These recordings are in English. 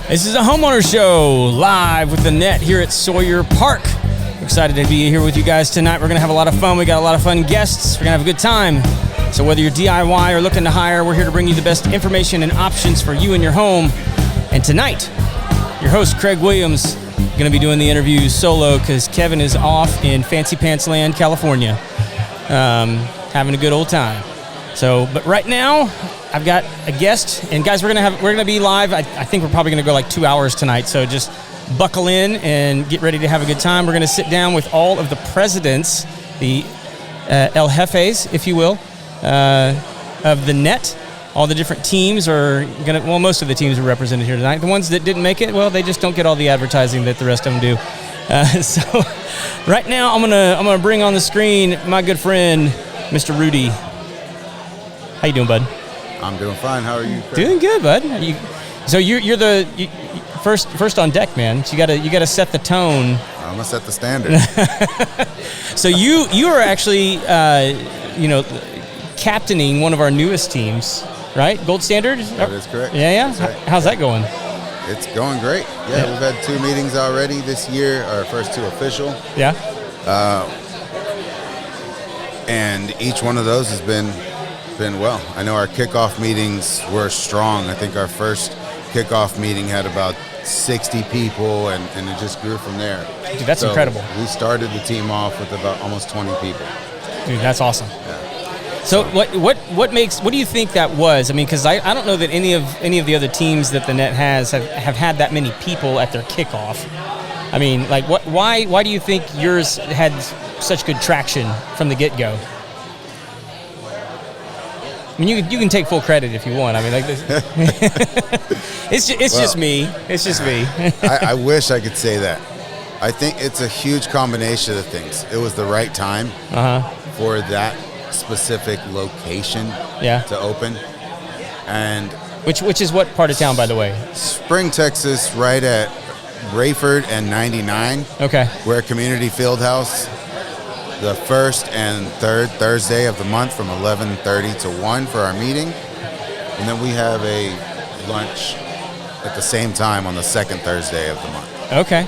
This is a Homeowner Show live with the net here at Sawyer Park. We're excited to be here with you guys tonight. We're going to have a lot of fun. We got a lot of fun guests. We're going to have a good time. So whether you're DIY or looking to hire, we're here to bring you the best information and options for you and your home. And tonight, your host, Craig Williams, going to be doing the interview solo because Kevin is off in Fancy Pants Land, California, having a good old time. So, but right now, I've got a guest, and guys, we're gonna be live. I think we're probably gonna go like 2 hours tonight. So just buckle in and get ready to have a good time. We're gonna sit down with all of the presidents, the El Jefes, if you will, of the net. All the different teams are gonna. Well, most of the teams are represented here tonight. The ones that didn't make it, well, they just don't get all the advertising that the rest of them do. So, right now, I'm gonna bring on the screen my good friend, Mr. Rudy. How you doing, bud? I'm doing fine. How are you, Craig? Doing good, bud. You're the first on deck, man. So you gotta set the tone. I'm gonna set the standard. So you are actually captaining one of our newest teams, right? Gold Standard. That is correct. Yeah. That's right. How's that going? It's going great. Yeah, we've had 2 meetings already this year. Our first 2 official. Yeah. And each one of those has been well. I know our kickoff meetings were strong. I think our first kickoff meeting had about 60 people, and it just grew from there. Dude, that's incredible. We started the team off with about almost 20 people. Dude, that's awesome. Yeah. So what do you think that was? I mean, because I don't know that any of the other teams that the net has have had that many people at their kickoff. I mean, like why do you think yours had such good traction from the get-go? I mean, you can take full credit if you want. I mean, like this. It's just me. It's just me. I wish I could say that. I think it's a huge combination of things. It was the right time for that specific location to open, and which is what part of town, by the way? Spring, Texas, right at Rayford and 99. Okay. We're a community field house. The first and third Thursday of the month from 11:30 to 1 for our meeting. And then we have a lunch at the same time on the second Thursday of the month. Okay.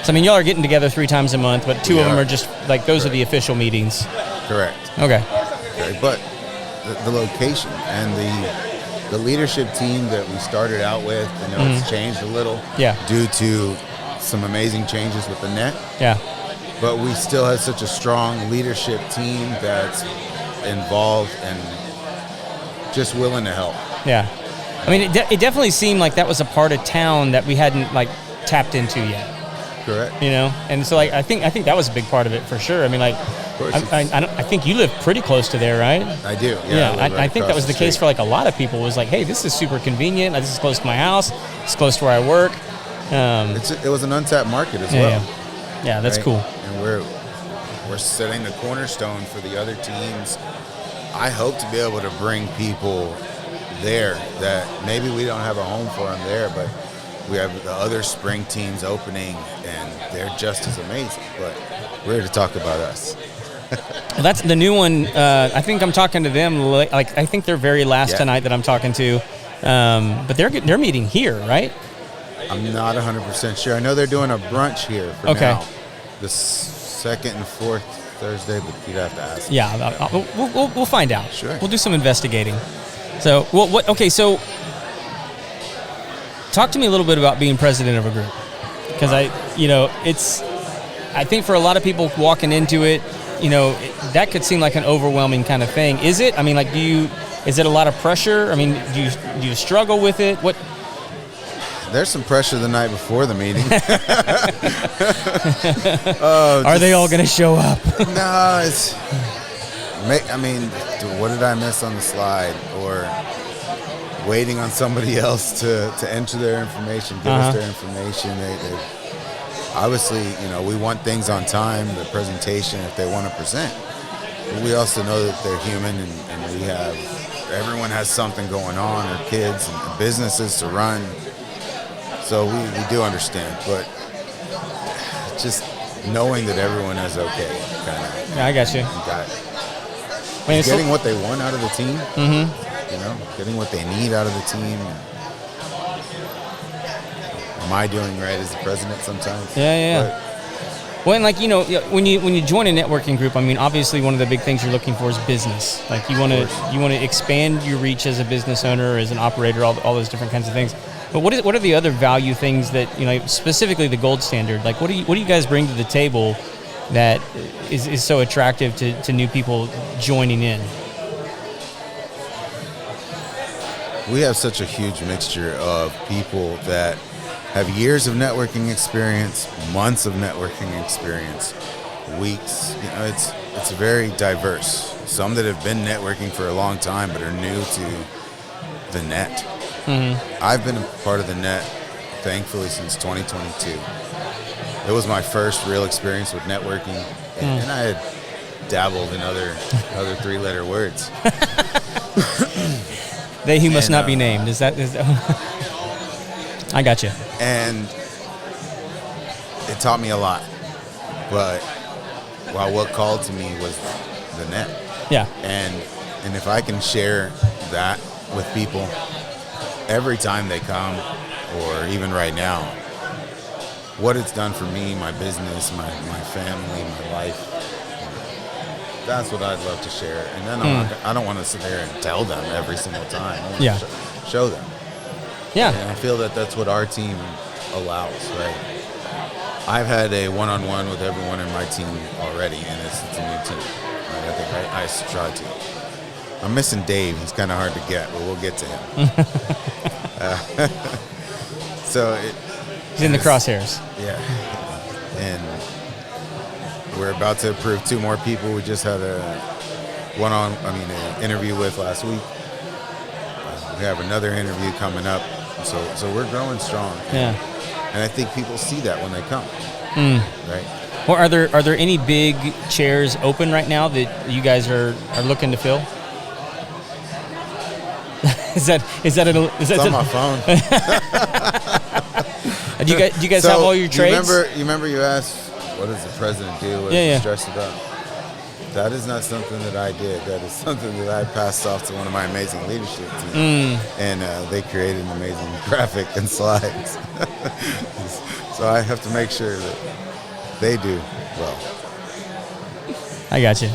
So, I mean, y'all are getting together 3 times a month, but 2 of them are just, like, those are the official meetings. Correct. Okay. But the location and the leadership team that we started out with, it's changed a little due to some amazing changes with the net. Yeah. But we still have such a strong leadership team that's involved and just willing to help. Yeah. I mean, it definitely seemed like that was a part of town that we hadn't, like, tapped into yet. Correct. You know? And so, like, I think that was a big part of it for sure. I mean, like, I think you live pretty close to there, right? I do. Yeah. I think that was the case for, like, a lot of people. Was like, hey, this is super convenient. This is close to my house. It's close to where I work. It was an untapped market as well. Yeah, that's cool. And we're setting the cornerstone for the other teams. I hope to be able to bring people there that maybe we don't have a home for them there, but we have the other spring teams opening, and they're just as amazing. But we're here to talk about us. Well, that's the new one. I think I'm talking to them. Like, I think they're very last tonight that I'm talking to. But they're meeting here, right? I'm not 100% sure. I know they're doing a brunch here for now. The second and fourth Thursday, but you'd have to ask. Yeah, we'll find out. Sure. We'll do some investigating. So, so talk to me a little bit about being president of a group. Because I think for a lot of people walking into it, that could seem like an overwhelming kind of thing. Is it? I mean, like, is it a lot of pressure? I mean, do you struggle with it? What? There's some pressure the night before the meeting. Are they all going to show up? No, what did I miss on the slide? Or waiting on somebody else to enter their information, give us their information. They obviously, we want things on time, the presentation, if they want to present. But we also know that they're human, and everyone has something going on, or kids and businesses to run. So we do understand, but just knowing that everyone is okay, kind of. Yeah, I got you. Getting what they want out of the team, getting what they need out of the team. am I doing right as the president sometimes? Yeah. Well, and like, you know, when you join a networking group, I mean, obviously one of the big things you're looking for is business. Like you want to expand your reach as a business owner, as an operator, all those different kinds of things. But what are the other value things that, you know, specifically the gold standard? Like what do you guys bring to the table that is so attractive to new people joining in? We have such a huge mixture of people that have years of networking experience, months of networking experience, weeks. You know, it's very diverse. Some that have been networking for a long time but are new to the net. Mm-hmm. I've been a part of the net, thankfully, since 2022. It was my first real experience with networking, and I had dabbled in other three-letter words. They who must not be named. Is that I got you. And it taught me a lot. But what called to me was the net. Yeah. And if I can share that with people every time they come, or even right now, what it's done for me, my business, my family, my life, that's what I'd love to share. And then I don't want to sit there and tell them every single time. I want to show them. Yeah. And I feel that that's what our team allows, right? I've had a one-on-one with everyone in my team already, and it's a new team. Right? I think I try to. I'm missing Dave. He's kind of hard to get, but we'll get to him. He's in the crosshairs. Yeah. And we're about to approve 2 more people. We just had an interview with last week. We have another interview coming up. So we're growing strong. Yeah. And I think people see that when they come. Right? Well, are there any big chairs open right now that you guys are looking to fill? Is that on my phone? Do you guys have all your trades? You remember you asked, what does the president do? What is he stressed about? That is not something that I did. That is something that I passed off to one of my amazing leadership team. And they created an amazing graphic and slides. So I have to make sure that they do well. I got you.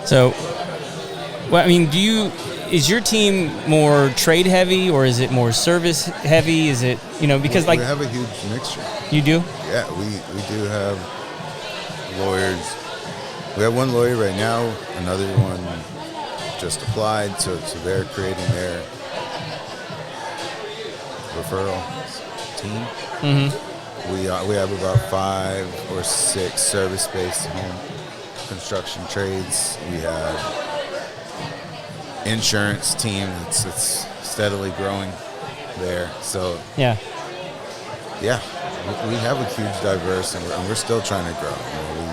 So, well, I mean, is your team more trade heavy or is it more service heavy? Is it, you know, because we have a huge mixture. You do? Yeah, we do have lawyers. We have one lawyer right now, another one just applied, so they're creating their referral team. Mm-hmm. We have about 5 or 6 service-based home construction trades. We have insurance team that's steadily growing there. So yeah, we have a huge diverse, and we're still trying to grow. You know,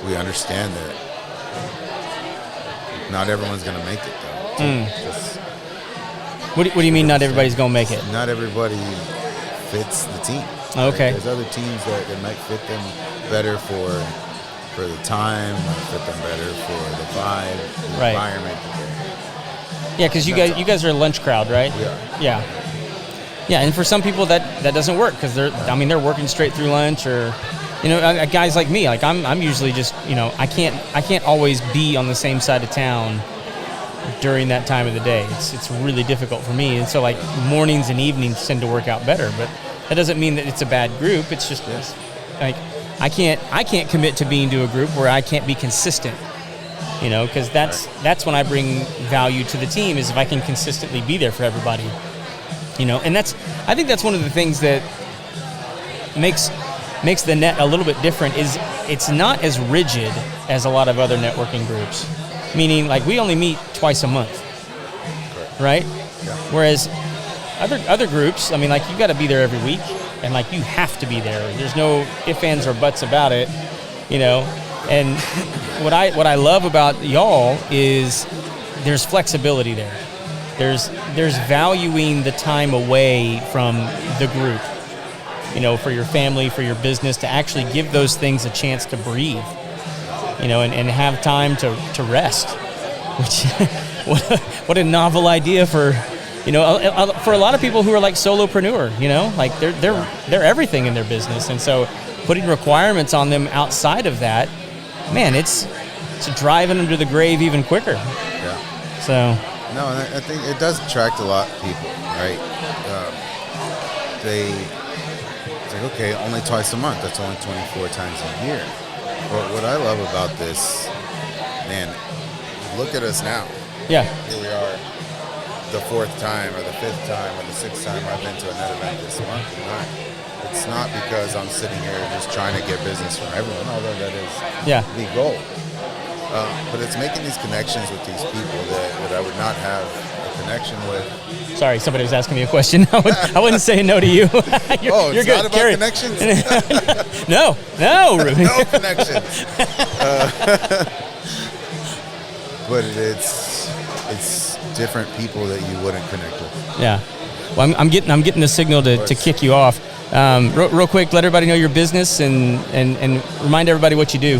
we understand that not everyone's going to make it, though. What do you mean not everybody's going to make it? Not everybody fits the team. Okay. Right? There's other teams that might fit them better for the time, might fit them better for the vibe, the environment. Yeah, because you guys are a lunch crowd, right? We are. Yeah, and for some people that doesn't work because they're working straight through lunch, or you know, guys like me, like I'm usually just, you know, I can't always be on the same side of town during that time of the day. It's really difficult for me, and so like mornings and evenings tend to work out better. But that doesn't mean that it's a bad group. It's just like I can't commit to being to a group where I can't be consistent. You know, because that's when I bring value to the team, is if I can consistently be there for everybody. You know, and I think that's one of the things that makes the net a little bit different, is it's not as rigid as a lot of other networking groups. Meaning, like, we only meet twice a month, right? Yeah. Whereas other groups, I mean, like, you got to be there every week, and like you have to be there. There's no ifs, ands, or buts about it, you know. And what I love about y'all is there's flexibility there. There's valuing the time away from the group, you know, for your family, for your business, to actually give those things a chance to breathe, you know, and have time to rest. Which what a novel idea for for a lot of people who are like solopreneur, like they're everything in their business, and so putting requirements on them outside of that, man, it's driving them to the grave even quicker. Yeah. So. No, and I think it does attract a lot of people, right? It's like, okay, only twice a month. That's only 24 times a year. But what I love about this, man, look at us now. Yeah. Here we are, the 4th time or the 5th time or the 6th time I've been to a net event this month. It's not because I'm sitting here just trying to get business from everyone, although that is the goal. But it's making these connections with these people that I would not have a connection with. Sorry, somebody was asking me a question. I wouldn't say no to you. You're good. Not about Carry. Connections? No, Ruben. No connections. But it's different people that you wouldn't connect with. Yeah. Well, I'm getting the signal to kick you off. Real quick, let everybody know your business and remind everybody what you do.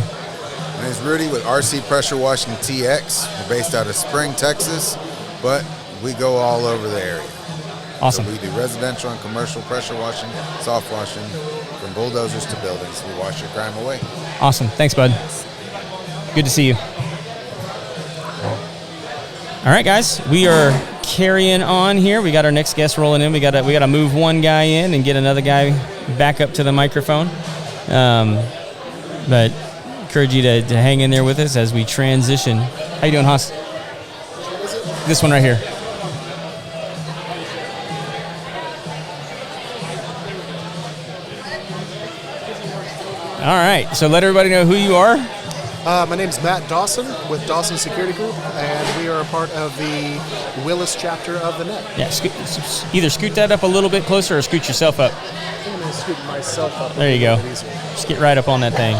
My name is Rudy with RC Pressure Washing TX. We're based out of Spring, Texas, but we go all over the area. Awesome. So we do residential and commercial pressure washing, soft washing, from bulldozers to buildings. We wash your crime away. Awesome. Thanks, bud. Good to see you. All right, guys, we are carrying on here. We got our next guest rolling in. We got to move one guy in and get another guy back up to the microphone. But encourage you to hang in there with us as we transition. How you doing, Haas? This one right here. All right, so let everybody know who you are. My name's Matt Dawson with Dawson Security Group, and we are a part of the Willis chapter of the net. Yeah, either scoot that up a little bit closer or scoot yourself up. I'm going to scoot myself up. There you go. Just get right up on that thing.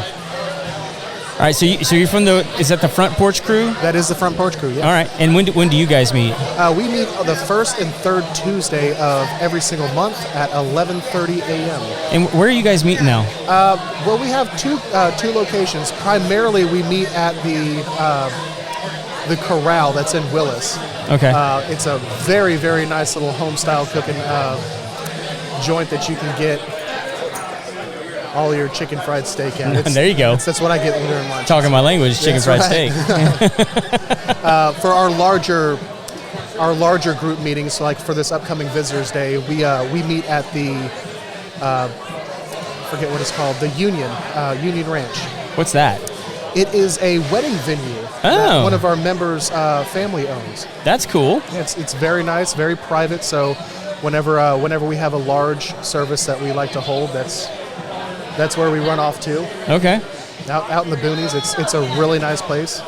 All right, so you're from is that the Front Porch Crew? That is the Front Porch Crew, yeah. All right, and when do you guys meet? We meet the first and third Tuesday of every single month at 11:30 a.m. And where are you guys meeting now? Well, we have two locations. Primarily, we meet at the Corral that's in Willis. Okay. It's a very, very nice little home-style cooking joint that you can get all your chicken fried steak at. There you go. That's what I get during lunch. Talking my language, chicken fried steak. For our larger group meetings, so like for this upcoming Visitors Day, we meet at the forget what it's called, the Union Ranch. What's that? It is a wedding venue that one of our members' family owns. That's cool. Yeah, it's very nice, very private. So whenever we have a large service that we like to hold, that's where we run off to. Okay. Out in the boonies. It's a really nice place.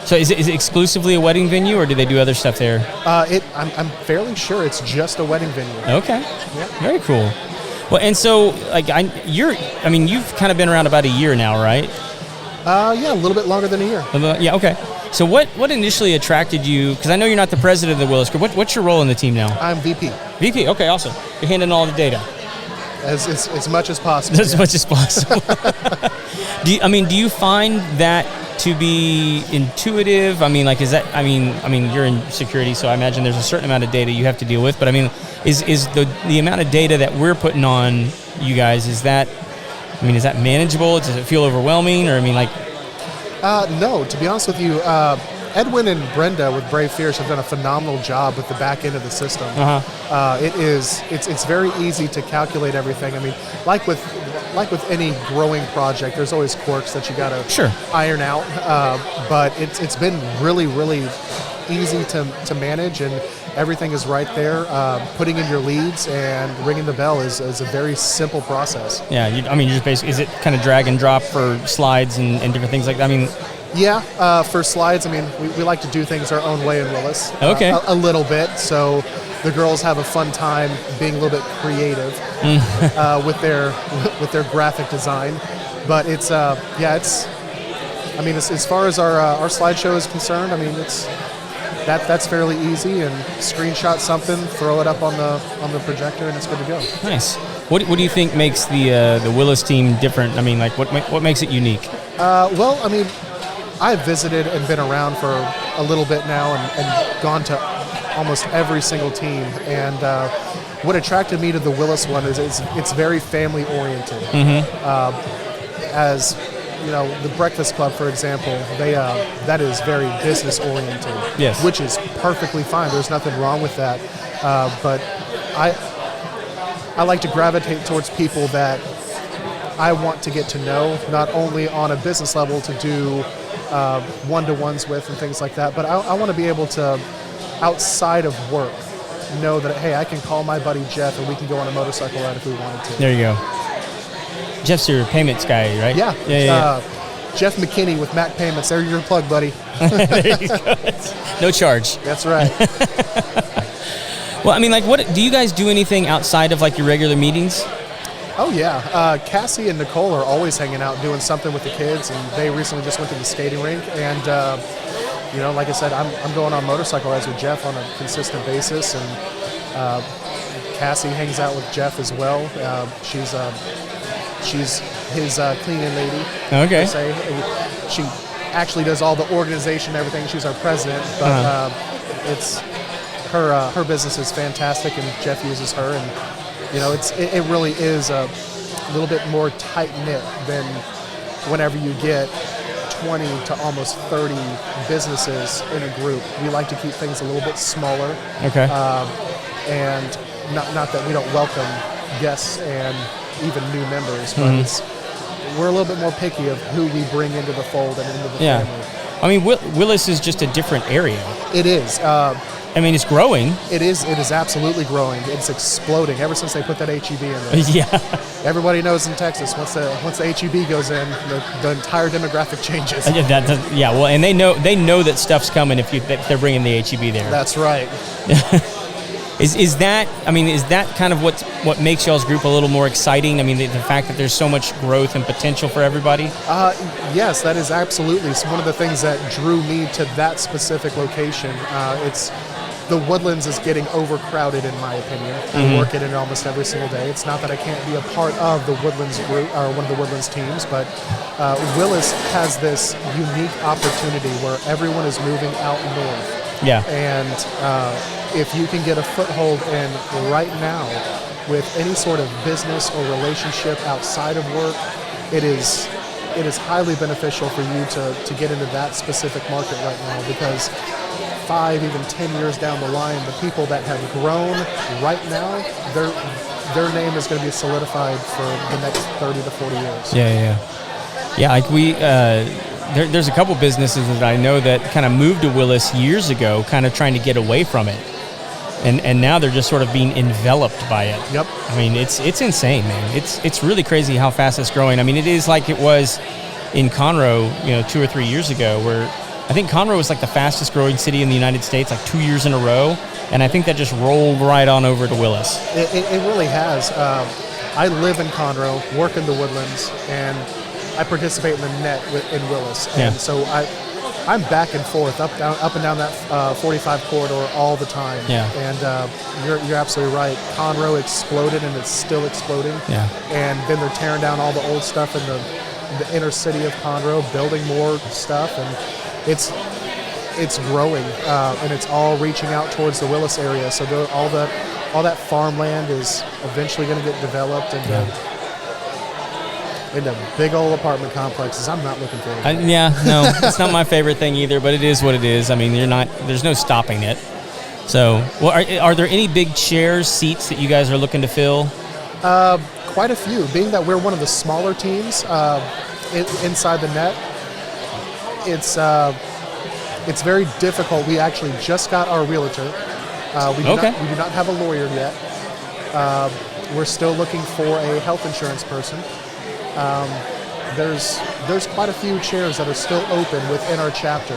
So is it exclusively a wedding venue, or do they do other stuff there? I'm fairly sure it's just a wedding venue. Okay. Yeah. Very cool. Well, and so like you've kind of been around about a year now, right? Yeah, a little bit longer than a year. Yeah. Okay. So what initially attracted you? Because I know you're not the president of the Willis Group. What's your role in the team now? I'm VP. VP. Okay. Awesome. You're handling all the data. As much as possible. As much as possible. Do you find that to be intuitive? I mean, like, is that? I mean, you're in security, so I imagine there's a certain amount of data you have to deal with. But I mean, is the amount of data that we're putting on you guys, is that manageable? Does it feel overwhelming, or No, to be honest with you, Edwin and Brenda with Brave Fierce have done a phenomenal job with the back end of the system. It's very easy to calculate everything. I mean, like with any growing project, there's always quirks that you got to iron out. But it's been really, really easy to manage, and everything is right there. Putting in your leads and ringing the bell is a very simple process. Yeah, you just basically, is it kind of drag and drop for slides and different things like that? I mean. Yeah, for slides, we like to do things our own way in Willis. Okay. A little bit, so the girls have a fun time being a little bit creative with their graphic design. But it's as far as our slideshow is concerned, that's fairly easy, and screenshot something, throw it up on the projector, and it's good to go. Nice. What do you think makes the Willis team different? I mean, like what makes it unique? I've visited and been around for a little bit now and gone to almost every single team. And what attracted me to the Willis one is it's very family oriented. As you know, the Breakfast Club, for example, that is very business oriented. Yes. Which is perfectly fine. There's nothing wrong with that. But I like to gravitate towards people that I want to get to know, not only on a business level to do one-to-ones with and things like that, but I want to be able to, outside of work, know that, hey, I can call my buddy Jeff and we can go on a motorcycle ride if we wanted to. There you go. Jeff's your payments guy, right? Yeah. Yeah. Jeff McKinney with Mac Payments. There's your plug, buddy. There you go. No charge. That's right. Well, I mean, like, what do you guys do anything outside of like your regular meetings? Oh yeah, Cassie and Nicole are always hanging out doing something with the kids, and they recently just went to the skating rink. And you know, like I said, I'm going on motorcycle rides with Jeff on a consistent basis, and Cassie hangs out with Jeff as well. She's his cleaning lady. Okay. She actually does all the organization and everything. She's our president, but it's her business is fantastic, and Jeff uses her, and you know, it really is a little bit more tight-knit than whenever you get 20 to almost 30 businesses in a group. We like to keep things a little bit smaller. Okay. And not that we don't welcome guests and even new members, but we're a little bit more picky of who we bring into the fold and into the family. I mean, Willis is just a different area. It is. I mean, it's growing. It is absolutely growing. It's exploding ever since they put that HEB in there. Yeah. Everybody knows in Texas, once the HEB goes in, the entire demographic changes. Well, and they know that stuff's coming if they're bringing the HEB there. That's right. Is that kind of what makes y'all's group a little more exciting? I mean, the fact that there's so much growth and potential for everybody? Yes, that is absolutely one of the things that drew me to that specific location. The Woodlands is getting overcrowded, in my opinion. I work in it almost every single day. It's not that I can't be a part of the Woodlands group or one of the Woodlands teams, but Willis has this unique opportunity where everyone is moving out north. Yeah. And if you can get a foothold in right now with any sort of business or relationship outside of work, it is highly beneficial for you to get into that specific market right now, because 5, even 10 years down the line, the people that have grown right now, their name is going to be solidified for the next 30 to 40 years. Yeah, like there's a couple businesses that I know that kind of moved to Willis years ago, kind of trying to get away from it. And now they're just sort of being enveloped by it. Yep. I mean, it's insane, man. It's really crazy how fast it's growing. I mean, it is like it was in Conroe, 2 or 3 years ago, where I think Conroe was like the fastest growing city in the United States, like 2 years in a row. And I think that just rolled right on over to Willis. It really has. I live in Conroe, work in the Woodlands, and I participate in the net in Willis. And so I'm back and forth, up and down that 45 corridor all the time. Yeah. And you're absolutely right. Conroe exploded, and it's still exploding. Yeah. And then they're tearing down all the old stuff in the inner city of Conroe, building more stuff, and it's growing, and it's all reaching out towards the Willis area. So all that farmland is eventually going to get developed into big old apartment complexes. I'm not looking forward to it. No, it's not my favorite thing either, but it is what it is. I mean, there's no stopping it. So, well, are there any big chairs, seats that you guys are looking to fill? Quite a few. Being that we're one of the smaller teams inside the net, it's very difficult. We actually just got our realtor. We do not have a lawyer yet. We're still looking for a health insurance person. There's quite a few chairs that are still open within our chapter,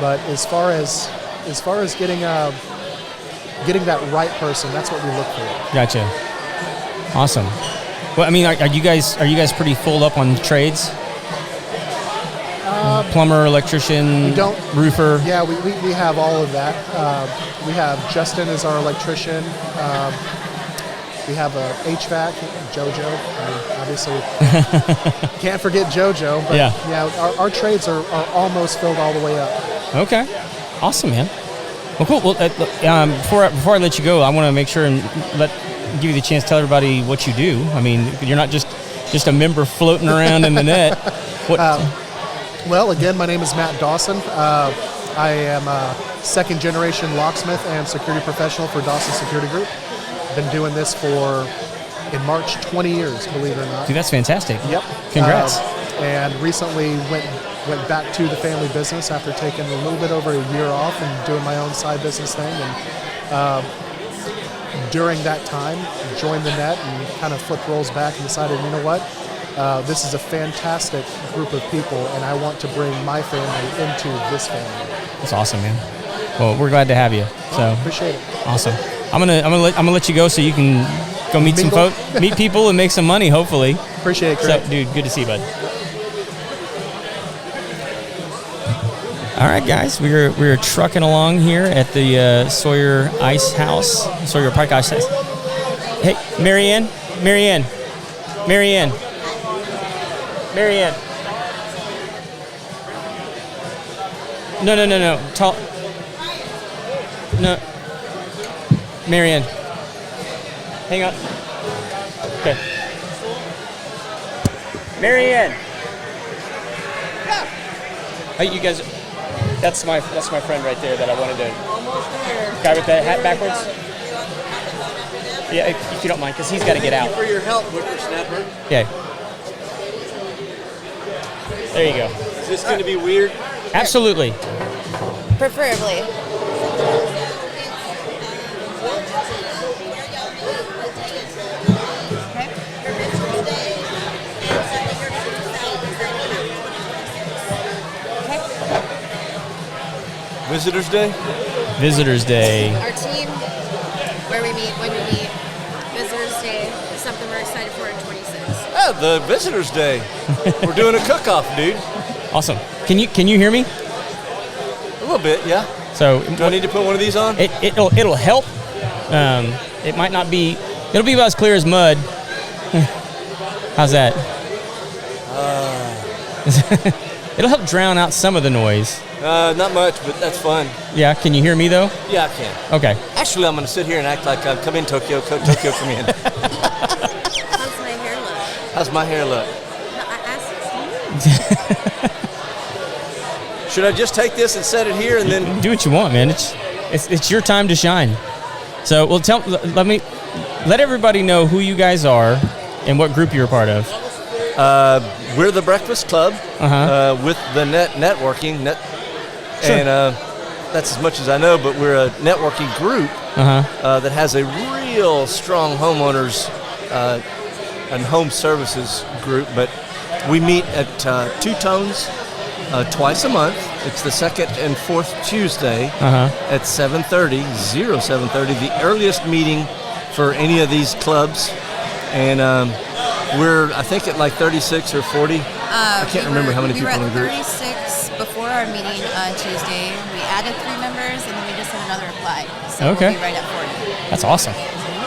but as far as getting that right person, that's what we look for. Gotcha. Awesome. Well, I mean, are you guys pretty full up on trades? Plumber, electrician, roofer. Yeah, we have all of that. We have Justin as our electrician. We have a HVAC, JoJo. Obviously, can't forget JoJo. But our trades are almost filled all the way up. Okay, awesome, man. Well, cool. Well, before I let you go, I want to make sure and give you the chance to tell everybody what you do. I mean, you're not just a member floating around in the net. Well, again, my name is Matt Dawson. I am a second-generation locksmith and security professional for Dawson Security Group. Been doing this for, in March, 20 years, believe it or not. Dude, that's fantastic. Yep. Congrats. And recently went back to the family business after taking a little bit over a year off and doing my own side business thing. And during that time, joined the net and kind of flipped roles back and decided, you know what? This is a fantastic group of people, and I want to bring my family into this family. That's awesome, man. Well, we're glad to have you. So appreciate it. Awesome. I'm gonna let you go so you can go meet some folk, meet people, and make some money. Hopefully. Appreciate it, Craig. So, dude, good to see you, bud. All right, guys, we're trucking along here at the Sawyer Ice House, Sawyer Park Ice House. Hey, Marianne. No. No. Marianne. Hang on. Okay. Marianne. Hey, you guys. That's my friend right there that I wanted to. Guy with the hat backwards. Yeah, if you don't mind, because he's got to get out. Thank you for your help, whippersnapper. Yeah. There you go. Is this going to be weird? Absolutely. Preferably. Visitors Day? Visitors Day. Our team, when we meet, Visitors Day is something we're excited for in 26. Oh, the Visitors Day. We're doing a cook-off, dude. Awesome. Can you hear me? A little bit, yeah. So do I need to put one of these on? It'll help. It might not be. It'll be about as clear as mud. How's that? It'll help drown out some of the noise. Not much, but that's fun. Yeah. Can you hear me though? Yeah, I can. Okay. Actually, I'm going to sit here and act like I've come in Tokyo. Tokyo, come in. How's my hair look? How's my hair look? No, I asked. Should I just take this and set it here and then do what you want, man? It's your time to shine. So, let everybody know who you guys are and what group you're a part of. We're the Breakfast Club with the networking. Sure. And that's as much as I know, but we're a networking group that has a real strong homeowners and home services group. But we meet at Two Tones twice a month. It's the second and fourth Tuesday at 7:30, 07:30, the earliest meeting for any of these clubs. And we're, I think, at like 36 or 40. I can't remember how many people in the group. We were at 36 before our meeting on Tuesday. We added 3 members, and then we just had another apply. So okay. We'll be right at 40. That's awesome.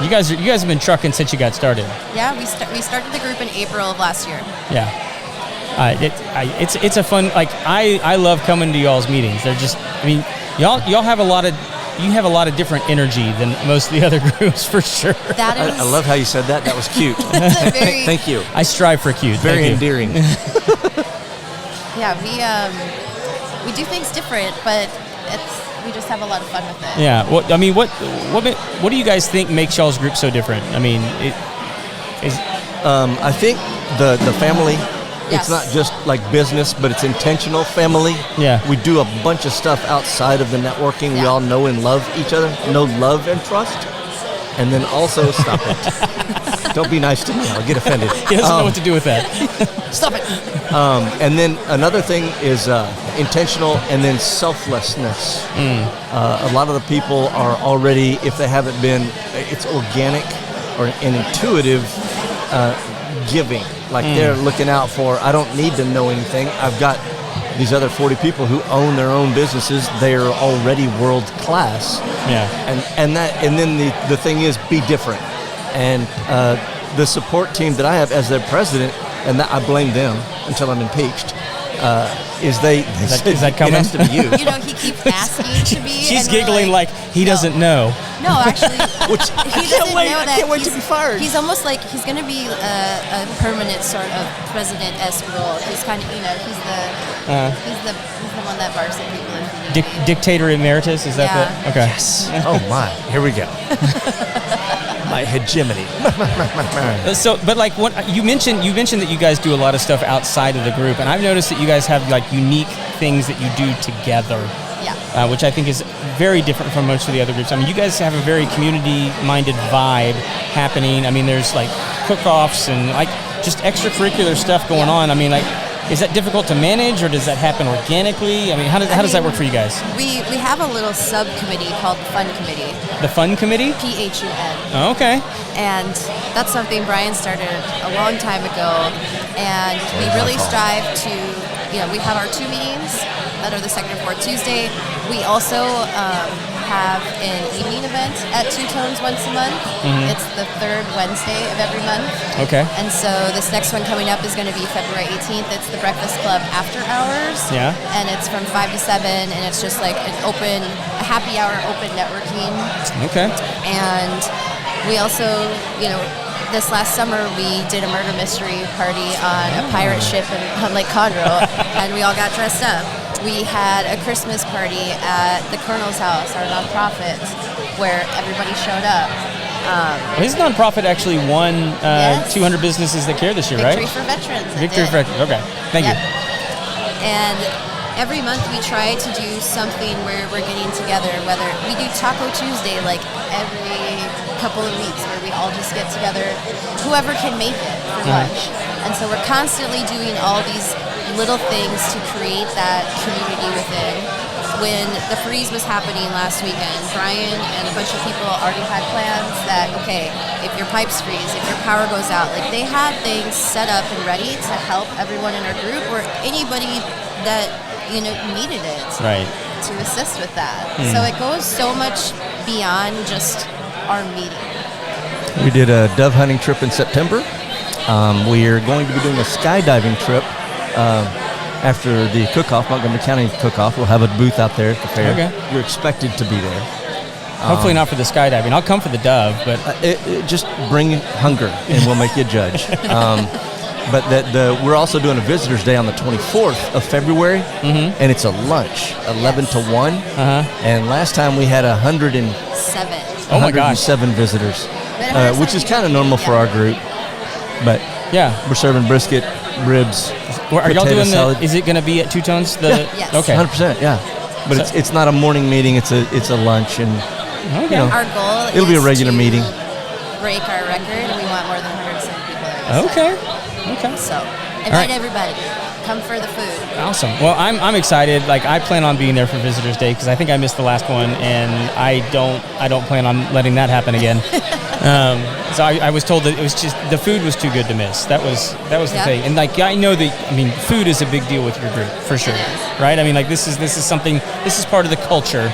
You guys have been trucking since you got started. Yeah, we started the group in April of last year. Yeah. It's a fun, like, I love coming to y'all's meetings. They're just, I mean, y'all have a lot of different energy than most of the other groups, for sure. That is. I love how you said that. That was cute. Thank you. I strive for cute. Very endearing. Yeah, we do things different, but we just have a lot of fun with it. Yeah. Well, I mean, what do you guys think makes y'all's group so different? I mean, I think the family. Yes. It's not just like business, but it's intentional family. Yeah. We do a bunch of stuff outside of the networking. Yeah. We all know and love each other. Know, love, and trust. And then also, stop it. Don't be nice to me. I'll get offended. He doesn't know what to do with that. Stop it. And then another thing is intentional and then selflessness. A lot of the people are already, if they haven't been, it's organic or an intuitive giving. Like they're looking out for, I don't need to know anything. I've got these other 40 people who own their own businesses. They're already world class. Yeah. And then the thing is, be different. And the support team that I have as their president, and that I blame them until I'm impeached, is that coming? It has to be you. You know, he keeps asking to be. She's and we're giggling like he no. doesn't know. No, actually, Which he doesn't know that I can't wait to be fired. He's almost like he's going to be a permanent sort of president-esque role. He's kind of, you know, he's the one that barks at people if you need. Dictator emeritus, is that the okay? Yes. Oh my, here we go. My hegemony. So, but like what you mentioned that you guys do a lot of stuff outside of the group, and I've noticed that you guys have like unique things that you do together. Yeah. Which I think is very different from most of the other groups. I mean, you guys have a very community-minded vibe happening. I mean, there's like cook-offs and like just extracurricular stuff going on. I mean, like, is that difficult to manage, or does that happen organically? I mean, how does that work for you guys? We have a little subcommittee called the Fun Committee. The Fun Committee? PHUN. Oh, okay. And that's something Brian started a long time ago, and we really strive to, you know, we have our 2 meetings that are the second and fourth Tuesday. We also have an evening event at Two Tones once a month. Mm-hmm. It's the third Wednesday of every month. Okay. And so this next one coming up is going to be February 18th. It's the Breakfast Club After Hours. Yeah. And it's from 5 to 7, and it's just like a happy hour open networking. Okay. And we also, you know, this last summer we did a murder mystery party on a pirate ship on Lake Conroe, and we all got dressed up. We had a Christmas party at the Colonel's House, our nonprofit, where everybody showed up. His nonprofit actually won Yes. 200 businesses that care this year, Victory right? for Veterans. it Victory did. for Veterans. Okay. Thank you. And every month we try to do something where we're getting together, whether we do Taco Tuesday like every couple of weeks, where we all just get together, whoever can make it for lunch. And so we're constantly doing all these little things to create that community within. When the freeze was happening last weekend, Brian and a bunch of people already had plans that, okay, if your pipes freeze, if your power goes out, like they had things set up and ready to help everyone in our group or anybody that, you know, needed it to assist with that. So it goes so much beyond just our meeting. We did a dove hunting trip in September. We are going to be doing a skydiving trip after the cook-off, Montgomery County cook-off. We'll have a booth out there at the fair. Okay. You're expected to be there. Hopefully not for the skydiving. I'll come for the dove, but just bring hunger, and we'll make you a judge. But we're also doing a Visitors Day on the 24th of February, and it's a lunch, 11 to 1. And last time we had 107. Oh my gosh. 107 visitors, which is kind of normal for our group. But yeah, we're serving brisket, ribs. Are y'all doing salad. is it going to be at Two Tones? Yes. Okay. 100%. Yeah. But it's not a morning meeting. It's a lunch, and you know, our goal it'll be a regular to meeting. Break our record, and we want more than 107 people. Okay. So invite everybody. Come for the food. Awesome. Well, I'm excited. Like I plan on being there for Visitors Day because I think I missed the last one, and I don't plan on letting that happen again. So I was told that it was just the food was too good to miss. That was the thing. And like I know that, I mean, food is a big deal with your group for sure, right? I mean, like this is something. This is part of the culture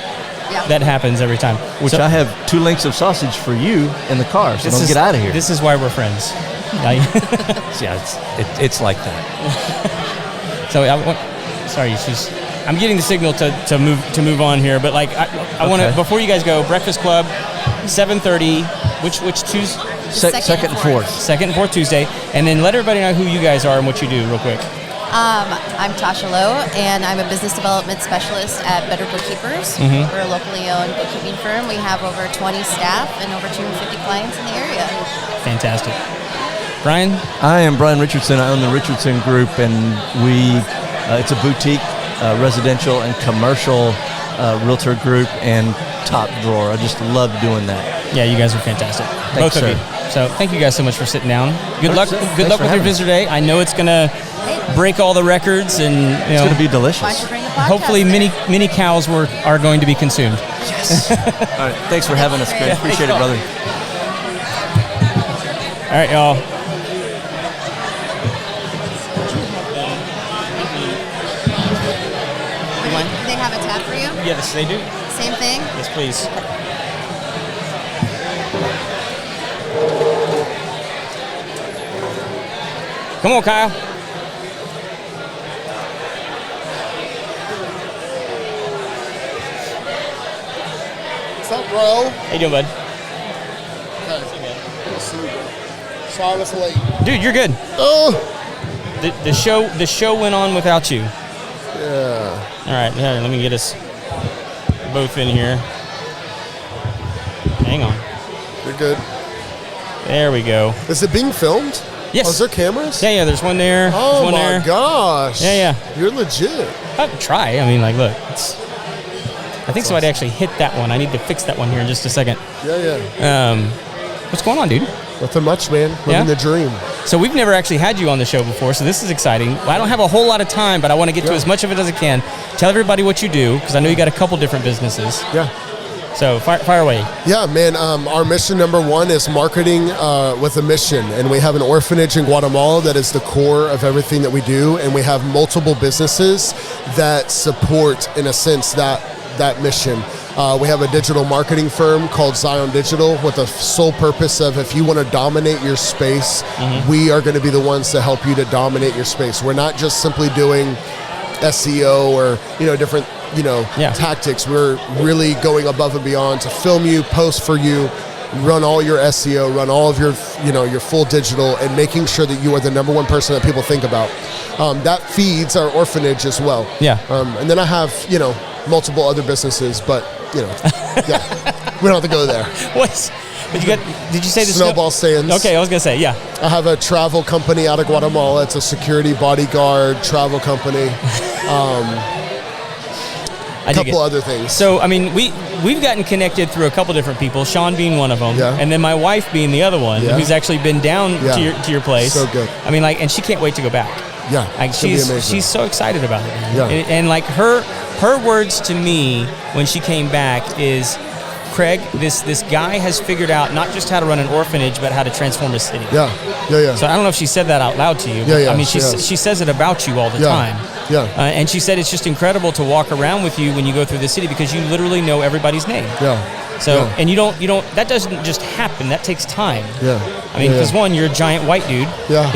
that happens every time. Which I have 2 links of sausage for you in the car, so don't get out of here. This is why we're friends. Yeah, it's like that. So I'm getting the signal to move on here, but like I want to, before you guys go, Breakfast Club, 7:30. Which Tuesday? Second and fourth. Second and fourth Tuesday, and then let everybody know who you guys are and what you do, real quick. I'm Tasha Lowe, and I'm a business development specialist at Better Bookkeepers. We're a locally owned bookkeeping firm. We have over 20 staff and over 250 clients in the area. Fantastic. Brian? I am Brian Richardson. I own the Richardson Group, and it's a boutique residential and commercial realtor group and top drawer. I just love doing that. Yeah, you guys are fantastic. Thanks, both of you. So thank you guys so much for sitting down. Good luck with your visitor day. I know it's going to break all the records, and it's going to be delicious. Why don't you bring a podcast hopefully many cows are going to be consumed. Yes. All right. Thanks for having us, Chris. Appreciate it, brother. All right, y'all. They have a tab for you? Yes, they do. Same thing? Yes, please. Come on, Kyle. What's up, bro? How you doing, bud? Good to see you, bro. Sorry I was late. Dude, you're good. Oh. The show went on without you. Yeah. All right, here, let me get us both in here. Hang on. You're good. There we go. Is it being filmed? Yes. Oh, is there cameras? Yeah, there's one there. Oh, there's one my there. gosh. Yeah. You're legit. I can try. I mean, like, look. I think somebody actually hit that one. I need to fix that one here in just a second. Yeah. What's going on, dude? Nothing much, man. Living the dream. So we've never actually had you on the show before, so this is exciting. Well, I don't have a whole lot of time, but I want to get to as much of it as I can. Tell everybody what you do, because I know you got a couple different businesses. Yeah. So fire away. Yeah, man. Our mission number one is marketing with a mission, and we have an orphanage in Guatemala that is the core of everything that we do, and we have multiple businesses that support, in a sense, that mission. We have a digital marketing firm called Zion Digital with the sole purpose of, if you want to dominate your space, we are going to be the ones to help you to dominate your space. We're not just simply doing SEO or different tactics. We're really going above and beyond to film you, post for you, run all your SEO, run all of your your full digital, and making sure that you are the number one person that people think about. That feeds our orphanage as well. Yeah. And then I have multiple other businesses, but yeah, we don't have to go there. What? Did you say the snowball stands? Okay, I was gonna say, yeah. I have a travel company out of Guatemala. It's a security bodyguard travel company. A couple other things. So, I mean, we've gotten connected through a couple different people, Sean being one of them, and then my wife being the other one, who's actually been down to your place. So good. I mean, and she can't wait to go back. Yeah, like she's so excited about it. Yeah. And like her words to me when she came back is, Craig, this guy has figured out not just how to run an orphanage, but how to transform a city. Yeah. So I don't know if she said that out loud to you. Yeah. I mean, she says it about you all the time. Yeah. And she said it's just incredible to walk around with you when you go through the city because you literally know everybody's name. Yeah. So, and you don't, that doesn't just happen. That takes time. Yeah. I mean, because one, you're a giant white dude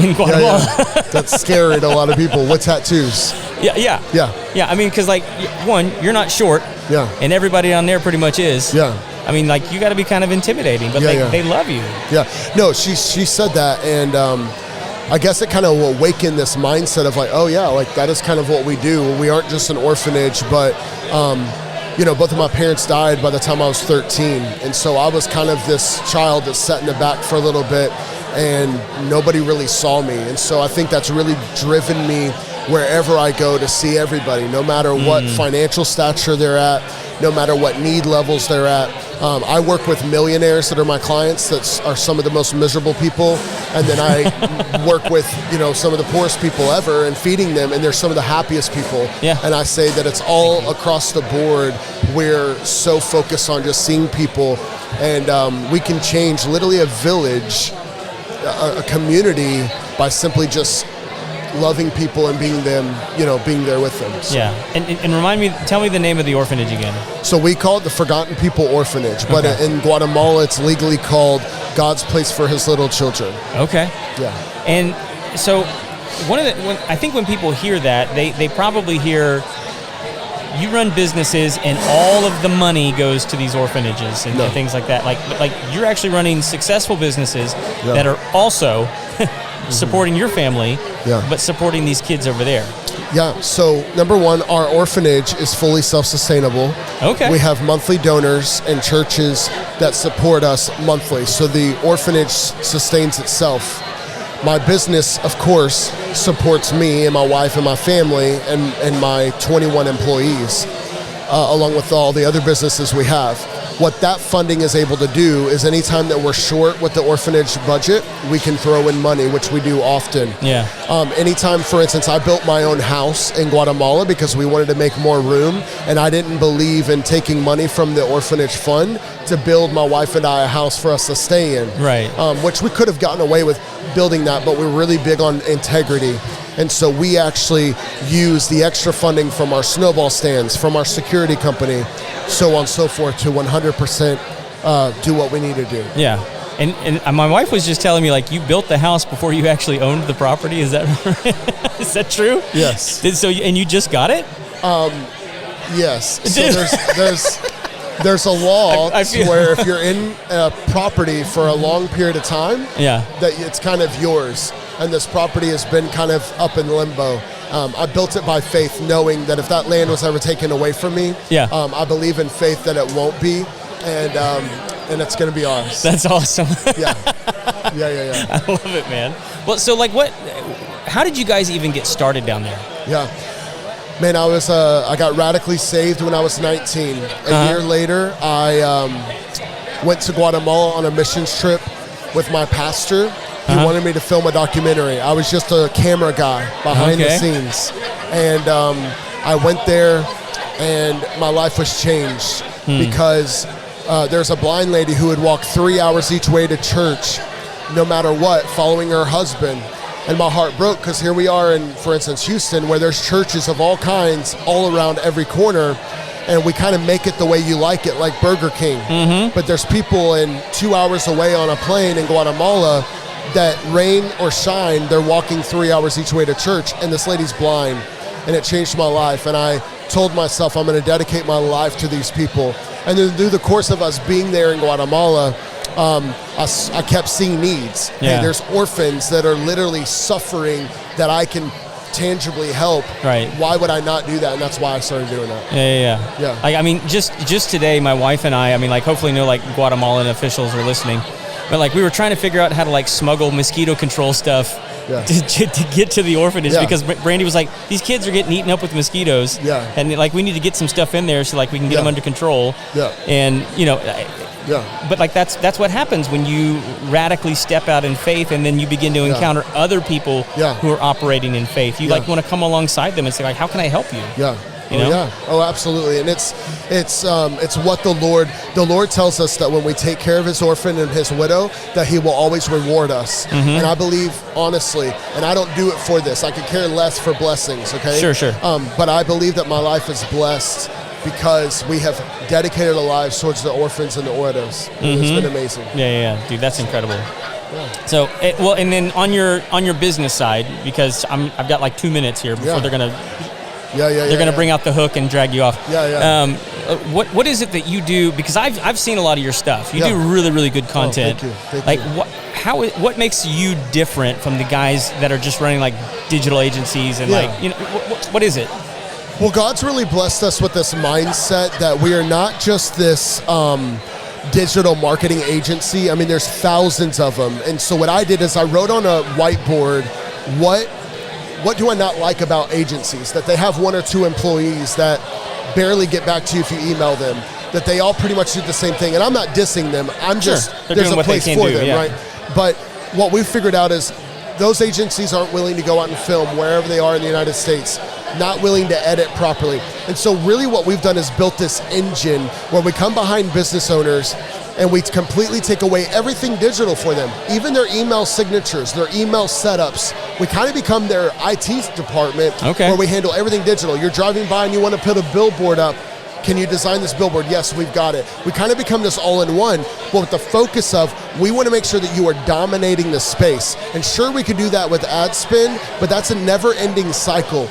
in Guatemala. Yeah. That's scary to a lot of people with tattoos. Yeah. I mean, because like, one, you're not short. Yeah. And everybody down there pretty much is. Yeah. I mean, like, you got to be kind of intimidating, but they love you. Yeah. No, she said that, and I guess it kind of awakened this mindset of like, oh yeah, like that is kind of what we do. We aren't just an orphanage, but both of my parents died by the time I was 13, and so I was kind of this child that sat in the back for a little bit, and nobody really saw me. And so I think that's really driven me wherever I go to see everybody, no matter what financial stature they're at, no matter what need levels they're at. I work with millionaires that are my clients that are some of the most miserable people, and then I work with some of the poorest people ever and feeding them, and they're some of the happiest people. Yeah. And I say that it's all across the board. We're so focused on just seeing people, and we can change literally a village, a community, by simply just loving people and being there with them. So. Yeah, and tell me the name of the orphanage again. So we call it the Forgotten People Orphanage, but in Guatemala it's legally called God's Place for His Little Children. Okay. Yeah. And so I think when people hear that, they probably hear you run businesses and all of the money goes to these orphanages and things like that. Like you're actually running successful businesses that are also supporting your family, but supporting these kids over there. Yeah, so number one, our orphanage is fully self-sustainable. Okay. We have monthly donors and churches that support us monthly, so the orphanage sustains itself. My business, of course, supports me and my wife and my family and my 21 employees, along with all the other businesses we have. What that funding is able to do is anytime that we're short with the orphanage budget, we can throw in money, which we do often. Yeah. Anytime, for instance, I built my own house in Guatemala because we wanted to make more room, and I didn't believe in taking money from the orphanage fund to build my wife and I a house for us to stay in. Right. Which we could have gotten away with building that, but we're really big on integrity. And so we actually use the extra funding from our snowball stands, from our security company, so on and so forth, to 100% do what we need to do. Yeah. And my wife was just telling me, like, you built the house before you actually owned the property. Is that is that true? Yes. And you just got it? Yes. So there's a law I feel where if you're in a property for a long period of time, yeah, that it's kind of yours. And this property has been kind of up in limbo. I built it by faith, knowing that if that land was ever taken away from me, I believe in faith that it won't be, and it's going to be ours. That's awesome. Yeah. I love it, man. Well, so like, how did you guys even get started down there? Yeah. Man, I got radically saved when I was 19. A year later, I went to Guatemala on a missions trip with my pastor. He wanted me to film a documentary. I was just a camera guy behind the scenes. And I went there, and my life was changed because there's a blind lady who would walk 3 hours each way to church, no matter what, following her husband. And my heart broke because here we are in, for instance, Houston, where there's churches of all kinds all around every corner, and we kind of make it the way you like it, like Burger King. But there's people 2 hours away on a plane in Guatemala that rain or shine, they're walking 3 hours each way to church, and this lady's blind, and it changed my life. And I told myself I'm going to dedicate my life to these people. And then through the course of us being there in Guatemala, I kept seeing needs. Yeah. Hey, there's orphans that are literally suffering that I can tangibly help. Right. Why would I not do that? And that's why I started doing that. Yeah. Like, I mean, just today, my wife and I mean, like, hopefully no, like, Guatemalan officials are listening. But, like, we were trying to figure out how to, like, smuggle mosquito control stuff to get to the orphanage because Brandy was like, these kids are getting eaten up with mosquitoes. Yeah. And, like, we need to get some stuff in there so, like, we can get them under control. Yeah. And, you know, but, like, that's what happens when you radically step out in faith and then you begin to encounter other people who are operating in faith. You, like, want to come alongside them and say, like, how can I help you? Yeah. You know? Oh, absolutely. And it's what the Lord tells us, that when we take care of his orphan and his widow, that he will always reward us. And I believe, honestly, and I don't do it for this, I could care less for blessings, okay? Sure. But I believe that my life is blessed because we have dedicated our lives towards the orphans and the widows. It's been amazing. Yeah. Dude, that's incredible. Yeah. So, and then on your business side, because I've got like 2 minutes here before they're gonna they're gonna bring out the hook and drag you off. What is it that you do? Because I've seen a lot of your stuff. You do really, really good content. Thank you. What makes you different from the guys that are just running like digital agencies and like, you know, what is it? Well, God's really blessed us with this mindset that we are not just this digital marketing agency. I mean, there's thousands of them. And so what I did is I wrote on a whiteboard, what do I not like about agencies? That they have 1 or 2 employees that barely get back to you if you email them, that they all pretty much do the same thing. And I'm not dissing them. I'm just, there's a place for them, right? But what we've figured out is those agencies aren't willing to go out and film wherever they are in the United States, not willing to edit properly. And so really what we've done is built this engine where we come behind business owners and we completely take away everything digital for them, even their email signatures, their email setups. We kind of become their IT department where we handle everything digital. You're driving by and you want to put a billboard up. Can you design this billboard? Yes, we've got it. We kind of become this all-in-one, but with the focus of we want to make sure that you are dominating the space. And sure, we could do that with ad spend, but that's a never-ending cycle.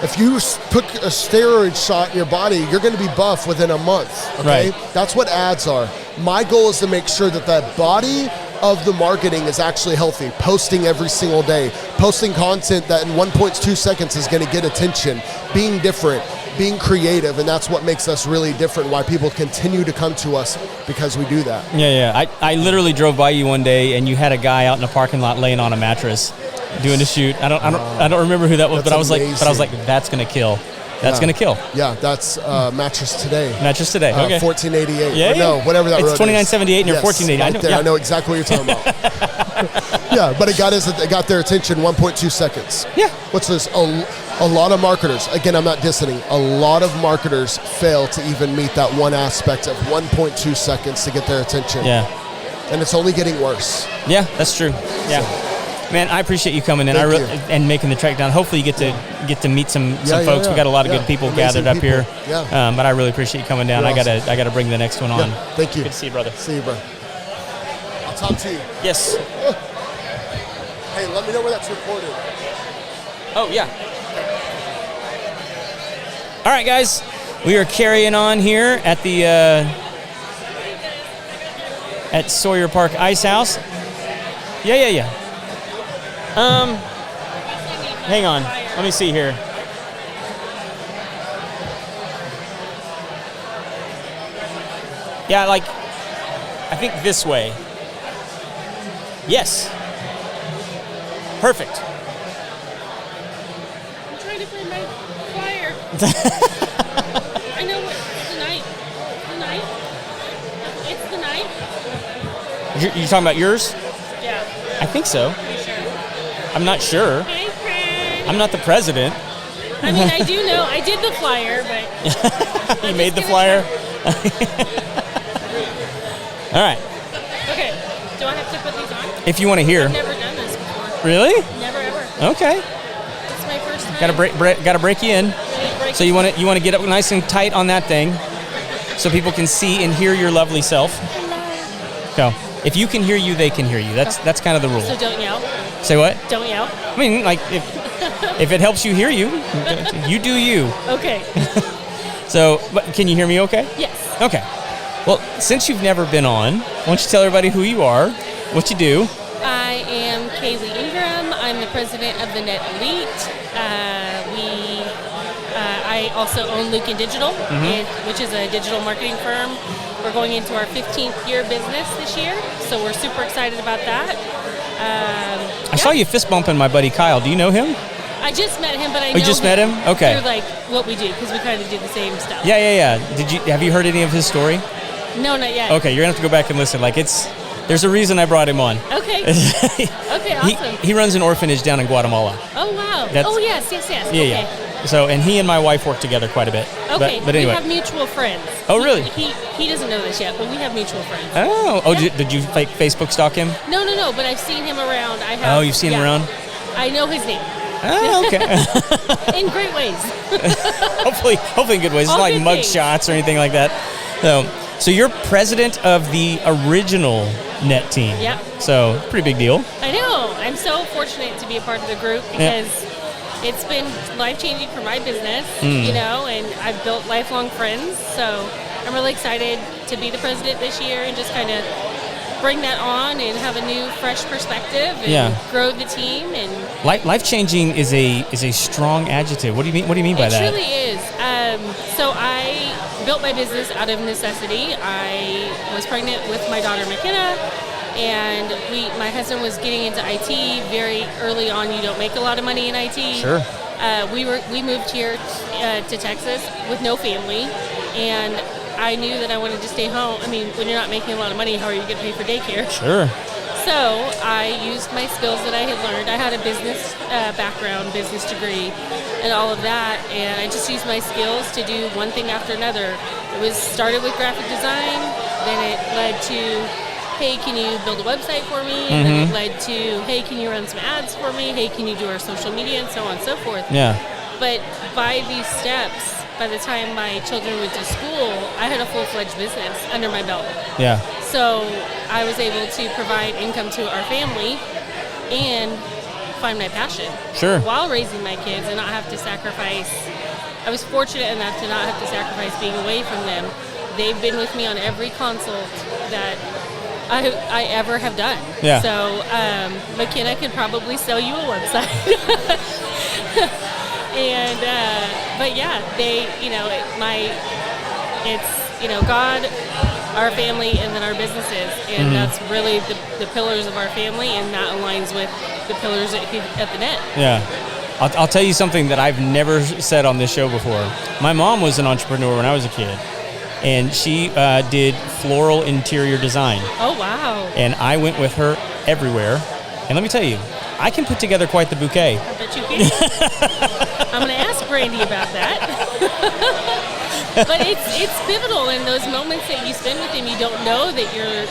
If you put a steroid shot in your body, you're going to be buff within a month, okay? Right. That's what ads are. My goal is to make sure that that body of the marketing is actually healthy, posting every single day, posting content that in 1.2 seconds is going to get attention, being different, being creative, and that's what makes us really different, why people continue to come to us, because we do that. Yeah. I literally drove by you one day and you had a guy out in the parking lot laying on a mattress doing a shoot. I don't remember who that was, but I was like, that's gonna kill. That's gonna kill. Yeah, that's Mattress Today. Mattress Today. Okay. 1488. Yeah. No, whatever that road is. It's 2978 near 1480. I know exactly what you're talking about. Yeah, but it got their attention 1.2 seconds. Yeah. What's this? A lot of marketers, again, I'm not dissing, a lot of marketers fail to even meet that one aspect of 1.2 seconds to get their attention. Yeah. And it's only getting worse. Yeah, that's true. Yeah. Man, I appreciate you coming in and making the trek down. Hopefully you get to meet some folks. We got a lot of good people amazing gathered up here. Yeah. But I really appreciate you coming down. You're I gotta bring the next one on. Yeah. Thank you. Good to see you, brother. See you, bro. I'll talk to you. Yes. Hey, let me know where that's recorded. Oh, yeah. All right, guys. We are carrying on here at the at Sawyer Park Ice House. Yeah. Hang on. Let me see here. Yeah, like, I think this way. Yes. Perfect. I'm trying to find my flyer. I know what it's the ninth. You're talking about yours? Yeah. I think so. You sure? I'm not sure. Hi, friend. I'm not the president. I mean, I do know. I did the flyer, but You made the flyer? All right. okay. Do I have to put these on? If you want to hear. I've never done this before. Really? Never ever. Okay. It's my first time. Got to break you in. Really break So you want to get up nice and tight on that thing, so people can see and hear your lovely self. So if you can hear you, they can hear you. That's kind of the rule. So don't yell. Say what? Don't yell. I mean, like if it helps you hear you, you do you. Okay. So, but can you hear me? Okay. Yes. Okay. Well, since you've never been on, why don't you tell everybody who you are, what you do? I am Kaylee Ingram. I'm the president of the Net Elite. I also own Luke & Digital, which is a digital marketing firm. We're going into our 15th year business this year, so we're super excited about that. I saw you fist bumping my buddy Kyle. Do you know him? I just met him, but I know you just met him? Okay. through like what we do, because we kind of do the same stuff. Yeah. Have you heard any of his story? No, not yet. Okay, you're gonna have to go back and listen. Like there's a reason I brought him on. Okay. Okay, awesome. He runs an orphanage down in Guatemala. Oh, wow. Yes. Yeah, okay. yeah. So, and he and my wife work together quite a bit. Okay, but anyway. we have mutual friends. Oh, really? He doesn't know this yet, but we have mutual friends. Oh, Yeah. did you like Facebook stalk him? No, but I've seen him around. I have. Oh, you've seen him around? I know his name. Oh, okay. In great ways. hopefully in good ways. It's All not like good mug things. shots or anything like that. So you're president of the original Net team. Yep. So pretty big deal. I know. I'm so fortunate to be a part of the group because it's been life-changing for my business, you know, and I've built lifelong friends. So I'm really excited to be the president this year and just kind of bring that on and have a new, fresh perspective and grow the team. And Life-changing is a strong adjective. What do you mean? What do you mean by that? It truly is. So I built my business out of necessity. I was pregnant with my daughter McKenna, and my husband was getting into IT very early on. You don't make a lot of money in IT. Sure. We moved here to Texas with no family, and I knew that I wanted to stay home. I mean, when you're not making a lot of money, how are you going to pay for daycare? Sure. So I used my skills that I had learned. I had a business background, business degree, and all of that, and I just used my skills to do one thing after another. It started with graphic design, then it led to, hey, can you build a website for me? And then it led to, hey, can you run some ads for me? Hey, can you do our social media? And so on and so forth. Yeah. But by these steps, by the time my children went to school, I had a full-fledged business under my belt. Yeah. So I was able to provide income to our family and find my passion. Sure. While raising my kids and not have to sacrifice. I was fortunate enough to not have to sacrifice being away from them. They've been with me on every consult that I ever have done. Yeah. So McKenna could probably sell you a website. And but yeah, it's God, our family, and then our businesses, and that's really the pillars of our family, and that aligns with the pillars at the Net. Yeah. I'll tell you something that I've never said on this show before. My mom was an entrepreneur when I was a kid, and she did floral interior design. Oh, wow. And I went with her everywhere. And let me tell you, I can put together quite the bouquet. I bet you can. I'm going to ask Brandy about that. But it's pivotal in those moments that you spend with them. You don't know that you're,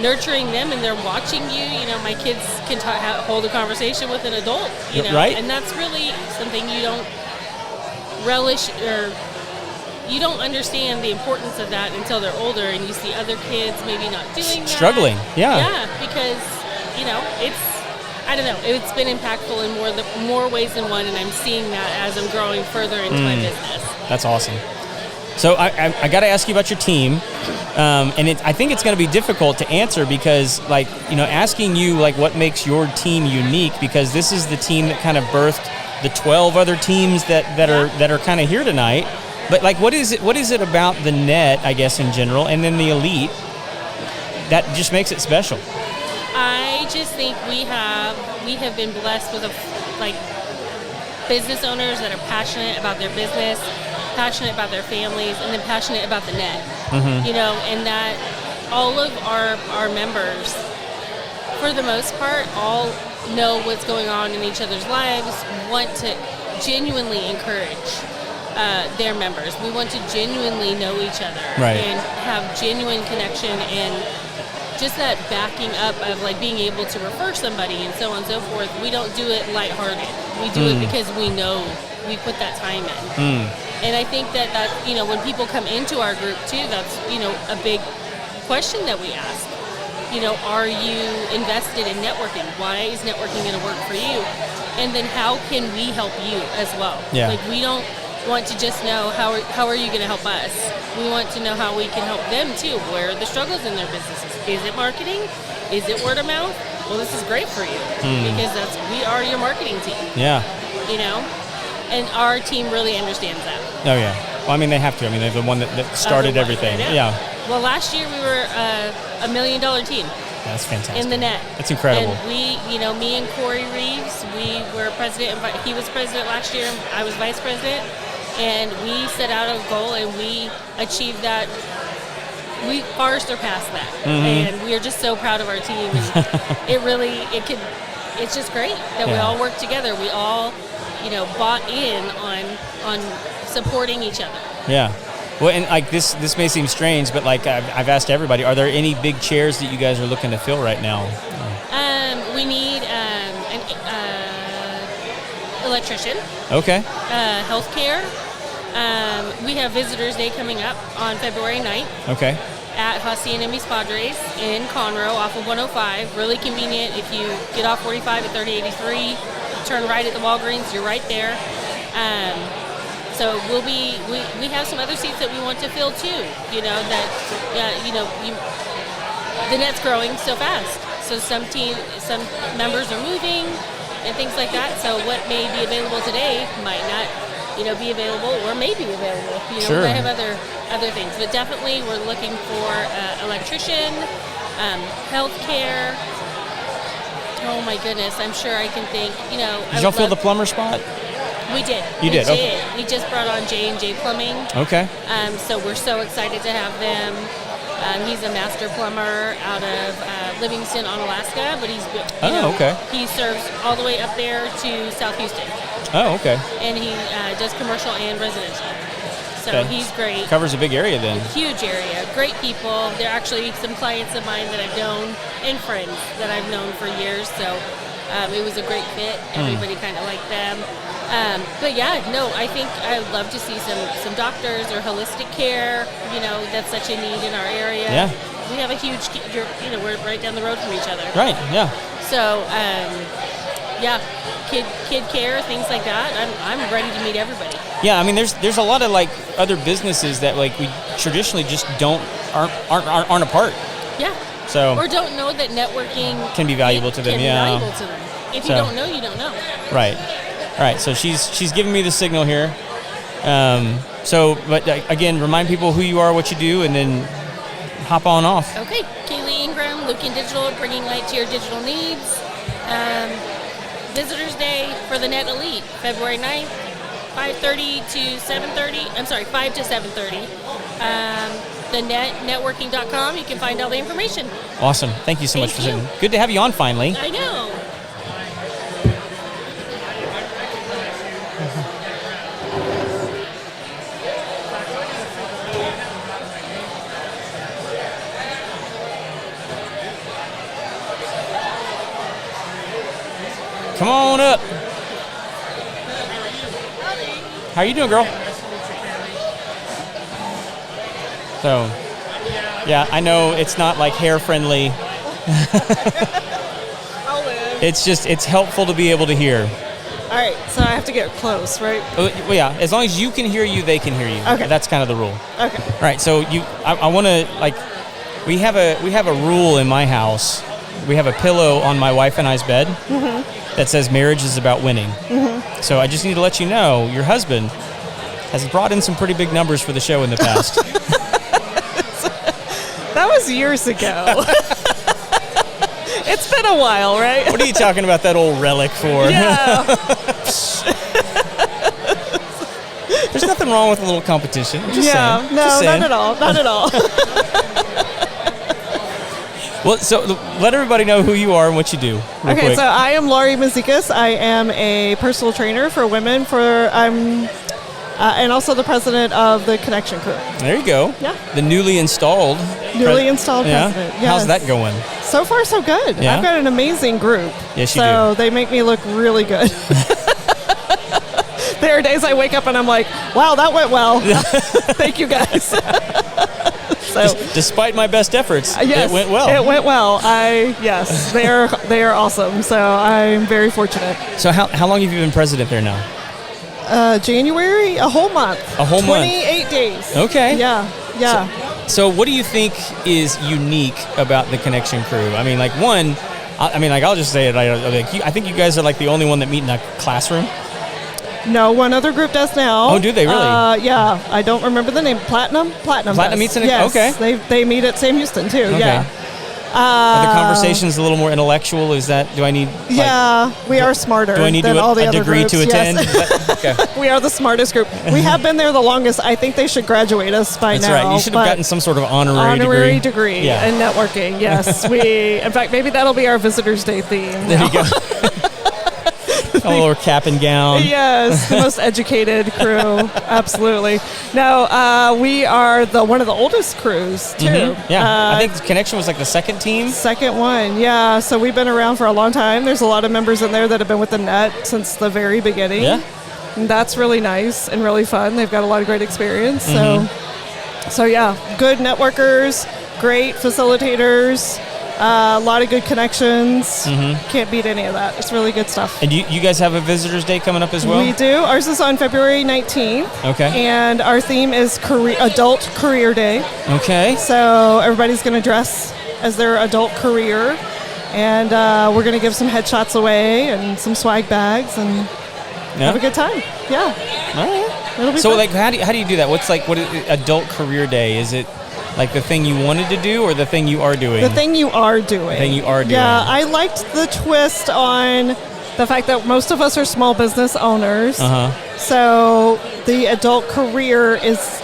nurturing them and they're watching you. My kids can hold a conversation with an adult, Right. And that's really something you don't relish, or you don't understand the importance of that until they're older and you see other kids maybe not doing that. Struggling, yeah. Yeah, because, I don't know, it's been impactful in more ways than one, and I'm seeing that as I'm growing further into my business. That's awesome. So I got to ask you about your team, and I think it's going to be difficult to answer because, like, asking you like what makes your team unique, because this is the team that kind of birthed the 12 other teams that are kind of here tonight. But like, what is it about the net, I guess, in general, and then the elite that just makes it special? I just think we have been blessed with business owners that are passionate about their business, passionate about their families, and then passionate about the net. Mm-hmm. And that all of our members, for the most part, all know what's going on in each other's lives, want to genuinely encourage their members. We want to genuinely know each other, right, and have genuine connection, and just that backing up of like being able to refer somebody and so on and so forth. We don't do it lighthearted. We do it because we know we put that time in. And I think that when people come into our group too, that's a big question that we ask. Are you invested in networking? Why is networking going to work for you? And then how can we help you as well? Yeah. Like, we don't want to just know how are you going to help us. We want to know how we can help them too. Where are the struggles in their businesses? Is it marketing? Is it word of mouth? Well, this is great for you because we are your marketing team. Yeah. And our team really understands that. Oh yeah. Well, I mean, they have to. I mean, they're the one that started everything. Yeah. Well, last year we were $1 million team. That's fantastic. In the net. That's incredible. And we, me and Corey Reeves, we were president. He was president last year. I was vice president. And we set out a goal, and we achieved that. We far surpassed that. Mm-hmm. And we are just so proud of our team. And it's just great that we all work together. We all, bought in on supporting each other. Yeah. Well, and like this may seem strange, but like I've asked everybody, are there any big chairs that you guys are looking to fill right now? We need an electrician. Okay. Healthcare. We have Visitors Day coming up on February 9th. Okay. At Hacienda Mis Padres in Conroe off of 105. Really convenient. If you get off 45 at 3083, turn right at the Walgreens, you're right there. So we have some other seats that we want to fill too. The net's growing so fast. So some members are moving and things like that. So what may be available today might not, be available, or may be available. Sure. We might have other things, but definitely we're looking for electrician, healthcare. Oh my goodness, I'm sure I can think. Did y'all fill the plumber spot? We did. You did. Okay. We just brought on J&J Plumbing. Okay. So we're so excited to have them. He's a master plumber out of Livingston on Alaska, but he serves all the way up there to South Houston. Oh, okay. And he does commercial and residential. So he's great. Covers a big area then. Huge area. Great people. They're actually some clients of mine that I've known and friends that I've known for years. So it was a great fit. Everybody kind of liked them. But yeah, no, I think I'd love to see some doctors or holistic care. That's such a need in our area. Yeah. We have a huge, we're right down the road from each other. Right, yeah. So, kid care, things like that. I'm ready to meet everybody. Yeah, I mean, there's a lot of like other businesses that like we traditionally just aren't a part. Yeah. So. Or don't know that networking can be valuable to them. Yeah. Valuable to them. If you don't know, you don't know. Right. All right. So she's giving me the signal here. But again, remind people who you are, what you do, and then hop on off. Okay. Kaylee Ingram, Lucan Digital, bringing light to your digital needs. Visitors Day for the Net Elite, February 9th, 5:30 to 7:30. I'm sorry, 5 to 7:30. Networking.com, you can find all the information. Awesome. Thank you so much for sitting. Good to have you on finally. I know. Come on up. How you doing, girl? So, yeah, I know it's not like hair friendly. It's helpful to be able to hear. All right, so I have to get close, right? Well, yeah, as long as you can hear you, they can hear you. Okay. That's kind of the rule. Okay. All right, so I want to, like, we have a rule in my house. We have a pillow on my wife and I's bed that says marriage is about winning. So I just need to let you know, your husband has brought in some pretty big numbers for the show in the past. That was years ago. It's been a while, right? What are you talking about that old relic for? Yeah. There's nothing wrong with a little competition. I'm just saying. No, Just saying. not at all. Not at all. Well, so let everybody know who you are and what you do. Real quick. So I am Laurie Mazikas. I am a personal trainer for women. And also the president of the Connection Crew. There you go. Yeah. The newly installed Installed yeah. president. Yes. How's that going? So far, so good. Yeah? I've got an amazing group. Yes, you So they make me look really good. There are days I wake up and I'm like, wow, that went well. Thank you, guys. So, despite my best efforts, yes, it went well. It went well. Yes, they are awesome. So I'm very fortunate. So how long have you been president there now? January, a whole month. A whole month. 28 days. Okay. Yeah. So what do you think is unique about the Connection Crew? I mean, like I'll just say it. I think you guys are like the only one that meet in a classroom. No, one other group does now. Oh, do they really? Yeah, I don't remember the name. Platinum does. meets in a yes, okay. They meet at Sam Houston too. Okay. Yeah. Are the conversations a little more intellectual? Is that? Do I need? We are smarter. Do I need than all the a other degree groups. to attend? Yes. Okay. We are the smartest group. We have been there the longest. I think they should graduate us by That's now. right. You should have gotten some sort of honorary degree yeah. in networking. Yes, in fact, maybe that'll be our Visitors Day theme. There you go. Or cap and gown. Yes, the most educated crew. Absolutely. No, we are one of the oldest crews too. Mm-hmm. Yeah, I think Connection was like the second team. Second one, yeah. So we've been around for a long time. There's a lot of members in there that have been with the net since the very beginning. Yeah. And that's really nice and really fun. They've got a lot of great experience. Mm-hmm. So yeah, good networkers, great facilitators. A lot of good connections. Mm-hmm. Can't beat any of that. It's really good stuff. And you guys have a Visitors Day coming up as well? We do. Ours is on February 19th. Okay. And our theme is Adult Career Day. Okay. So everybody's going to dress as their adult career. And we're going to give some headshots away and some swag bags and have a good time. Yeah. All right. It'll be so, fun. like, how do you do that? What is Adult Career Day? Is it like the thing you wanted to do or the thing you are doing? The thing you are doing. The thing you are doing. Yeah, I liked the twist on the fact that most of us are small business owners. Uh-huh. So the adult career is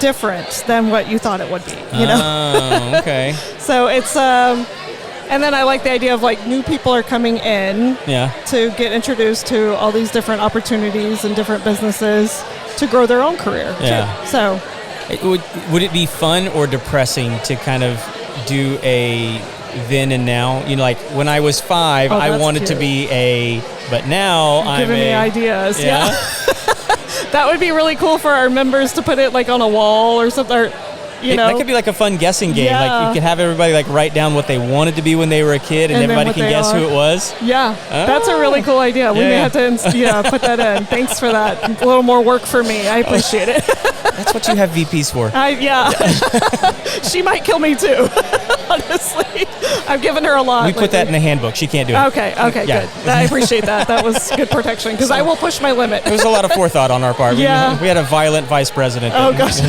different than what you thought it would be, you know? Oh, okay. So it's, and then I like the idea of like new people are coming in to get introduced to all these different opportunities and different businesses to grow their own career too. So would it be fun or depressing to kind of do a then and now? You know, like when I was 5, I wanted to be but now I'm giving me ideas. Yeah. That would be really cool for our members to put it like on a wall or something. Or, that could be like a fun guessing game. Yeah. Like you could have everybody like write down what they wanted to be when they were a kid, and everybody can guess who it was. Yeah, that's a really cool idea. We may have to put that in. Thanks for that. A little more work for me. I appreciate it. That's what you have VPs for. She might kill me too. Honestly, I've given her a lot. We put that in the handbook. She can't do it. Okay, good. I appreciate that. That was good protection because I will push my limit. There was a lot of forethought on our part. Yeah. We had a violent vice president. Oh gosh.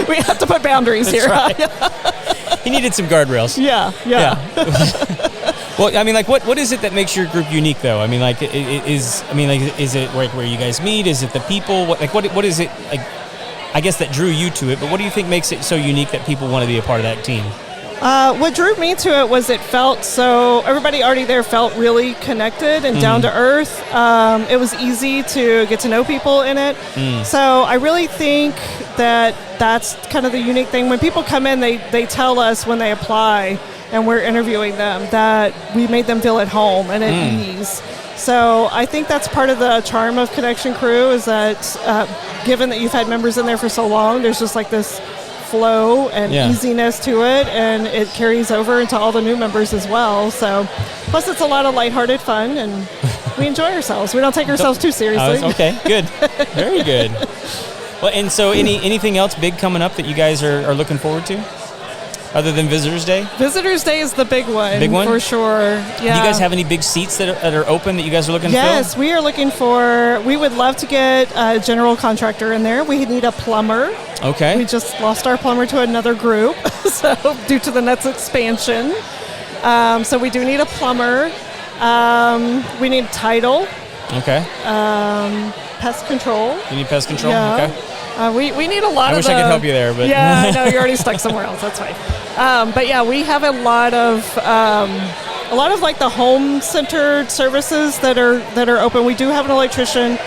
We have to put boundaries here. Right. He needed some guardrails. Yeah. Well, I mean, like, what is it that makes your group unique, though? I mean, like, is it where you guys meet? Is it the people? What is it like? I guess that drew you to it, but what do you think makes it so unique that people want to be a part of that team? What drew me to it was it felt so. Everybody already there felt really connected and down to earth. It was easy to get to know people in it. So I really think that's kind of the unique thing. When people come in, they tell us when they apply and we're interviewing them that we made them feel at home and at ease. So I think that's part of the charm of Connection Crew is that given that you've had members in there for so long, there's just like this flow and easiness to it, and it carries over into all the new members as well. So plus it's a lot of lighthearted fun and We enjoy ourselves. We don't take ourselves too seriously. Okay, good. Very good. Well, and so anything else big coming up that you guys are looking forward to? Other than Visitors Day? Visitors Day is the big one. Big one? For sure. Yeah. Do you guys have any big seats that are open that you guys are looking to fill? Yes, we are looking for, we would love to get a general contractor in there. We need a plumber. Okay. We just lost our plumber to another group, so due to the Nets expansion. So we do need a plumber. We need title. Okay. Pest control. You need pest control? Yeah. Okay. We need a lot of I wish I could help you there, but yeah, I know you're already stuck somewhere else. That's fine. But yeah, we have a lot of like the home-centered services that are open. We do have an electrician,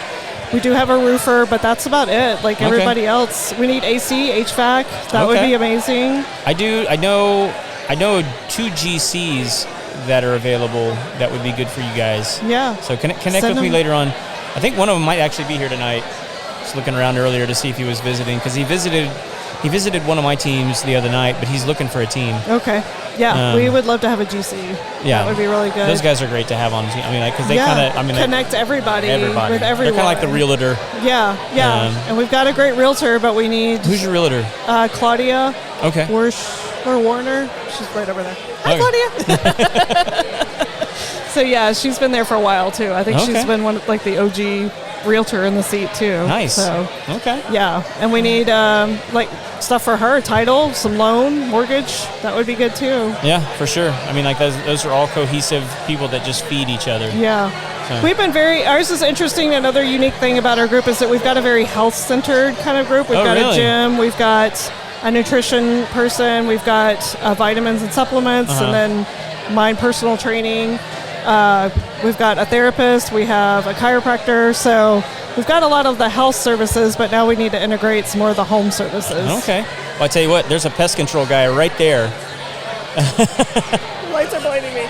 we do have a roofer, but that's about it. Like everybody else, we need AC, HVAC. That would be amazing. I know 2 GCs that are available that would be good for you guys. Yeah. So connect with me later on. I think one of them might actually be here tonight. Just looking around earlier to see if he was visiting, because he visited one of my teams the other night, but he's looking for a team. Okay. Yeah, we would love to have a GC. Yeah, that would be really good. Those guys are great to have on the team. I mean, because they connect everybody with everyone. They're kind of like the realtor. Yeah. And we've got a great realtor, but we need. Who's your realtor? Claudia. Okay. Or Warner. She's right over there. Hi, Claudia. So yeah, she's been there for a while too. I think she's been one like the OG realtor in the seat too. Nice. So okay. Yeah, and we need like stuff for her, title, some loan, mortgage. That would be good too. Yeah, for sure. I mean, like those are all cohesive people that just feed each other. Yeah. So. We've been ours is interesting. Another unique thing about our group is that we've got a very health-centered kind of group. We've got a gym, we've got a nutrition person, we've got vitamins and supplements, and then my personal training. We've got a therapist, we have a chiropractor, so we've got a lot of the health services, but now we need to integrate some more of the home services. Okay. Well, I tell you what, there's a pest control guy right there. Lights are blinding me.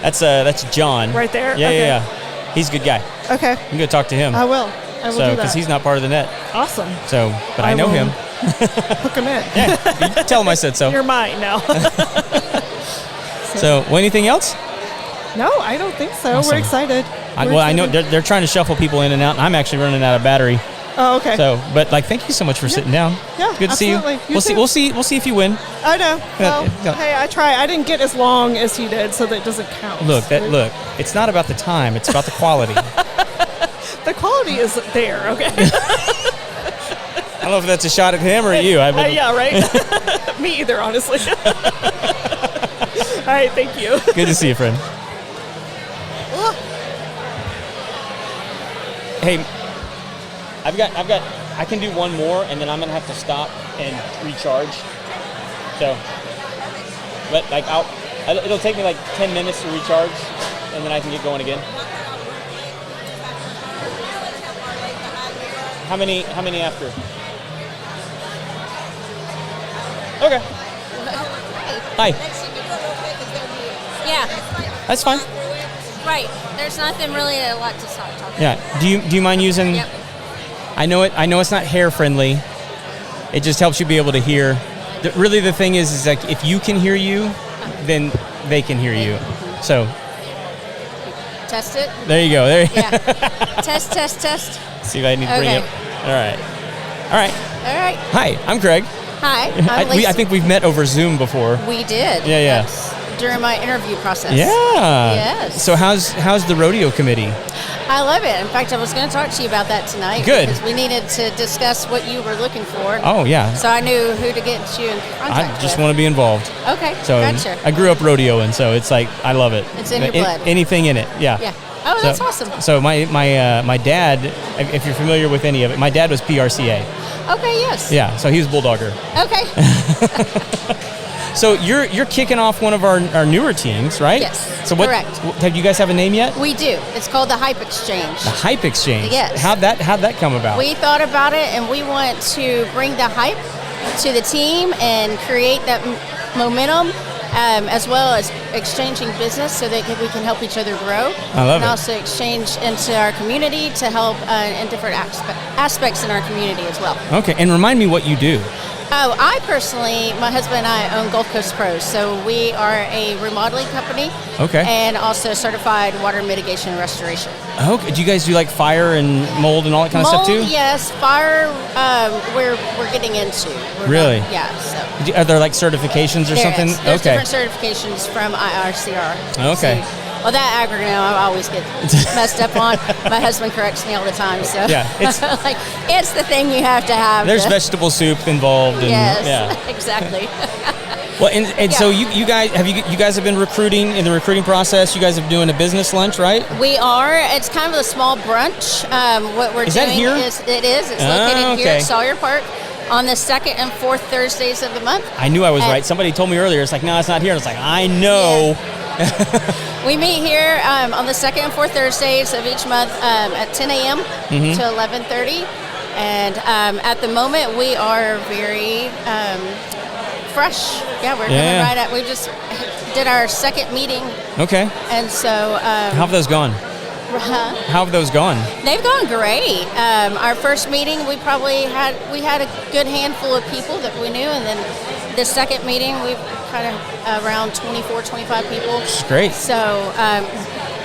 That's John. Right there? Yeah, okay. yeah. He's a good guy. Okay. You can go talk to him. I will do that. Because he's not part of the net. Awesome. So, but I know him. Hook him in. Yeah, you tell him I said so. You're mine now. So, anything else? No, I don't think so. Awesome. We're excited. I know they're trying to shuffle people in and out, and I'm actually running out of battery. Oh, okay. So, but thank you so much for sitting down. Yeah, good to see you. We'll see if you win. I know. Well, hey, I try. I didn't get as long as he did, so that doesn't count. Look. It's not about the time; it's about the quality. The quality is there. Okay. I don't know if that's a shot at him or at you. Yeah, right. Me either, honestly. All right, thank you. Good to see you, friend. Hey, I can do one more, and then I'm gonna have to stop and recharge. So, but it'll take me like 10 minutes to recharge, and then I can get going again. How many after? Okay. Hi. Yeah. That's fine. Right. There's nothing really a lot to talk about. Yeah. Do you mind using? Yep. I know it's not hair friendly. It just helps you be able to hear. Really, the thing is like if you can hear you, then they can hear you. So. Test it. There you go. There. Yeah. Test. See if I need to bring it. All right. Hi, I'm Craig. Hi. I'm Lacey. I think we've met over Zoom before. We did. Yeah. Yes. During my interview process. Yeah. Yes. So how's the rodeo committee? I love it. In fact, I was going to talk to you about that tonight. Good. Because we needed to discuss what you were looking for. Oh, yeah. So I knew who to get you in contact I just want to be involved. Okay. So gotcha. I grew up rodeoing, so it's like I love it. It's in your blood. Anything in it. Yeah. Yeah. Oh, that's awesome. So my dad, if you're familiar with any of it, my dad was PRCA. Okay. Yes. Yeah. So he was bulldogger. Okay. So you're kicking off one of our newer teams, right? Yes. So correct. Do you guys have a name yet? We do. It's called the Hype Exchange. The Hype Exchange. Yes. How'd that come about? We thought about it, and we want to bring the hype to the team and create that momentum, as well as exchanging business so that we can help each other grow. I love it. And also exchange into our community to help in different aspects in our community as well. Okay, and remind me what you do. Oh, I personally, my husband and I own Gulf Coast Pros, so we are a remodeling company. Okay. And also certified water mitigation and restoration. Okay. Do you guys do like fire and mold and all that kind of stuff too? Yes. Fire, we're getting into. Really? So. Are there like certifications or something? There's okay. different certifications from IRCR. Okay. So, well, that acronym I always get messed up on. My husband corrects me all the time. So Yeah, it's like it's the thing you have to have. There's vegetable soup involved. And, yes, yeah. exactly. Well, and so you guys have been recruiting in the recruiting process. You guys are doing a business lunch, right? We are. It's kind of a small brunch. What we're Is doing that here? It's located here at Sawyer Park on the second and fourth Thursdays of the month. I knew I was right. Somebody told me earlier. It's like, no, it's not here. And it's like, I know. Yeah. We meet here on the second and fourth Thursdays of each month at 10 a.m. to 11:30. And at the moment, we are very fresh. Yeah, we're coming right at. We just did our second meeting. Okay. And so. How have those gone? How have those gone? They've gone great. Our first meeting, we had a good handful of people that we knew, and then the second meeting, we've kind of around 24, 25 people. That's great. So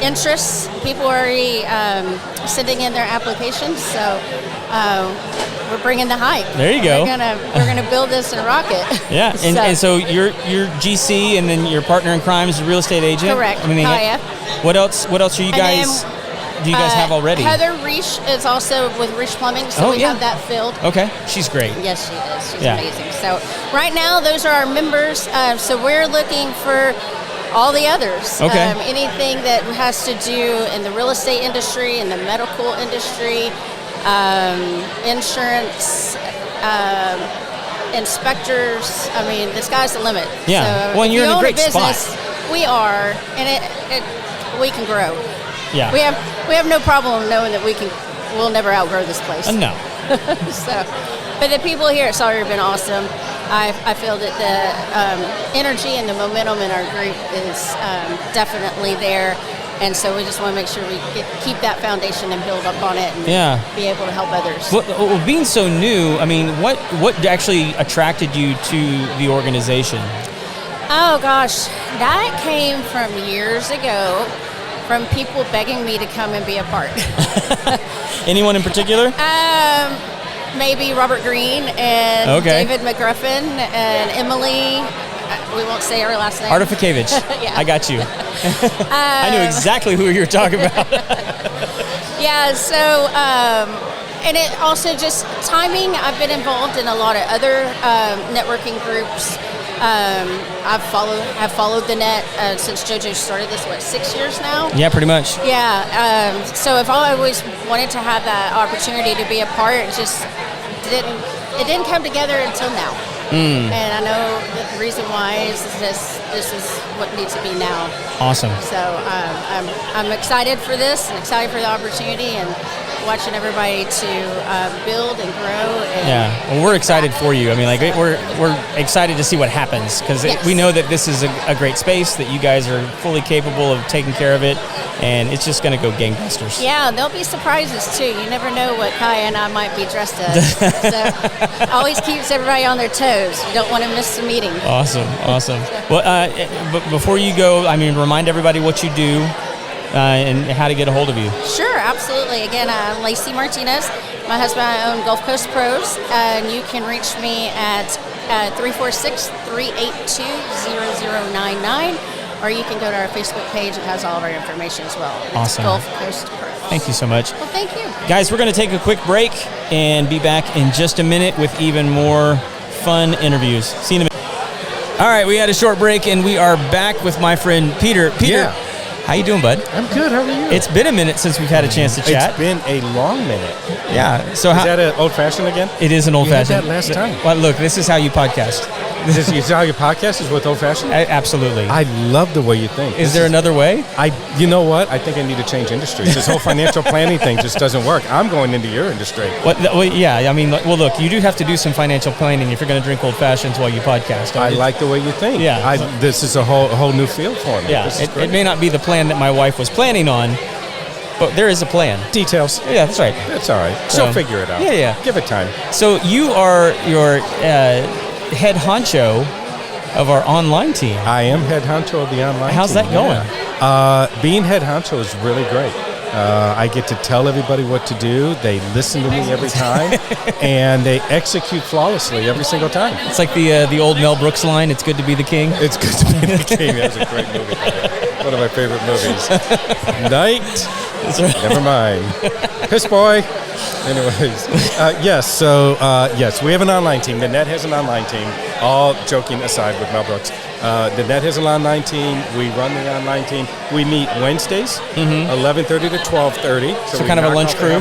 interests, people are already sending in their applications. So we're bringing the hype. There you go. We're gonna build this and rock it. Yeah, and so you're GC, and then your partner in crime is a real estate agent. Correct. Yeah. What else are you guys? Do you guys have already? Heather Reich is also with Reich Plumbing, so we have that filled. Okay, she's great. Yes, she is. She's amazing. So right now, those are our members. So we're looking for all the others. Okay. Anything that has to do in the real estate industry, in the medical industry, insurance, inspectors. I mean, the sky's the limit. Yeah. So well, and you're in a great business, spot. We are, and we can grow. Yeah. We have no problem knowing that we'll never outgrow this place. No. But the people here at Sawyer have been awesome. I feel that the energy and the momentum in our group is definitely there, and so we just want to make sure we keep that foundation and build up on it, and be able to help others. Well, being so new, I mean, what actually attracted you to the organization? Oh gosh, that came from years ago. From people begging me to come and be a part. Anyone in particular? Maybe Robert Green and David McGruffin and Emily. We won't say her last name. Artificavage. I got you. I knew exactly who you were talking about. Yeah, so, and it also just timing. I've been involved in a lot of other networking groups. I've followed the net since JoJo started this, 6 years now? Yeah, pretty much. Yeah, so I've always wanted to have that opportunity to be a part. It just didn't come together until now. And I know that the reason why is this is what needs to be now. Awesome. So I'm excited for this and excited for the opportunity and watching everybody to build and grow. And well, we're excited for you. I mean, like we're excited to see what happens because we know that this is a great space, that you guys are fully capable of taking care of it, and it's just going to go gangbusters. Yeah, there'll be surprises too. You never know what Kaya and I might be dressed as. So always keeps everybody on their toes. You don't want to miss the meeting. Awesome. Well, but before you go, I mean, remind everybody what you do. And how to get a hold of you. Sure, absolutely. Again, I'm Lacey Martinez. My husband and I own Gulf Coast Pros, and you can reach me at 346-382-0099, or you can go to our Facebook page. It has all of our information as well. It's awesome. Gulf Coast Pros. Thank you so much. Well, thank you. Guys, we're going to take a quick break and be back in just a minute with even more fun interviews. See you in a minute. All right, we had a short break, and we are back with my friend Peter. Peter. Yeah. How you doing, bud? I'm good. How are you? It's been a minute since we've had a chance to chat. It's been a long minute. Yeah. So is that an old-fashioned again? It is an old-fashioned. You had that last time. Well, look, this is how you podcast. This is how your podcast is with old-fashioned? Absolutely. I love the way you think. Is there another way? You know what? I think I need to change industries. This whole financial planning thing just doesn't work. I'm going into your industry. Well, yeah. I mean, well, look, you do have to do some financial planning if you're going to drink old-fashions while you podcast. I like the way you think. Yeah. This is a whole new field for me. Yeah. It may not be the plan that my wife was planning on, But there is a plan. Details. Yeah, that's right. That's all right. So, She'll figure it out. Yeah. Give it time. So you are your head honcho of our online team. I am head honcho of the online How's team. that going? Yeah. Being head honcho is really great. I get to tell everybody what to do. They listen to me every time, and they execute flawlessly every single time. It's like the old Mel Brooks line, "It's good to be the king." It's good to be the king. That was a great movie. One of my favorite movies. Night. That's right. Never mind. Piss boy. Anyways, yes, we have an online team. The Net has an online team. All joking aside with Mel Brooks. The Net has an online team. We run the online team. We meet Wednesdays, 11:30 to 12:30. So kind of a lunch crew?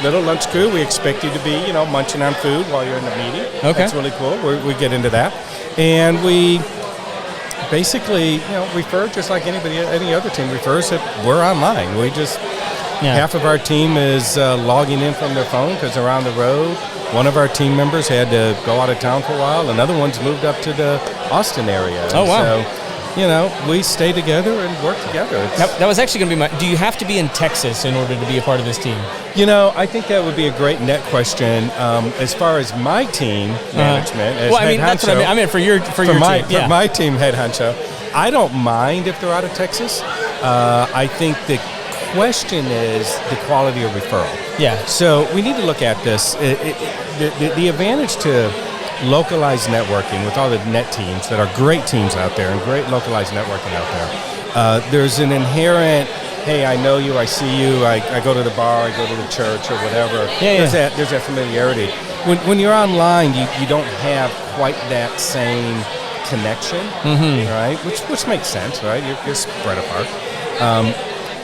Little lunch crew. We expect you to be, munching on food while you're in the meeting. Okay. That's really cool. We get into that. And we basically, refer just like any other team refers that we're online. We just... Yeah. Half of our team is logging in from their phone because they're on the road. One of our team members had to go out of town for a while. Another one's moved up to the Austin area. Oh, wow. So, we stay together and work together. That was actually going to be do you have to be in Texas in order to be a part of this team? I think that would be a great Net question. As far as my team management, as head that's honcho, what I mean. I mean, for your team. For my team head honcho, I don't mind if they're out of Texas. I think the question is the quality of referral. Yeah. So we need to look at this. The advantage to localized networking with all the Net teams that are great teams out there and great localized networking out there, there's an inherent, hey, I know you, I see you, I go to the bar, I go to the church or whatever. There's that familiarity. When you're online, you don't have quite that same connection, right? Which makes sense, right? You're spread apart.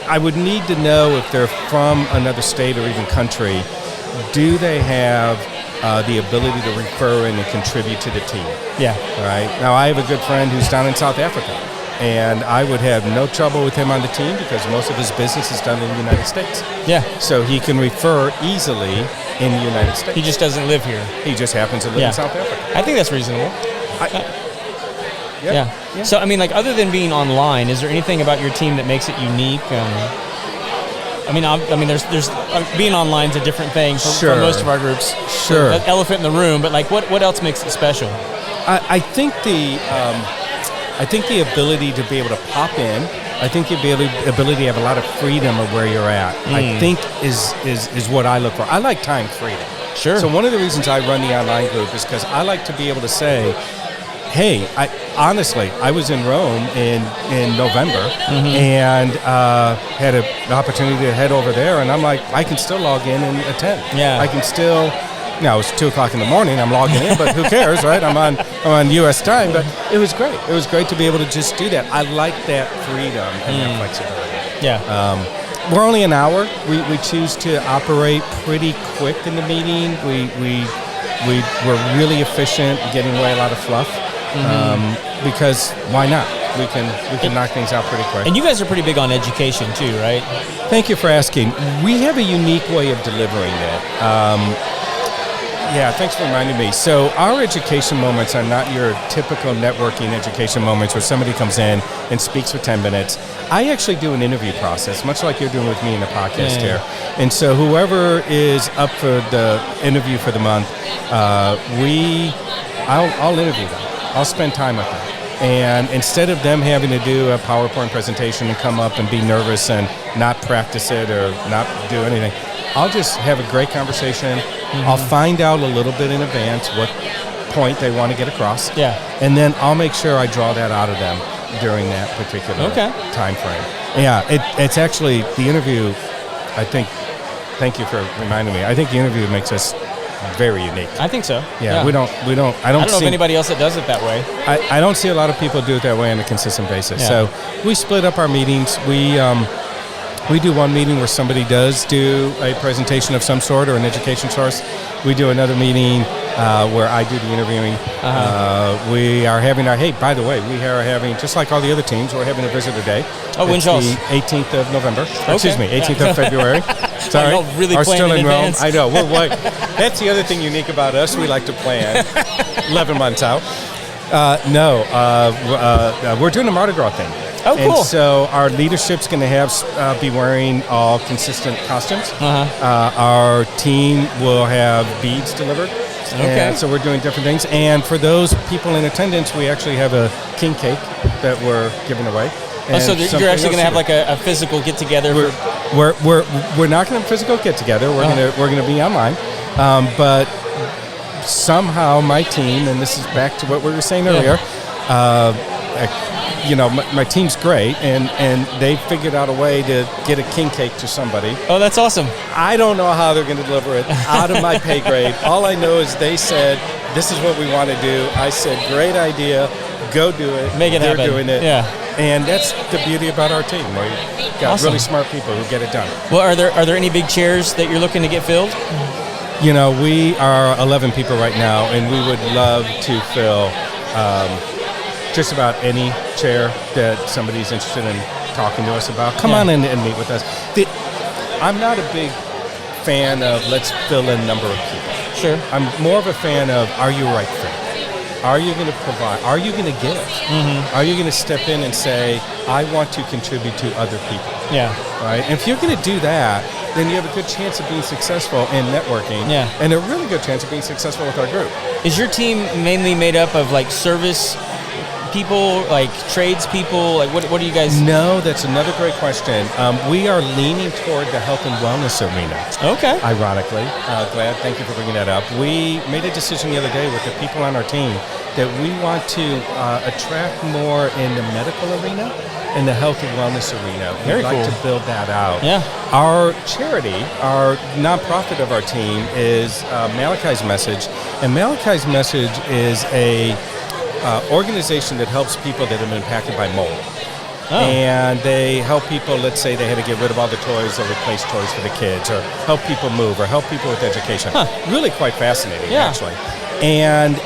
I would need to know if they're from another state or even country. Do they have the ability to refer in and contribute to the team? Yeah. Right. Now, I have a good friend who's down in South Africa, and I would have no trouble with him on the team because most of his business is done in the United States. Yeah. So he can refer easily in the United States. He just doesn't live here. He just happens to live in South Africa. I think that's reasonable. Yeah. So, I mean, other than being online, is there anything about your team that makes it unique? There's being online is a different thing for most of our groups. Sure. Elephant in the room, but what else makes it special? I think the ability to be able to pop in. I think the ability to have a lot of freedom of where you're at. I think is what I look for. I like time freedom. Sure. So one of the reasons I run the online group is because I like to be able to say, hey, I was in Rome in November and had an opportunity to head over there, and I'm like, I can still log in and attend. Yeah. I can still. Now it's 2:00 in the morning. I'm logging in, but who cares, right? I'm on U.S. time, but it was great. It was great to be able to just do that. I like that freedom and that flexibility. Yeah. We're only an hour. We choose to operate pretty quick in the meeting. We're really efficient, getting away a lot of fluff. Because why not? We can knock things out pretty quick. And you guys are pretty big on education too, right? Thank you for asking. We have a unique way of delivering it. Thanks for reminding me. So our education moments are not your typical networking education moments where somebody comes in and speaks for 10 minutes. I actually do an interview process, much like you're doing with me in the podcast here. And so whoever is up for the interview for the month, I'll interview them. I'll spend time with them. And instead of them having to do a PowerPoint presentation and come up and be nervous and not practice it or not do anything, I'll just have a great conversation. I'll find out a little bit in advance what point they want to get across. Yeah. And then I'll make sure I draw that out of them during that particular time frame. Yeah, it's actually the interview, I think, thank you for reminding me. I think the interview makes us very unique. I think so. Yeah. I don't know of anybody else that does it that way. I don't see a lot of people do it that way on a consistent basis. Yeah. So we split up our meetings. We do one meeting where somebody does do a presentation of some sort or an education source. We do another meeting where I do the interviewing. We are having by the way, we are having, just like all the other teams, we're having a visitor day. Oh, when's yours? The 18th of November. Okay. Excuse me, 18th of February. Sorry. Really are still in Rome. Advance. I know. That's the other thing unique about us. We like to plan 11 months out. We're doing the Mardi Gras thing. Oh, cool. And so our leadership's going to have be wearing all consistent costumes. Our team will have beads delivered. Okay. And so we're doing different things. And for those people in attendance, we actually have a king cake that we're giving away. Oh, so you're actually going to have like a physical get together. We're not going to physical get together. We're going to be online, but somehow my team, and this is back to what we were saying earlier. My team's great, and they figured out a way to get a king cake to somebody. Oh, that's awesome. I don't know how they're going to deliver it out of my pay grade. All I know is they said, this is what we want to do. I said, great idea. Go do it. Make it happen. They're doing it. Yeah. And that's the beauty about our team. We've got really smart people who get it done. Well, are there any big chairs that you're looking to get filled? We are 11 people right now, and we would love to fill just about any chair that somebody's interested in talking to us about. Come on in and meet with us. I'm not a big fan of let's fill a number of people. Sure. I'm more of a fan of, are you right fit? Are you going to provide? Are you going to give? Mm-hmm. Are you going to step in and say, I want to contribute to other people? Yeah. Right? And if you're going to do that, then you have a good chance of being successful in networking. Yeah. And a really good chance of being successful with our group. Is your team mainly made up of like service people, like tradespeople? Like what do you guys? No, that's another great question. We are leaning toward the health and wellness arena. Okay. Ironically, glad. Thank you for bringing that up. We made a decision the other day with the people on our team that we want to attract more in the medical arena and the health and wellness arena. Very We'd like cool. to build that out. Yeah. Our charity, our nonprofit of our team is Malachi's Message, and Malachi's Message is a organization that helps people that have been impacted by mold. Oh. And they help people, let's say they had to get rid of all the toys or replace toys for the kids, or help people move, or help people with education. Really quite fascinating, actually. And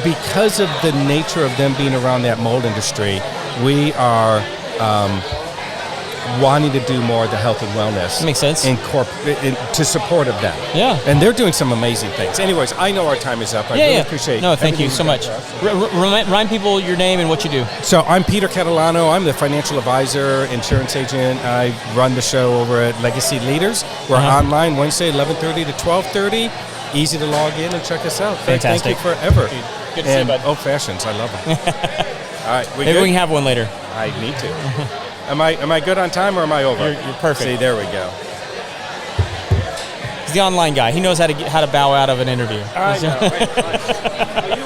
because of the nature of them being around that mold industry, we are wanting to do more of the health and wellness. Makes sense. To support of them. Yeah. And they're doing some amazing things. Anyways, I know our time is up. I really appreciate it. No, thank you so much. Remind people your name and what you do. So I'm Peter Catalano. I'm the financial advisor, insurance agent. I run the show over at Legacy Leaders. We're online Wednesday, 11:30 to 12:30. Easy to log in and check us out. Fantastic. Thank you forever. Good to see you, bud. Old fashions, I love them. All right, Maybe we can have one later. I need to. Am I good on time or am I over? You're perfect. See, there we go. He's the online guy. He knows how to bow out of an interview. I know. Apparently.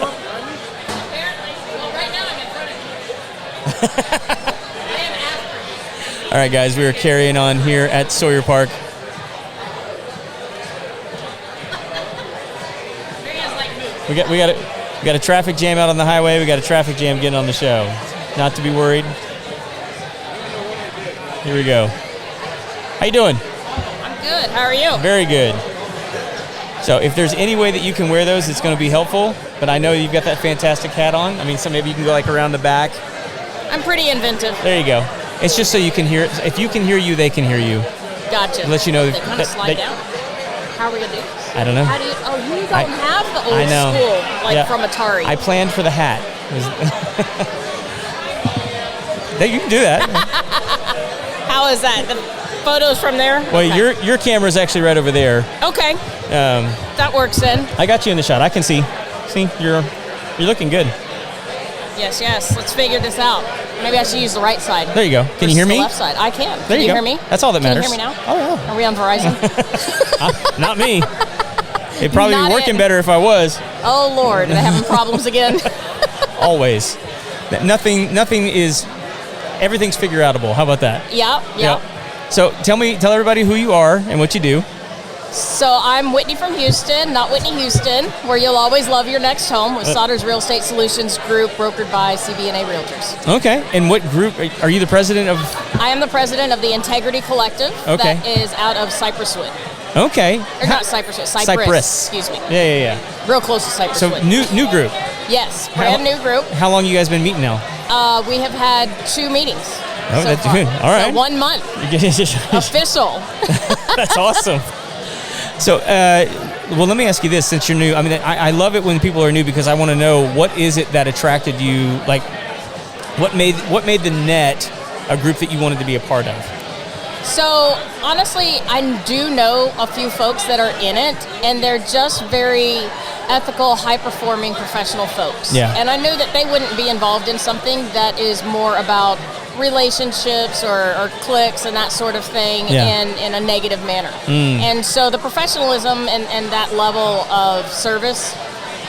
Well, right now I'm in front of you. I am after you. All right, guys, we are carrying on here at Sawyer Park. We got a traffic jam out on the highway. We got a traffic jam getting on the show. Not to be worried. Here we go. How you doing? I'm good. How are you? Very good. So if there's any way that you can wear those, it's going to be helpful. But I know you've got that fantastic hat on. I mean, so maybe you can go like around the back. I'm pretty inventive. There you go. It's just so you can hear it. If you can hear you, they can hear you. Gotcha. Let you know They kind of slide down. How are we going to do this? I don't know. How do you? Oh, you don't have the old I know. school from Atari. I planned for the hat. You can do that. How is that? The photos from there? Well, Okay. your camera's actually right over there. Okay. That works then. I got you in the shot. I can see. See, you're looking good. Yes. Let's figure this out. Maybe I should use the right side. There you go. Can you hear versus me? The left side. I can. There Can you go. hear me? That's all that matters. Can you hear me now? Oh yeah. Are we on Verizon? Not me. It'd probably Not be working it. better if I was. Oh Lord, are they having problems again? Always. Nothing is. Everything's figure outable. How about that? Yep. So tell everybody who you are and what you do. So I'm Whitney from Houston, not Whitney Houston, where you'll always love your next home with Sauter's Real Estate Solutions Group, brokered by CB&A Realtors. Okay. And what group are you the president of? I am the president of the Integrity Collective. Okay. That is out of Cypresswood. Okay. Or not Cypresswood, Cypress. Excuse me. Yeah. Real close to Cypresswood. So new group. Yes, brand new group. How long you guys been meeting now? We have had 2 meetings. Oh, so that's far. good. All right. So 1 month. Official. That's awesome. So, well, let me ask you this, since you're new. I mean, I love it when people are new because I want to know what is it that attracted you. Like, What made the Net a group that you wanted to be a part of? So honestly, I do know a few folks that are in it, and they're just very ethical, high-performing professional folks. Yeah. And I knew that they wouldn't be involved in something that is more about relationships or clicks and that sort of thing in a negative manner. And so the professionalism and that level of service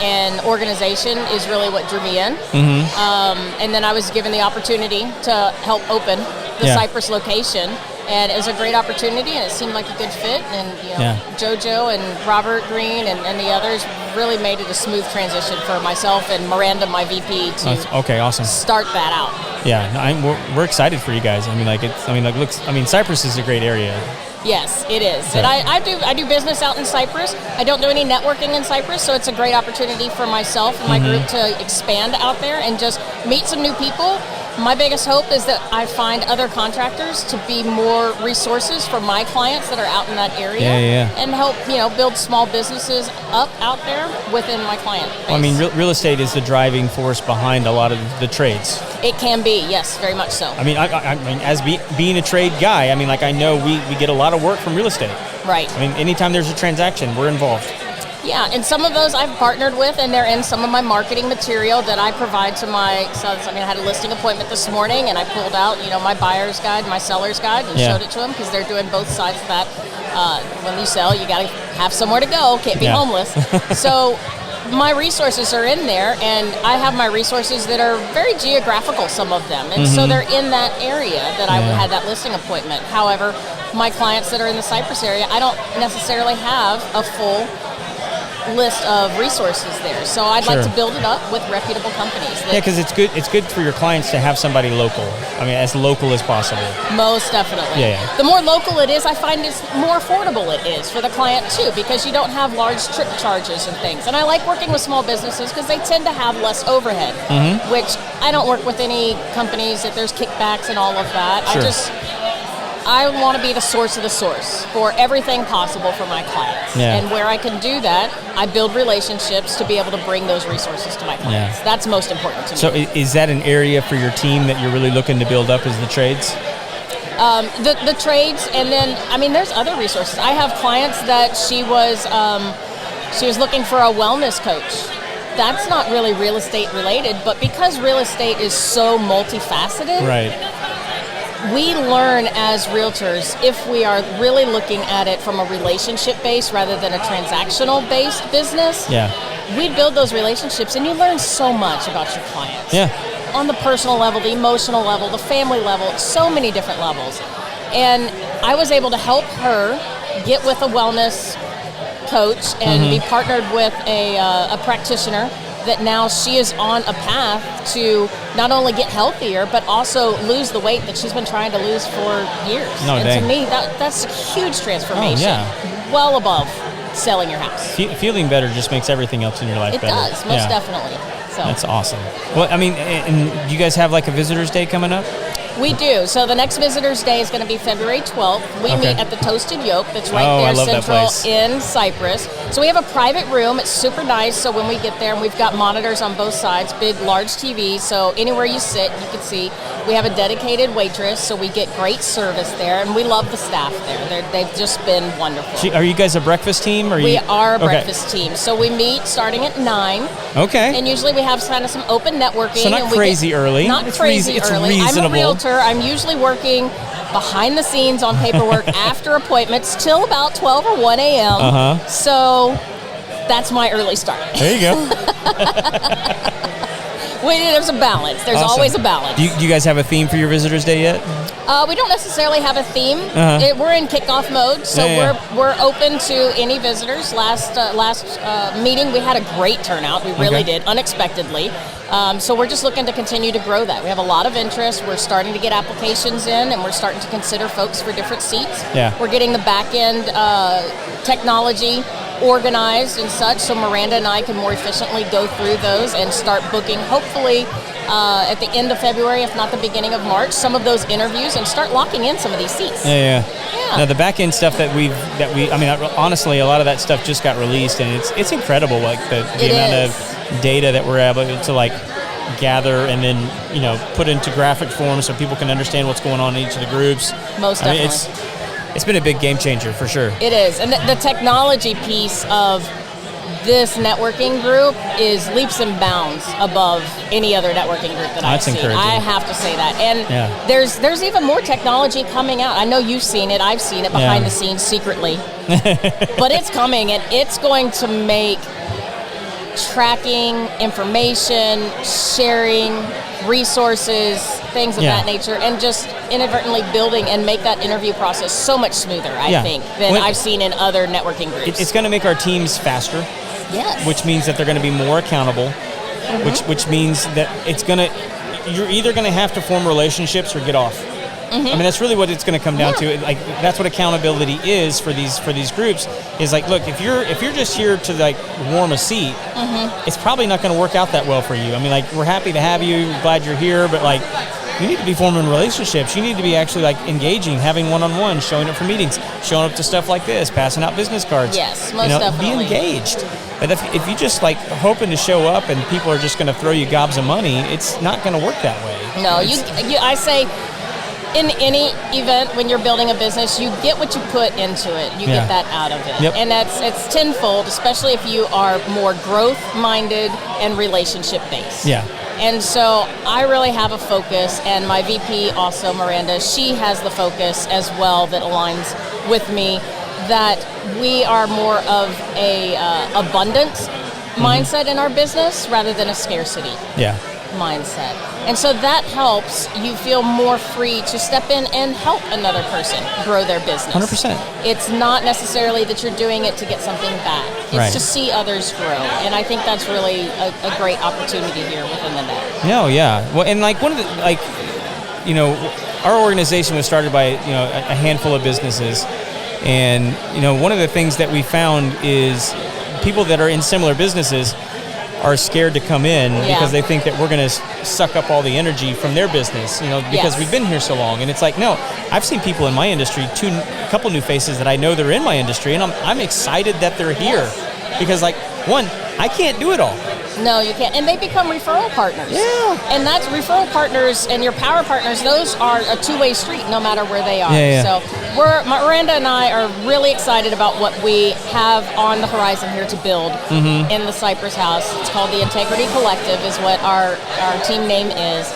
and organization is really what drew me in. And then I was given the opportunity to help open the Cypress location. And it was a great opportunity, and it seemed like a good fit. And JoJo and Robert Green and the others really made it a smooth transition for myself and Miranda, my VP, to awesome. start that out. Yeah, we're excited for you guys. Cypress is a great area. Yes, it is. So. And I do business out in Cypress. I don't do any networking in Cypress, so it's a great opportunity for myself and my group to expand out there and just meet some new people. My biggest hope is that I find other contractors to be more resources for my clients that are out in that area and help, build small businesses up out there within my client base. Well, I mean, real estate is the driving force behind a lot of the trades. It can be, yes, very much so. I mean, I mean, as being a trade guy, I mean, I know we get a lot of work from real estate. Right. I mean, anytime there's a transaction, we're involved. Yeah, and some of those I've partnered with, and they're in some of my marketing material that I provide to my. So I had a listing appointment this morning, and I pulled out, my buyer's guide, my seller's guide, and showed it to them because they're doing both sides of that. When you sell, you got to have somewhere to go. Can't be homeless. So my resources are in there, and I have my resources that are very geographical. Some of them, and so they're in that area that I had that listing appointment. However, my clients that are in the Cypress area, I don't necessarily have a full list of resources there, so I'd like to build it up with reputable companies. Because it's good for your clients to have somebody local. I mean, as local as possible. Most definitely. Yeah. The more local it is, I find it's more affordable it is for the client too, because you don't have large trip charges and things. And I like working with small businesses because they tend to have less overhead, which I don't work with any companies that there's kickbacks and all of that. Sure. I want to be the source of the source for everything possible for my clients. Yeah. And where I can do that, I build relationships to be able to bring those resources to my clients. Yeah. That's most important to me. So is that an area for your team that you're really looking to build up, is the trades? The trades, and then, there's other resources. I have clients that she was looking for a wellness coach. That's not really real estate related, but because real estate is so multifaceted, right. We learn as realtors, if we are really looking at it from a relationship base rather than a transactional based business, we build those relationships and you learn so much about your clients. Yeah. On the personal level, the emotional level, the family level, so many different levels. And I was able to help her get with a wellness coach and be partnered with a practitioner that now she is on a path to not only get healthier, but also lose the weight that she's been trying to lose for years. No, and dang. to me, that's a huge transformation. Oh, yeah. Well above selling your house. Feeling better just makes everything else in your life It better. does, most definitely. So That's awesome. Well, I mean, and you guys have like a Visitors Day coming up? we do. So the next Visitors Day is going to be February 12th. We meet at the Toasted Yolk that's right there central in Cypress. So we have a private room. It's super nice. So when we get there, and we've got monitors on both sides, big, large TVs. So anywhere you sit, you can see. We have a dedicated waitress, so we get great service there, and we love the staff there. They've just been wonderful. Are you guys a breakfast team? We are a breakfast team. So we meet starting at 9. Okay. And usually we have kind of some open networking. So not crazy early. Not crazy early. It's reasonable. I'm a realtor. I'm usually working behind the scenes on paperwork after appointments till about 12 or 1 a.m. So that's my early start. There you go. There's a balance. There's always a balance. Do you guys have a theme for your Visitors Day yet? We don't necessarily have a theme. We're in kickoff mode, so we're open to any visitors. Last meeting, we had a great turnout. We really did, unexpectedly. So we're just looking to continue to grow that. We have a lot of interest. We're starting to get applications in, and we're starting to consider folks for different seats. Yeah. We're getting the back-end technology organized and such, so Miranda and I can more efficiently go through those and start booking, hopefully at the end of February, if not the beginning of March, some of those interviews and start locking in some of these seats. Yeah. Now the back end stuff that we honestly, a lot of that stuff just got released, and it's incredible, like the amount of data that we're able to gather and then, put into graphic form so people can understand what's going on in each of the groups. Most definitely. It's been a big game changer for sure. It is. And the technology piece of this networking group is leaps and bounds above any other networking group that I've seen. Encouraging. I have to say that. And there's even more technology coming out. I know you've seen it. I've seen it behind the scenes secretly. But it's coming, and it's going to make tracking, information, sharing, resources, things of that nature, and just inadvertently building and make that interview process so much smoother, I think, than I've seen in other networking groups. It's going to make our teams faster. Yes. Which means that they're going to be more accountable, which means that you're either going to have to form relationships or get off. I mean, that's really what it's going to come down to. Like, that's what accountability is for these groups. Is like, look, if you're just here to like warm a seat, it's probably not going to work out that well for you. I mean, like, we're happy to have you, glad you're here, but like, you need to be forming relationships. You need to be actually like engaging, having one-on-one, showing up for meetings, showing up to stuff like this, passing out business cards. Yes, most definitely. Be engaged. But if you just like hoping to show up and people are just going to throw you gobs of money, it's not going to work that way. No, I say, in any event, when you're building a business, you get what you put into it. You get that out of it. Yep. And it's tenfold, especially if you are more growth-minded and relationship-based. Yeah. And so I really have a focus, and my VP also, Miranda, she has the focus as well that aligns with me, that we are more of a abundance mindset in our business rather than a scarcity mindset. And so that helps you feel more free to step in and help another person grow their business. 100%. It's not necessarily that you're doing it to get something back. It's to see others grow. And I think that's really a great opportunity here within the net. No, yeah. Well, and like one of the, like, our organization was started by, a handful of businesses. And, one of the things that we found is people that are in similar businesses are scared to come in because they think that we're going to suck up all the energy from their business, because we've been here so long. And it's like, no, I've seen people in my industry, a couple new faces that I know they're in my industry, and I'm excited that they're here because, like, one, I can't do it all. No, you can't. And they become referral partners. Yeah. And that's referral partners and your power partners, those are a two-way street no matter where they are. Yeah. So Miranda and I are really excited about what we have on the horizon here to build in the Cypress House. It's called the Integrity Collective is what our team name is.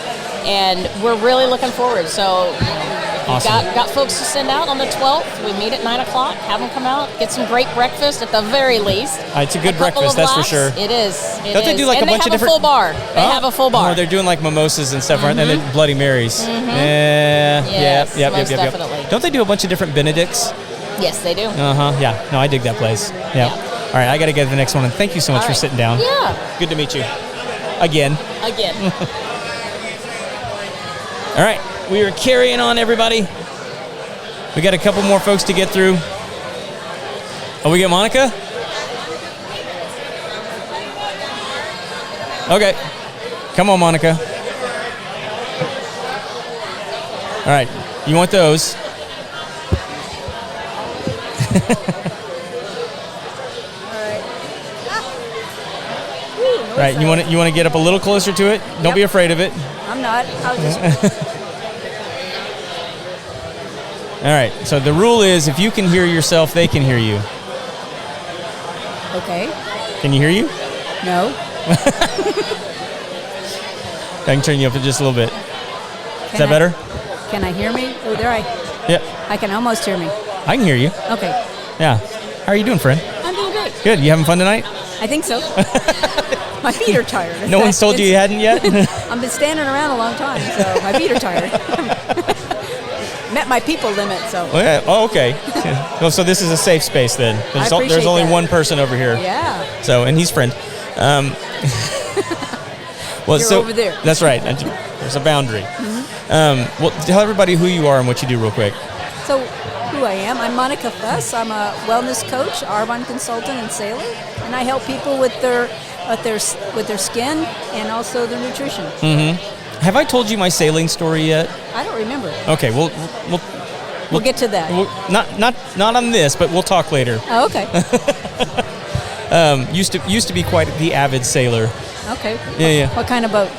And we're really looking forward. So awesome. got folks to send out on the 12th. We meet at 9 o'clock, have them come out, get some great breakfast at the very least. It's a good breakfast, that's for sure. It is. Don't they do like a bunch of different... They have a full bar. They have a full bar. Oh, they're doing like mimosas and stuff, aren't they? And Bloody Marys. Yes, Yep. definitely. Don't they do a bunch of different Benedicts? Yes, they do. Yeah. No, I dig that place. Yeah. All right, I got to get to the next one. And thank you so much for sitting down. Yeah. Good to meet you. Again. All right, we are carrying on, everybody. We got a couple more folks to get through. Oh, we get Monica? Okay. Come on, Monica. All right, you want those? All right, you want to get up a little closer to it? Don't be afraid of it. I'm not. I'll just... All right, so the rule is if you can hear yourself, they can hear you. Okay. Can you hear you? No. I can turn you up just a little bit. Is that better? Can I hear me? Oh, there Yep. I can almost hear me. I can hear you. Okay. Yeah. How are you doing, friend? I'm doing great. Good. You having fun tonight? I think so. My feet are tired. No one's told you hadn't yet? I've been standing around a long time, so my feet are tired. Met my people limit, so. Oh, yeah. Oh, okay. Well, so this is a safe space then. There's only one person over here. Yeah. So, and he's friend. Well, You're over there. That's right. There's a boundary. Well, tell everybody who you are and what you do real quick. So, who I am? I'm Monica Fuss. I'm a wellness coach, Arbonne consultant, and sailor, and I help people with their skin and also their nutrition. Have I told you my sailing story yet? I don't remember. Okay, we'll get to that. Not on this, but we'll talk later. Oh, okay. Used to be quite the avid sailor. Okay. Yeah. What kind of boat?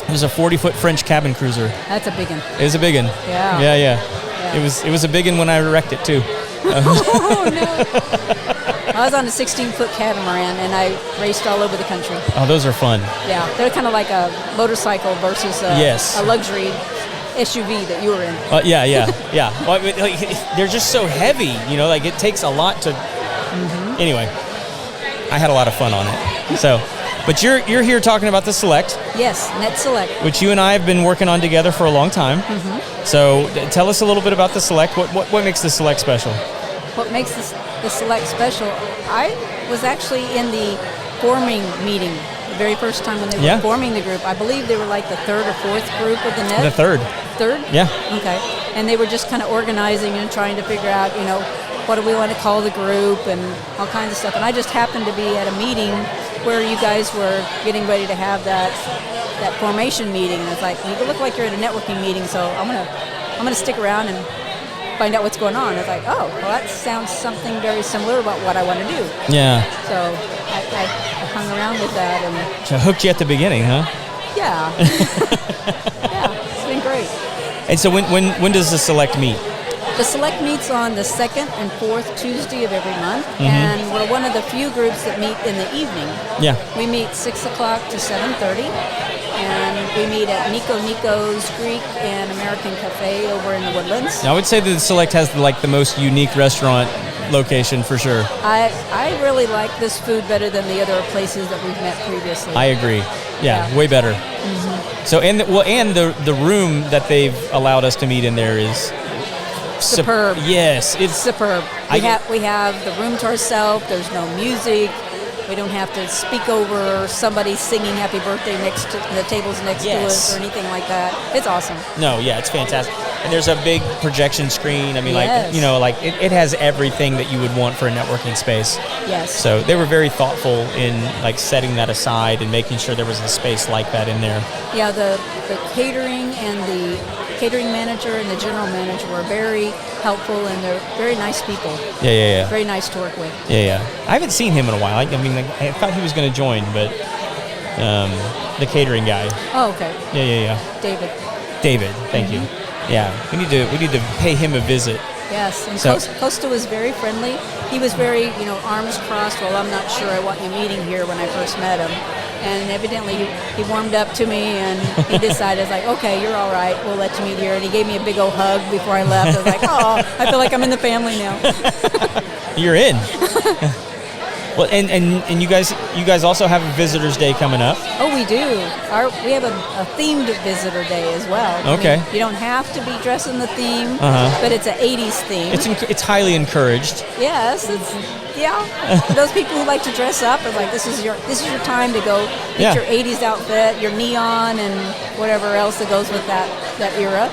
It was a 40-foot French cabin cruiser. That's a big one. It was a big one. Yeah. Yeah. It was a big one when I wrecked it too. Oh, no. I was on a 16-foot catamaran, and I raced all over the country. Oh, those are fun. Yeah, they're kind of like a motorcycle versus a luxury SUV that you were in. Yeah. Well, I mean, like, they're just so heavy, like it takes a lot to... Anyway, I had a lot of fun on it. So, but you're here talking about the Select. Yes, Net Select. Which you and I have been working on together for a long time. So tell us a little bit about the Select. What makes the Select special? What makes the Select special? I was actually in the forming meeting the very first time when they were forming the group. I believe they were like the third or fourth group of the Net. The third. Third? Yeah. Okay. And they were just kind of organizing and trying to figure out, what do we want to call the group and all kinds of stuff. And I just happened to be at a meeting where you guys were getting ready to have that formation meeting. And it's like, you look like you're at a networking meeting, so I'm gonna stick around and find out what's going on. It's like, oh, well, that sounds something very similar about what I want to do. Yeah. So I hung around with that. And So I hooked you at the beginning, huh? Yeah. Yeah, it's been great. And so when does the Select meet? The Select meets on the second and fourth Tuesday of every month, and we're one of the few groups that meet in the evening. Yeah. We meet 6 o'clock to 7:30, and we meet at Nico's Greek and American Cafe over in the Woodlands. Now, I would say that the Select has the most unique restaurant location for sure. I really like this food better than the other places that we've met previously. I agree. Yeah. Way better. So and the room that they've allowed us to meet in there is superb. Yes, it's superb. We have the room to ourselves. There's no music. We don't have to speak over somebody singing happy birthday next to the tables next to us or anything like that. It's awesome. No, yeah, it's fantastic. And there's a big projection screen. I mean, it has everything that you would want for a networking space. Yes. So they were very thoughtful in setting that aside and making sure there was a space like that in there. Yeah, the catering and the catering manager and the general manager were very helpful, and they're very nice people. Yeah. Very nice to work with. Yeah. I haven't seen him in a while. I thought he was going to join, but the catering guy. Oh, okay. Yeah. David, thank you. Yeah, we need to pay him a visit. Yes, and Costa was very friendly. He was very, arms crossed. Well, I'm not sure I want you meeting here when I first met him. And evidently he warmed up to me, and he decided, okay, you're all right. We'll let you meet here. And he gave me a big old hug before I left. I was like, oh, I feel like I'm in the family now. You're in. Well, and you guys also have a Visitors Day coming up. Oh, we do. We have a themed Visitor Day as well. Okay. I mean, you don't have to be dressed in the theme, but it's an 80s theme. It's highly encouraged. Yes, those people who like to dress up are like, this is your time to go get your 80s outfit, your neon, and whatever else that goes with that era.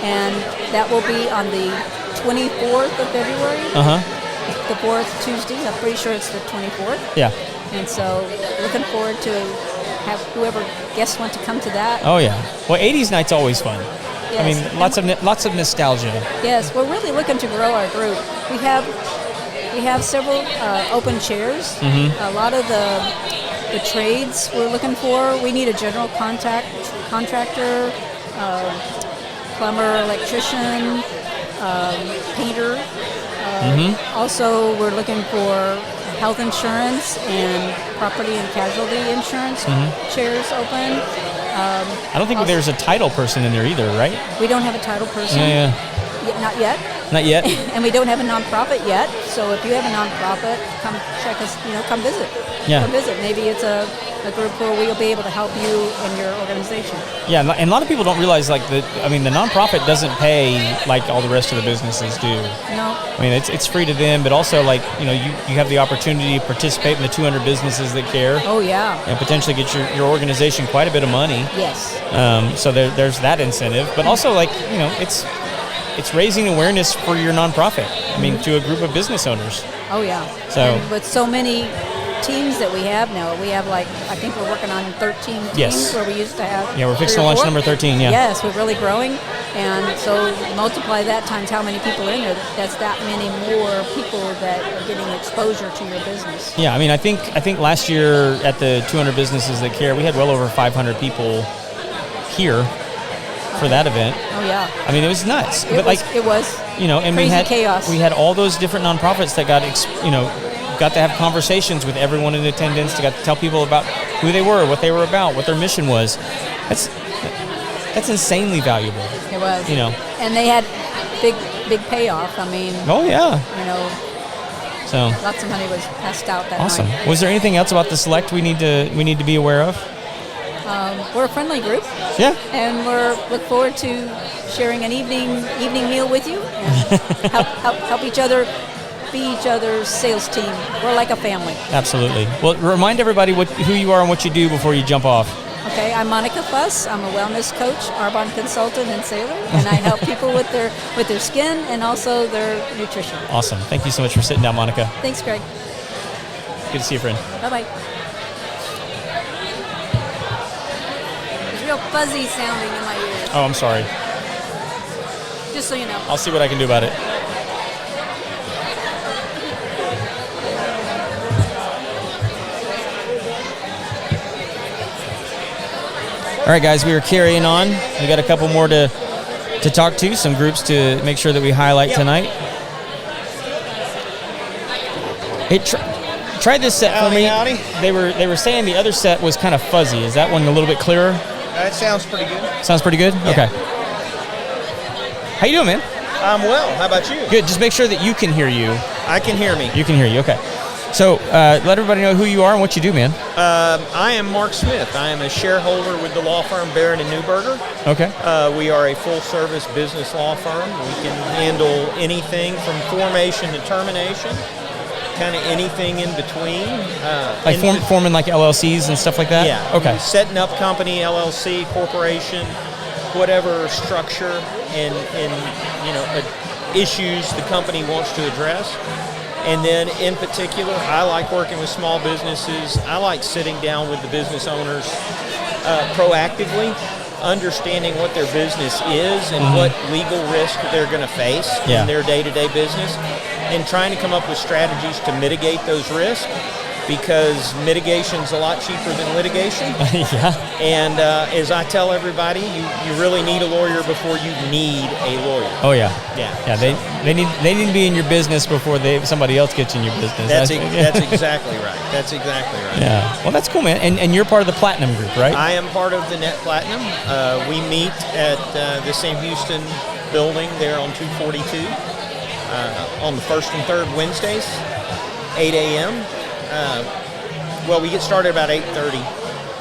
And that will be on the 24th of February. The fourth Tuesday. I'm pretty sure it's the 24th. Yeah. And so looking forward to have whoever guests want to come to that. Oh yeah. Well, 80s night's always fun. Yes. I mean, lots of nostalgia. Yes, we're really looking to grow our group. We have several open chairs. A lot of the trades we're looking for. We need a general contractor, plumber, electrician, painter. Also, we're looking for health insurance and property and casualty insurance chairs open. I don't think there's a title person in there either, right? We don't have a title person. Not yet. Not yet. And we don't have a nonprofit yet. So if you have a nonprofit, come check us. Come visit. Yeah. Come visit. Maybe it's a group where we'll be able to help you and your organization. Yeah, and a lot of people don't realize the nonprofit doesn't pay like all the rest of the businesses do. No. I mean, it's free to them, but also you have the opportunity to participate in the 200 businesses that care. Oh yeah. And potentially get your organization quite a bit of money. Yes. So there's that incentive, but also it's raising awareness for your nonprofit. I mean, to a group of business owners. Oh yeah. So and with so many teams that we have now, we have I think we're working on 13 teams where we used to have. Yeah, we're fixing to launch number 13. Yeah. Yes, we're really growing, and so multiply that times how many people in there. That's that many more people that are getting exposure to your business. Yeah, I mean, I think last year at the 200 businesses that care, we had well over 500 people here for that event. Oh yeah. I mean, it was nuts. It was. You know, and crazy chaos. We had all those different nonprofits that got to have conversations with everyone in attendance. They got to tell people about who they were, what they were about, what their mission was. That's insanely valuable. It was. You know. And they had big payoff. I mean. Oh yeah. You know. So. Lots of money was passed out that awesome. night. Was there anything else about the Select we need to be aware of? We're a friendly group. Yeah. And look forward to sharing an evening meal with you and help each other be each other's sales team. We're like a family. Absolutely. Well, remind everybody who you are and what you do before you jump off. Okay, I'm Monica Fuss. I'm a wellness coach, Arbonne consultant, and sailor, and I help people with their skin and also their nutrition. Awesome. Thank you so much for sitting down, Monica. Thanks, Greg. Good to see you, friend. Bye-bye. It's real fuzzy sounding in my ears. Oh, I'm sorry. Just so you know. I'll see what I can do about it. All right, guys, we are carrying on. We got a couple more to talk to, some groups to make sure that we highlight tonight. Hey, try this set for me. Howdy. They were saying the other set was kind of fuzzy. Is that one a little bit clearer? That sounds pretty good. Sounds pretty good? Yeah. Okay. How you doing, man? I'm well. How about you? Good. Just make sure that you can hear you. I can hear me. You can hear you. Okay. So let everybody know who you are and what you do, man. I am Mark Smith. I am a shareholder with the law firm Barron & Newberger. Okay. We are a full-service business law firm. We can handle anything from formation to termination, kind of anything in between. Like forming like LLCs and stuff like that? Yeah. Okay. Setting up company, LLC, corporation, whatever structure and issues the company wants to address. And then in particular, I like working with small businesses. I like sitting down with the business owners proactively, understanding what their business is and what legal risk they're going to face in their day-to-day business, and trying to come up with strategies to mitigate those risks, because mitigation's a lot cheaper than litigation. Yeah. And as I tell everybody, you really need a lawyer before you need a lawyer. Oh yeah. Yeah. Yeah. They need to be in your business before somebody else gets in your business. That's exactly right. That's exactly right. Yeah. Well, that's cool, man. And you're part of the Platinum Group, right? I am part of the Net Platinum. We meet at the Sam Houston building there on 242 on the first and third Wednesdays, 8 a.m. Well, we get started about 8:30,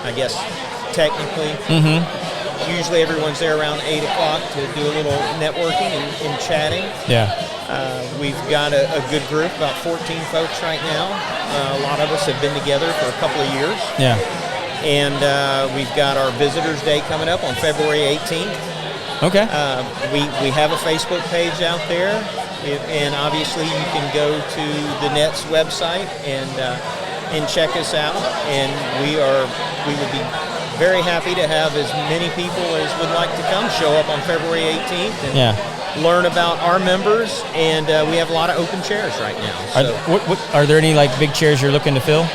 I guess, technically. Mm-hmm. Usually everyone's there around 8 o'clock to do a little networking and chatting. Yeah. We've got a good group, about 14 folks right now. A lot of us have been together for a couple of years. Yeah. And we've got our Visitors Day coming up on February 18th. Okay. We have a Facebook page out there. And obviously you can go to the Net's website and check us out. And we would be very happy to have as many people as would like to come show up on February 18th and learn about our members. And we have a lot of open chairs right now. So. Are there any like big chairs you're looking to fill?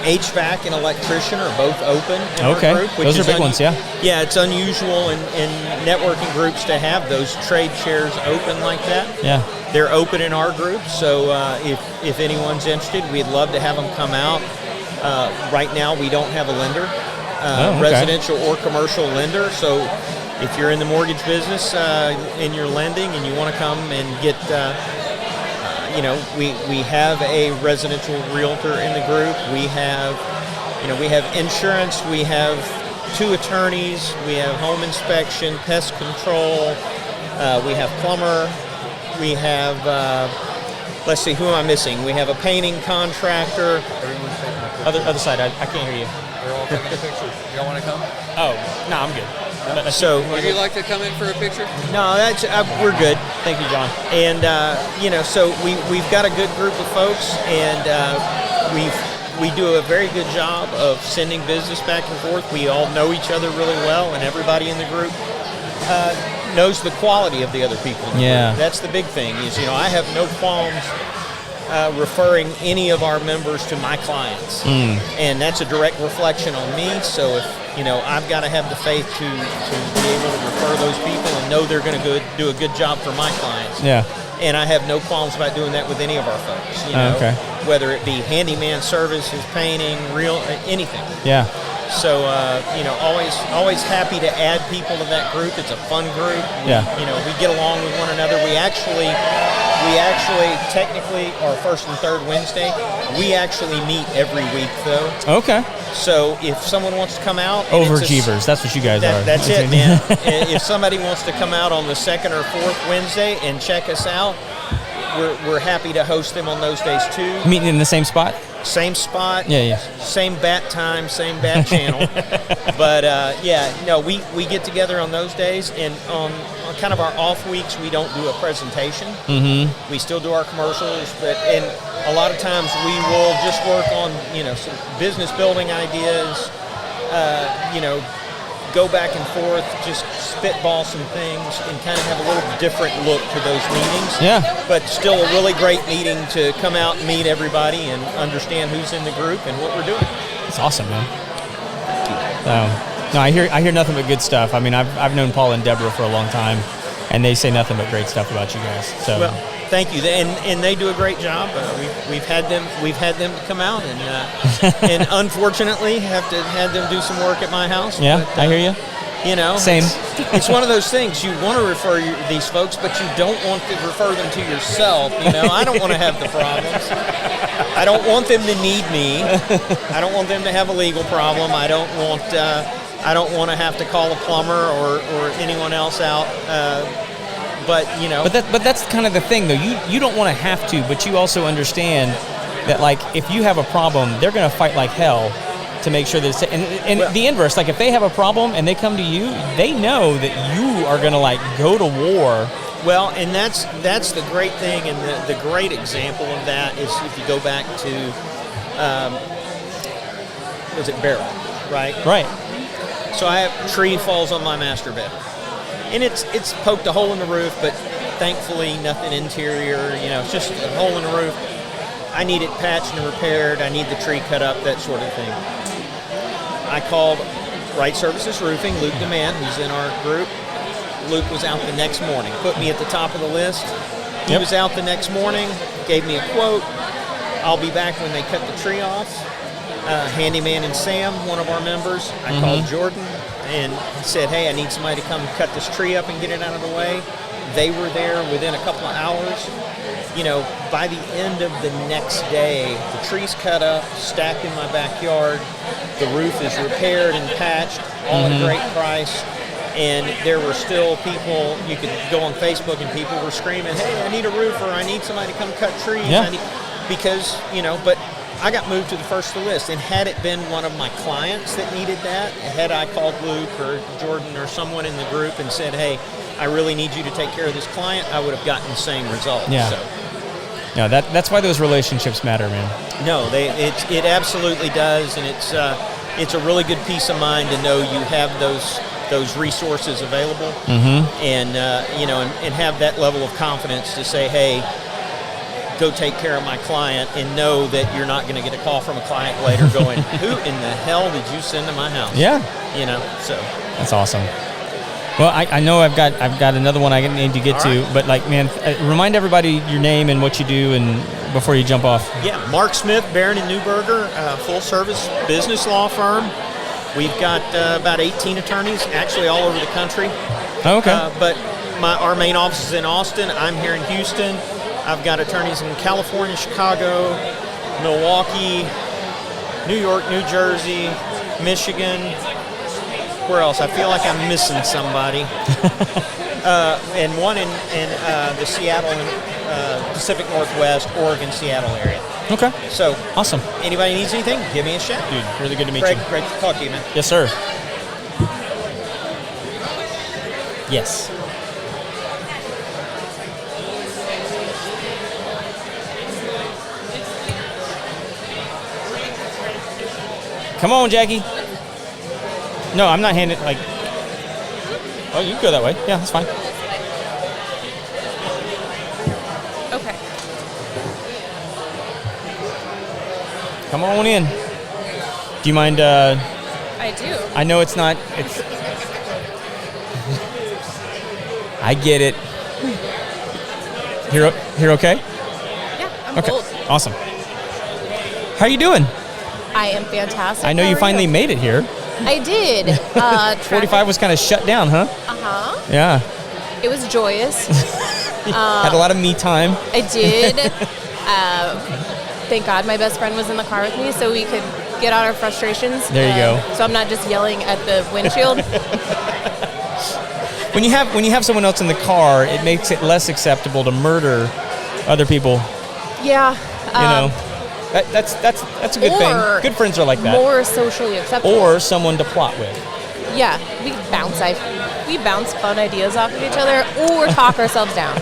HVAC and electrician are both open in our group. Those are big ones, yeah. Yeah, it's unusual in networking groups to have those trade chairs open like that. Yeah. They're open in our group, so if anyone's interested, we'd love to have them come out. Right now, we don't have a lender, residential or commercial lender, so if you're in the mortgage business and you're lending and you want to come and get... we have a residential realtor in the group. We have insurance. We have 2 attorneys. We have home inspection, pest control. We have plumber. We have, let's see, who am I missing? We have a painting contractor. Other side, I can't hear you. They're all taking a picture. You don't want to come? Oh, no, I'm good. So, would you like to come in for a picture? No, that's we're good. Thank you, John. And so we've got a good group of folks, and we do a very good job of sending business back and forth. We all know each other really well, and everybody in the group knows the quality of the other people. Yeah, that's the big thing. Is I have no qualms referring any of our members to my clients. And that's a direct reflection on me. So if, I've got to have the faith to be able to refer those people and know they're going to do a good job for my clients. Yeah. And I have no qualms about doing that with any of our folks, Okay. whether it be handyman services, painting, anything. Yeah. So, always happy to add people to that group. It's a fun group. We get along with one another. We actually technically are first and third Wednesday. We actually meet every week though. Okay. So if someone wants to come out, Overachievers, that's what you guys are. That's it, man. If somebody wants to come out on the second or fourth Wednesday and check us out, we're happy to host them on those days too. Meeting in the same spot? Same spot. Yeah. Same bat time, same bat channel. But we get together on those days, and on kind of our off weeks, we don't do a presentation. Mm-hmm. We still do our commercials, and a lot of times we will just work on some business building ideas. Go back and forth, just spitball some things, and kind of have a little different look to those meetings. Yeah. But still a really great meeting to come out and meet everybody and understand who's in the group and what we're doing. It's awesome, man. No, I hear nothing but good stuff. I mean, I've known Paul and Deborah for a long time, and they say nothing but great stuff about you guys. So. Well, thank you, and they do a great job. We've had them come out, and unfortunately have them do some work at my house. Yeah, but, I hear you. Same. It's one of those things. You want to refer these folks, but you don't want to refer them to yourself. I don't want to have the problems. I don't want them to need me. I don't want them to have a legal problem. I don't want to have to call a plumber or anyone else out. But that's kind of the thing, though. You don't want to have to, but you also understand that, like, if you have a problem, they're going to fight like hell to make sure that it's, and the inverse, like if they have a problem and they come to you, they know that you are going to go to war. Well, and that's the great thing, and the great example of that is if you go back to, was it Barrel, right? Right. So I have tree falls on my master bedroom. And it's poked a hole in the roof, but thankfully nothing interior, it's just a hole in the roof. I need it patched and repaired. I need the tree cut up, that sort of thing. I called Right Services Roofing, Luke DeMann, who's in our group. Luke was out the next morning, put me at the top of the list. He was out the next morning, gave me a quote. I'll be back when they cut the tree off. Handyman and Sam, one of our members, I called Jordan and said, hey, I need somebody to come cut this tree up and get it out of the way. They were there within a couple of hours. By the end of the next day, the tree's cut up, stacked in my backyard. The roof is repaired and patched, all at a great price. And there were still people, you could go on Facebook and people were screaming, hey, I need a roofer, I need somebody to come cut trees. Yeah. But I got moved to the first of the list. And had it been one of my clients that needed that, had I called Luke or Jordan or someone in the group and said, hey, I really need you to take care of this client, I would have gotten the same result. Yeah. So. No, that's why those relationships matter, man. No, it absolutely does, and it's a really good peace of mind to know you have those resources available, and and have that level of confidence to say, hey, go take care of my client, and know that you're not going to get a call from a client later going, who in the hell did you send to my house? Yeah. So that's awesome. Well, I know I've got another one I need to get to, but remind everybody your name and what you do, and before you jump off. Yeah, Mark Smith, Barron and Newberger, full service business law firm. We've got about 18 attorneys, actually all over the country. Okay. But our main office is in Austin. I'm here in Houston. I've got attorneys in California, Chicago, Milwaukee, New York, New Jersey, Michigan. Where else? I feel like I'm missing somebody. And one in the Seattle and Pacific Northwest, Oregon, Seattle area. Okay. So awesome. Anybody needs anything, give me a shout. Dude, really good to meet you. you. Great to talk to you, man. Yes, sir. Yes. Come on, Jackie. No, I'm not handing oh, you can go that way. Yeah, that's fine. Okay. Come on in. Do you mind? I do. I know it's not. It's. I get it. Here, okay? Yeah, I'm Okay, old. awesome. How you doing? I am fantastic. I know How you are finally made it here. I did. 45 was kind of shut down, huh? Uh-huh. Yeah. It was joyous. Had a lot of me time. I did. Thank God my best friend was in the car with me so we could get out our frustrations. There you go. So I'm not just yelling at the windshield. When you have someone else in the car, it makes it less acceptable to murder other people. Yeah. That's a good thing. Good friends are like that. More socially acceptable. Or someone to plot with. Yeah, we bounce fun ideas off of each other or talk ourselves down.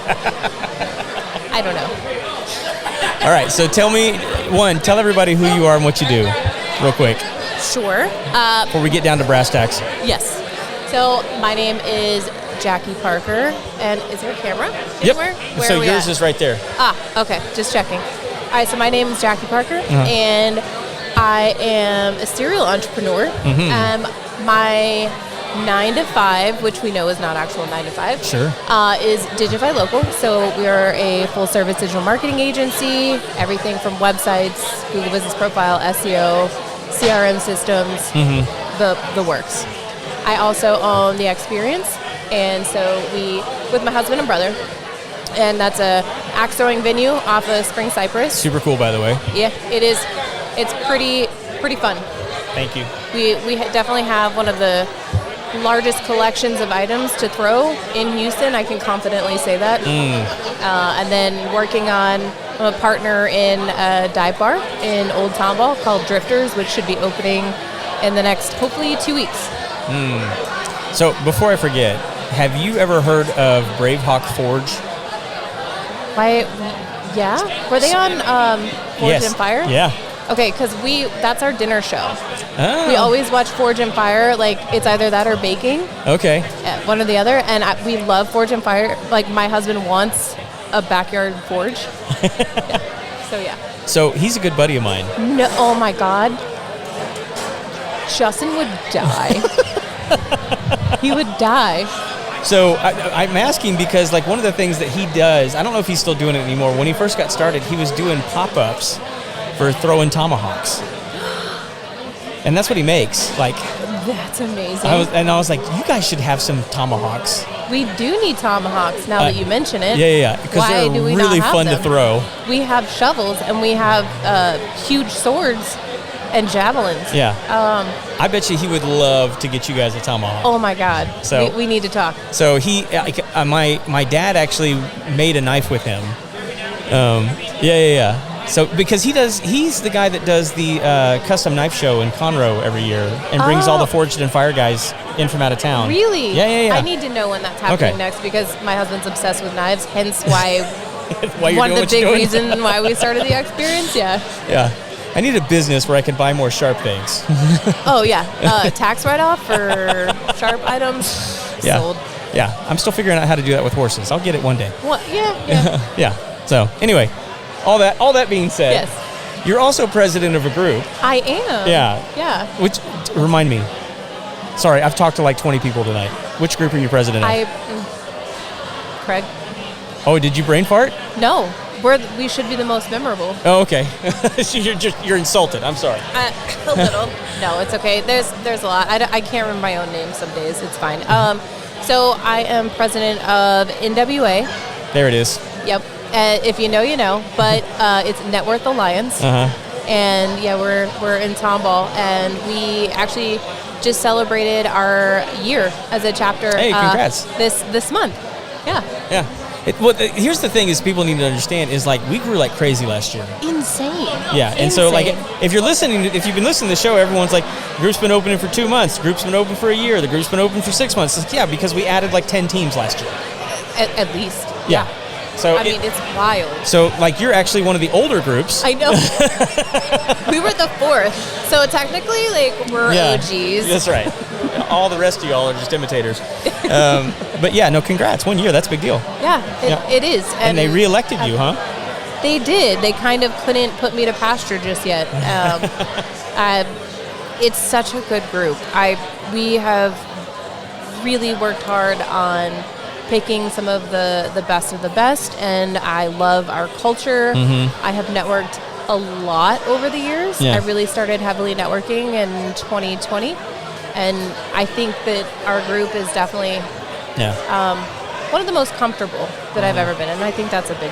I don't know. All right, so tell everybody who you are and what you do, real quick. Sure. Before we get down to brass tacks. Yes. So my name is Jackie Parker, and is there a camera anywhere? Yep. Where So are we yours at? is right there. Okay, just checking. All right, so my name is Jackie Parker, and I am a serial entrepreneur. My 9 to 5, which we know is not actual 9 to 5, Sure. is Digify Local. So we are a full-service digital marketing agency, everything from websites, Google Business Profile, SEO, CRM systems, the works. I also own The Experience, and so with my husband and brother, and that's a axe throwing venue off of Spring Cypress. Super cool, by the way. Yeah, it is. It's pretty fun. Thank you. We definitely have one of the largest collections of items to throw in Houston. I can confidently say that. And then working on a partner in a dive bar in Old Tomball called Drifters, which should be opening in the next, hopefully, 2 weeks. So before I forget, have you ever heard of Brave Hawk Forge? Yeah? Were they on Forge Yes. and Fire? Yeah. Okay, because that's our dinner show. Oh. We always watch Forge and Fire. Like, it's either that or baking. Okay. One or the other. And we love Forge and Fire. Like, my husband wants a backyard forge. So, yeah. So he's a good buddy of mine. No, oh, my God. Justin would die. He would die. So I'm asking because, like, one of the things that he does, I don't know if he's still doing it anymore. When he first got started, he was doing pop-ups for throwing tomahawks. And that's what he makes. Like, That's amazing. I was like, you guys should have some tomahawks. We do need tomahawks now that you mention it. Yeah. Because Why they're do we really not have fun them? to throw. We have shovels and we have huge swords and javelins. Yeah. I bet you he would love to get you guys a tomahawk. Oh my God. So we need to talk. So my dad actually made a knife with him. Yeah. So because he's the guy that does the custom knife show in Conroe every year and brings all the Forged and Fire guys in from out of town. Really? Yeah. I need to know when that's happening next because my husband's obsessed with knives, hence why one of the big reasons why we started The Experience. Yeah. I need a business where I can buy more sharp things. Oh, yeah. Tax write-off for sharp items sold. Yeah. I'm still figuring out how to do that with horses. I'll get it one day. What? Yeah. Yeah. So anyway, all that being said, Yes. you're also president of a group. I am. Yeah. Which, remind me. Sorry, I've talked to like 20 people tonight. Which group are you president of? Craig? Oh, did you brain fart? No. We should be the most memorable. Oh, okay. You're insulted. I'm sorry. A little. No, it's okay. There's a lot. I can't remember my own name some days. It's fine. So I am president of NWA. There it is. Yep. If you know, you know. But it's Net Worth Alliance. And yeah, we're in Tomball, and we actually just celebrated our year as a chapter. Hey, congrats. This month. Yeah. Here's the thing: is people need to understand is like we grew like crazy last year. Insane. Yeah, and so like if you've been listening to the show, everyone's like, group's been open for 2 months, group's been open for a year, the group's been open for 6 months. It's like, yeah, because we added like 10 teams last year. At least. Yeah. So I mean, it's wild. So like you're actually one of the older groups. I know. We were the fourth, so technically like we're OGs. That's right. All the rest of y'all are just imitators. But yeah, no, congrats. 1 year, that's a big deal. Yeah, it is. And they reelected you, huh? They did. They kind of couldn't put me to pasture just yet. It's such a good group. We have really worked hard on picking some of the best, and I love our culture. I have networked a lot over the years. I really started heavily networking in 2020, and I think that our group is definitely one of the most comfortable that I've ever been in. I think that's a big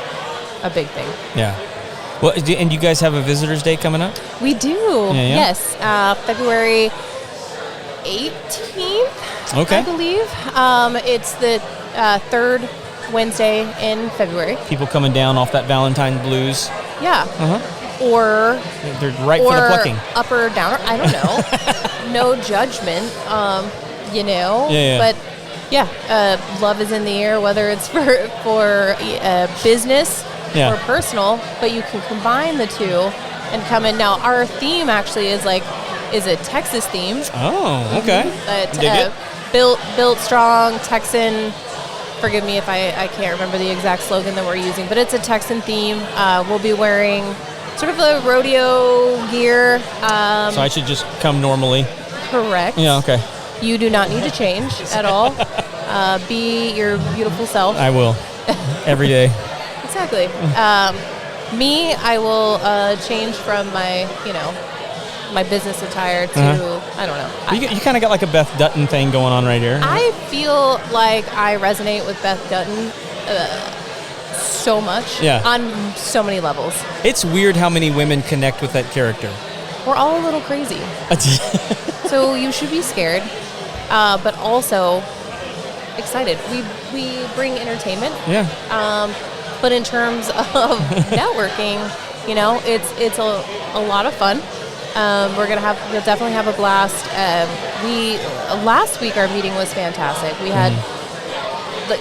thing. Yeah. Well, and you guys have a Visitors Day coming up? We do. Yes, February 18th. Okay. I believe it's the third Wednesday in February. People coming down off that Valentine blues. Yeah. Or they're ripe for the plucking. Up or down. I don't know. No judgment. But love is in the air, whether it's for business or personal. But you can combine the two and come in. Now our theme actually is a Texas theme. Oh, okay. Built strong, Texan. Forgive me if I can't remember the exact slogan that we're using, but it's a Texan theme. We'll be wearing sort of the rodeo gear. So I should just come normally? Correct. Yeah, okay. You do not need to change at all. Be your beautiful self. I will. Every day. Exactly. Me, I will change from my business attire to, I don't know. You kind of got like a Beth Dutton thing going on right here. I feel like I resonate with Beth Dutton so much on so many levels. It's weird how many women connect with that character. We're all a little crazy. So you should be scared, but also excited. We bring entertainment. Yeah. But in terms of networking, it's a lot of fun. We'll definitely have a blast. Last week our meeting was fantastic. We had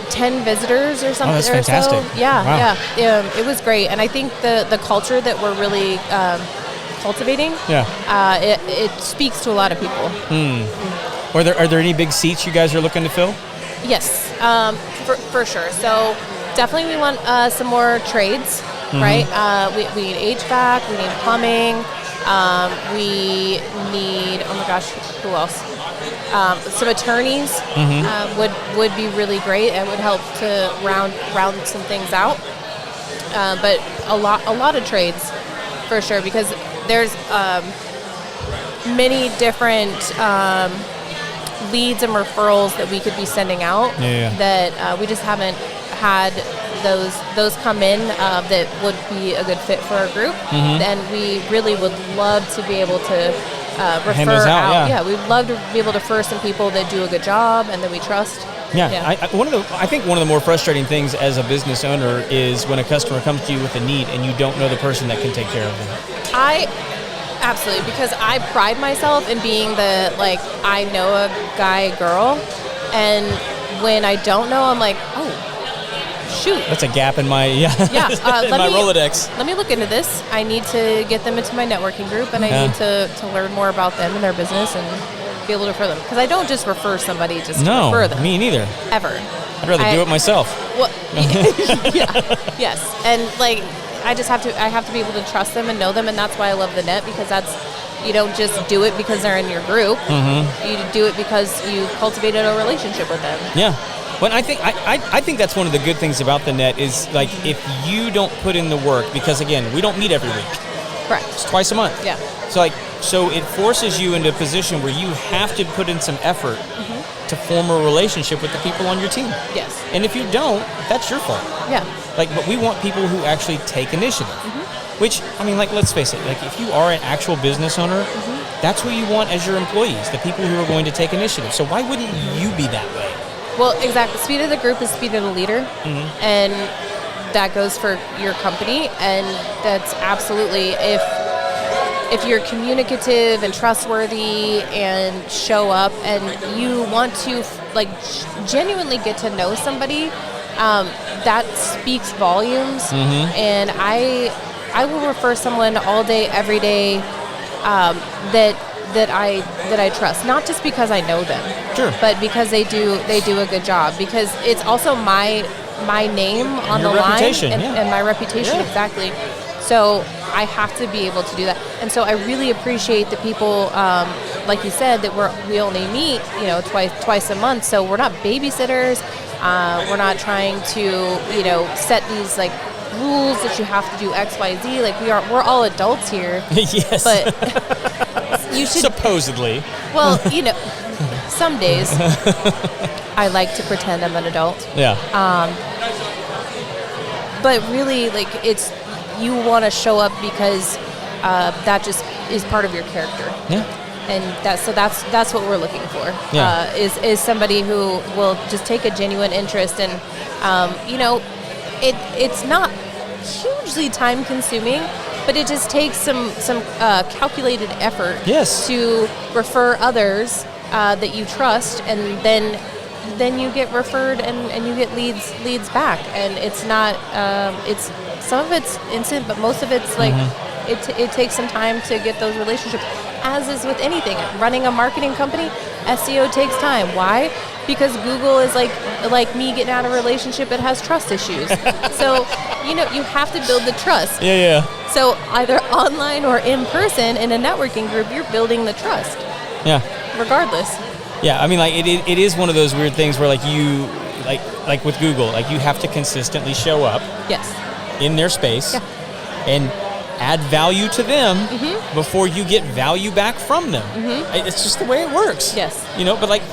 10 visitors or something. Oh, that's fantastic. Or so. Yeah, wow. It was great, and I think the culture that we're really cultivating, it speaks to a lot of people. Are there any big seats you guys are looking to fill? Yes, for sure. So definitely we want some more trades, right? We need HVAC, we need plumbing. We need, oh my gosh, who else? Some attorneys would be really great and would help to round some things out. But a lot of trades for sure, because there's many different leads and referrals that we could be sending out that we just haven't had those come in that would be a good fit for our group. And we really would love to be able to refer out. Yeah, we'd love to be able to refer some people that do a good job and that we trust. I think one of the more frustrating things as a business owner is when a customer comes to you with a need and you don't know the person that can take care of them. Absolutely, because I pride myself in being I know a guy, girl, and when I don't know, I'm like, oh, shoot. That's a gap in my my Rolodex. Let me look into this. I need to get them into my networking group, and I need to learn more about them and their business and be able to refer them. Because I don't just refer somebody to refer them. Me neither. Ever. I'd rather do it myself. Well, yes. And I have to be able to trust them and know them, and that's why I love the net, because you don't just do it because they're in your group. You do it because you cultivated a relationship with them. Yeah. Well, I think that's one of the good things about the net is if you don't put in the work, because again, we don't meet every week. Correct. It's twice a month. Yeah. So it forces you into a position where you have to put in some effort to form a relationship with the people on your team. Yes. And if you don't, that's your fault. Yeah. But we want people who actually take initiative. Which, let's face it, if you are an actual business owner, that's what you want as your employees, the people who are going to take initiative. So why wouldn't you be that way? Well, exactly. Speed of the group is speed of the leader. And that goes for your company. And that's absolutely, if you're communicative and trustworthy and show up and you want to genuinely get to know somebody, that speaks volumes. And I will refer someone all day, every day, that I trust, not just because I know them, sure, but because they do a good job. Because it's also my Yeah. my name on your the line reputation, and my reputation, Yeah. exactly. So I have to be able to do that. And so I really appreciate the people, like you said, that we only meet, twice a month. So we're not babysitters. We're not trying to, set these like rules that you have to do X, Y, Z. Like we're all adults here. Yes. But you should supposedly. Well, some days I like to pretend I'm an adult. Yeah. But really, like you want to show up because that just is part of your character. Yeah. And that's what we're looking for. Yeah. Is somebody who will just take a genuine interest and it's not hugely time consuming, but it just takes some calculated effort. Yes. To refer others that you trust, and then you get referred and you get leads back, and it's not it's some of it's instant, but most of it's like it takes some time to get those relationships. As is with anything, running a marketing company, SEO takes time. Why? Because Google is like me getting out of a relationship that has trust issues. So you have to build the trust. Yeah. So either online or in person in a networking group, you're building the trust. Yeah. Regardless. Yeah, I mean, like it is one of those weird things where like you like with Google, like you have to consistently show up. Yes. In their space. Yeah. And add value to them before you get value back from them. It's just the way it works. Yes. But like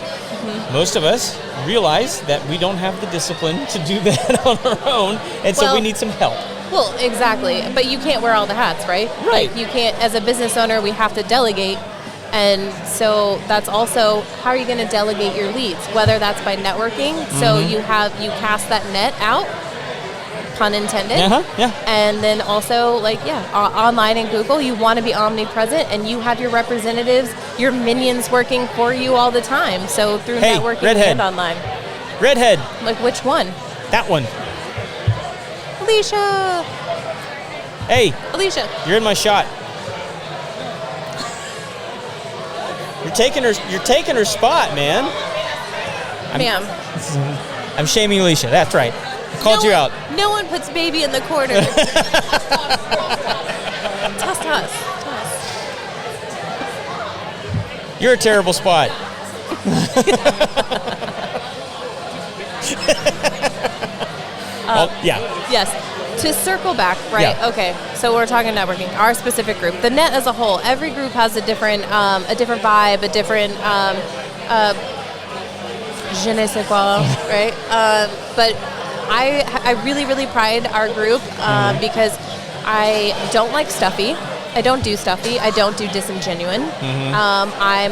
most of us realize that we don't have the discipline to do that on our own, and so we need some help. Well, exactly. But you can't wear all the hats, right? Right. Like you can't, as a business owner, we have to delegate. And so that's also, how are you going to delegate your leads? Whether that's by networking, so you cast that net out, pun intended. Yeah. And then also, online in Google, you want to be omnipresent, and you have your representatives, your minions working for you all the time. So through networking and online. Redhead. Like which one? That one. Alicia. Hey. Alicia. You're in my shot. You're taking her spot, man. Ma'am. I'm shaming Alicia. That's right. I called you out. No one puts baby in the corner. Toss. You're a terrible spot. Yeah. Yes. To circle back, right? Yeah. Okay. So we're talking networking. Our specific group, the net as a whole. Every group has a different vibe, a different je ne sais quoi, right? But I really, really pride our group because I don't like stuffy. I don't do stuffy. I don't do disingenuine. I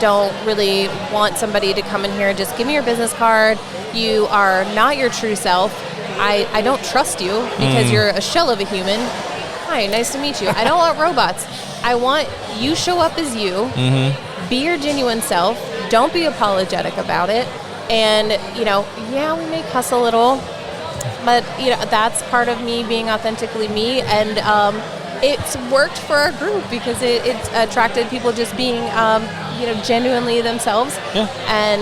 don't really want somebody to come in here and just give me your business card. You are not your true self. I don't trust you because you're a shell of a human. Hi, nice to meet you. I don't want robots. I want you show up as you. Be your genuine self. Don't be apologetic about it. And, we may cuss a little, but, that's part of me being authentically me. And it's worked for our group because it's attracted people just being, genuinely themselves. Yeah. And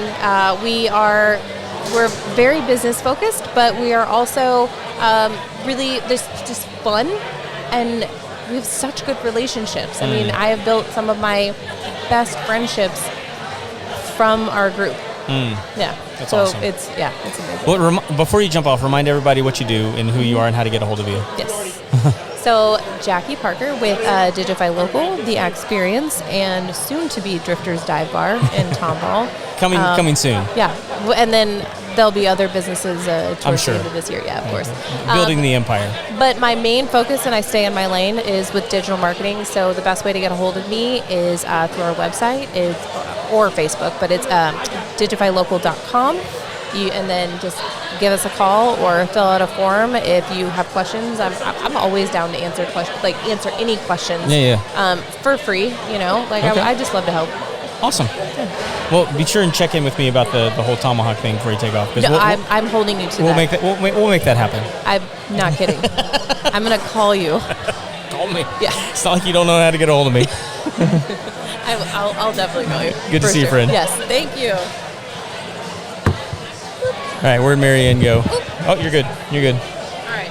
we're very business focused, but we are also really just fun, and we have such good relationships. I mean, I have built some of my best friendships from our group. Yeah. That's awesome. It's amazing. Well, before you jump off, remind everybody what you do and who you are and how to get a hold of you. Yes. So Jackie Parker with Digify Local, The Experience, and soon to be Drifters Dive Bar in Tomball. Coming soon. Yeah, and then there'll be other businesses towards sure. the end of this year. Yeah, of course. Building the empire. But my main focus, and I stay in my lane, is with digital marketing. So the best way to get a hold of me is through our website, or Facebook, but it's digifylocal.com. And then just give us a call or fill out a form if you have questions. I'm always down to answer questions, answer any questions. Yeah. For free, Okay. I just love to help. Awesome. Yeah. Well, be sure and check in with me about the whole tomahawk thing before you take off. No, I'm holding you to that. We'll make that happen. I'm not kidding. I'm gonna call you. Call me. Yeah. It's not like you don't know how to get a hold of me. I'll definitely call you. Good to see you, friend. Yes. Thank you. All right, where'd Marianne go? Oh, you're good. You're good. All right.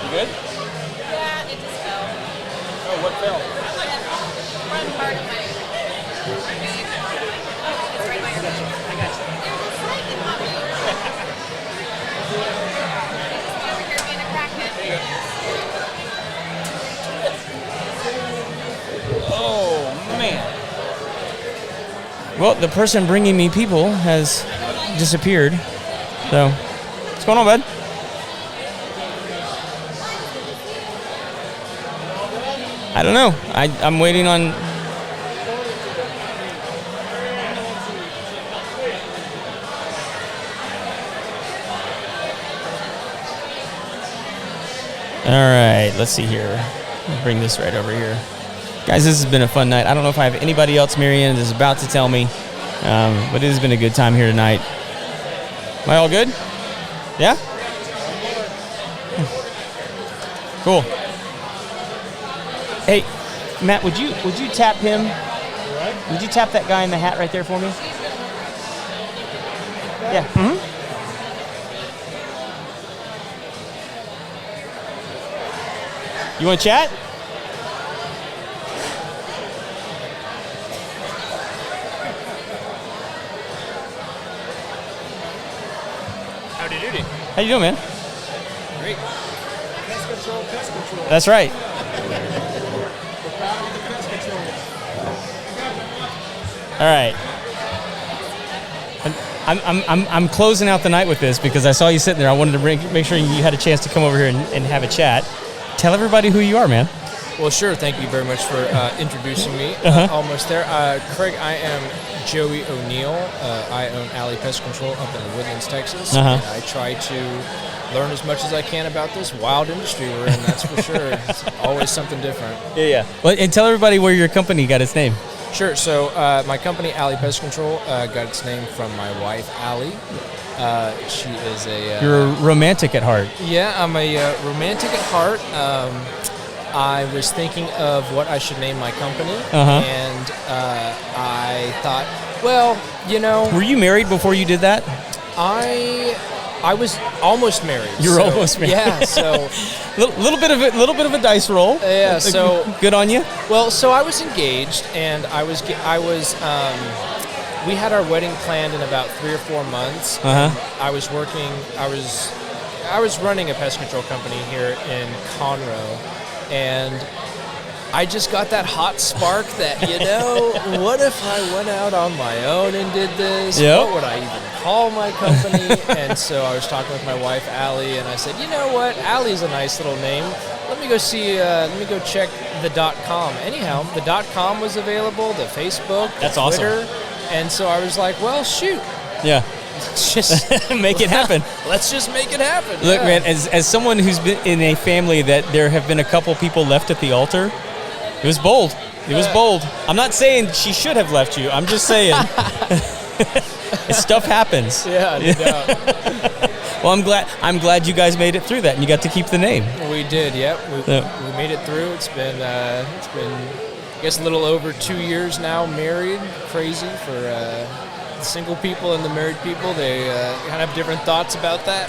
You good? Yeah, it just fell. Oh, what fell? Front part of my. It's right by your picture. I got you. There's a snake in my view. Over here being a crackhead. Oh, man. Well, the person bringing me people has disappeared. So, what's going on, bud? I don't know. I'm waiting on... All right, let's see here. I'll bring this right over here. Guys, this has been a fun night. I don't know if I have anybody else Marianne is about to tell me, but it has been a good time here tonight. Am I all good? Yeah? Cool. Hey, Matt, would you tap him? Would you tap that guy in the hat right there for me? Yeah. Mm-hmm. You want to chat? Howdy doody. How you doing, man? Great. Pest control, pest control. That's right. All right. I'm closing out the night with this because I saw you sitting there. I wanted to make sure you had a chance to come over here and have a chat. Tell everybody who you are, man. Well, sure. Thank you very much for introducing me. Almost there. Craig, I am Joey O'Neill. I own Alley Pest Control up in the Woodlands, Texas. And I try to learn as much as I can about this wild industry we're in, that's for sure. It's always something different. Yeah. Well, and tell everybody where your company got its name. Sure. So my company, Alley Pest Control, got its name from my wife, Allie. She is a... You're a romantic at heart. Yeah, I'm a romantic at heart. I was thinking of what I should name my company, and I thought, well, you know... Were you married before you did that? I was almost married. You were almost married. Yeah, so... little bit of a dice roll. Yeah, so... Good on you. Well, so I was engaged, and we had our wedding planned in about 3 or 4 months. I was running a pest control company here in Conroe, and I just got that hot spark that, you know, what if I went out on my own and did this? Yep. What would I even call my company? And so I was talking with my wife, Allie, and I said, you know what? Allie's a nice little name. Let me go check the .com. Anyhow, the .com was available, the Facebook, That's the Twitter. awesome. And so I was like, well, shoot. Yeah. Let's just make it happen. Let's just make it happen. Look, man, as someone who's been in a family that there have been a couple people left at the altar, it was bold. It was bold. I'm not saying she should have left you. I'm just saying stuff happens. Yeah, no doubt. Well, I'm glad you guys made it through that and you got to keep the name. We did. Yep. We made it through. It's been I guess a little over 2 years now married. Crazy for single people and the married people. They kind of have different thoughts about that,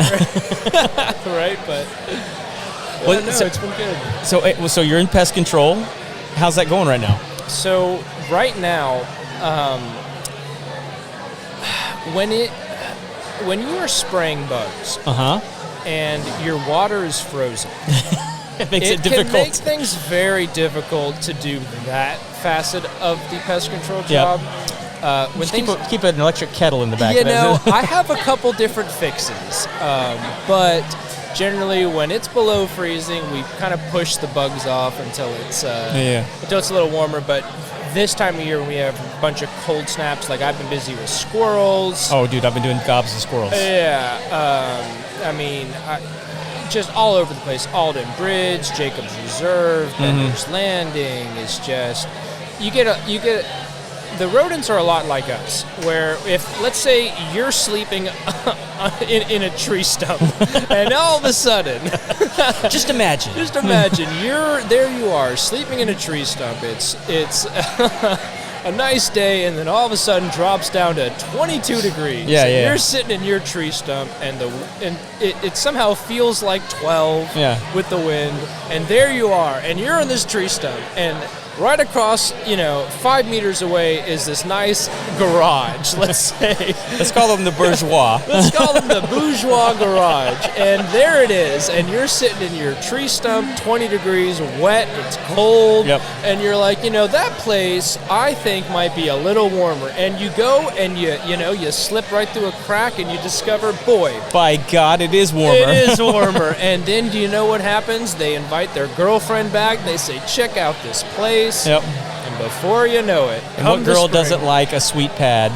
right? Right, but so it's been good. So you're in pest control. How's that going right now? So right now, when you are spraying bugs, and your water is frozen, it makes it difficult. Can make things very difficult to do that facet of the pest control job. Keep an electric kettle in the back. You know, I have a couple different fixes, but generally when it's below freezing, we kind of push the bugs off until it's a little warmer. But this time of year, we have a bunch of cold snaps. Like I've been busy with squirrels. Oh, dude, I've been doing gobs of squirrels. Yeah, just all over the place. Alden Bridge, Jacobs Reserve, Bender's Landing. It's just you get the rodents are a lot like us, where if, let's say, you're sleeping in a tree stump, and all of a sudden... Just imagine. you are sleeping in a tree stump. It's a nice day, and then all of a sudden drops down to 22 degrees. Yeah, and yeah. You're sitting in your tree stump, and it somehow feels like 12 with the wind, and there you are, and you're in this tree stump, and right across, 5 meters away is this nice garage, let's say. Let's call them the bourgeois. Let's call them the bourgeois garage. And there it is. And you're sitting in your tree stump, 20 degrees, wet, it's cold. Yep. And you're like, that place I think might be a little warmer. And you go and you slip right through a crack and you discover, boy. By God, it is warmer. It is warmer. And then do you know what happens? They invite their girlfriend back. They say, check out this place. Yep. And before you know it, and what girl doesn't like a sweet pad?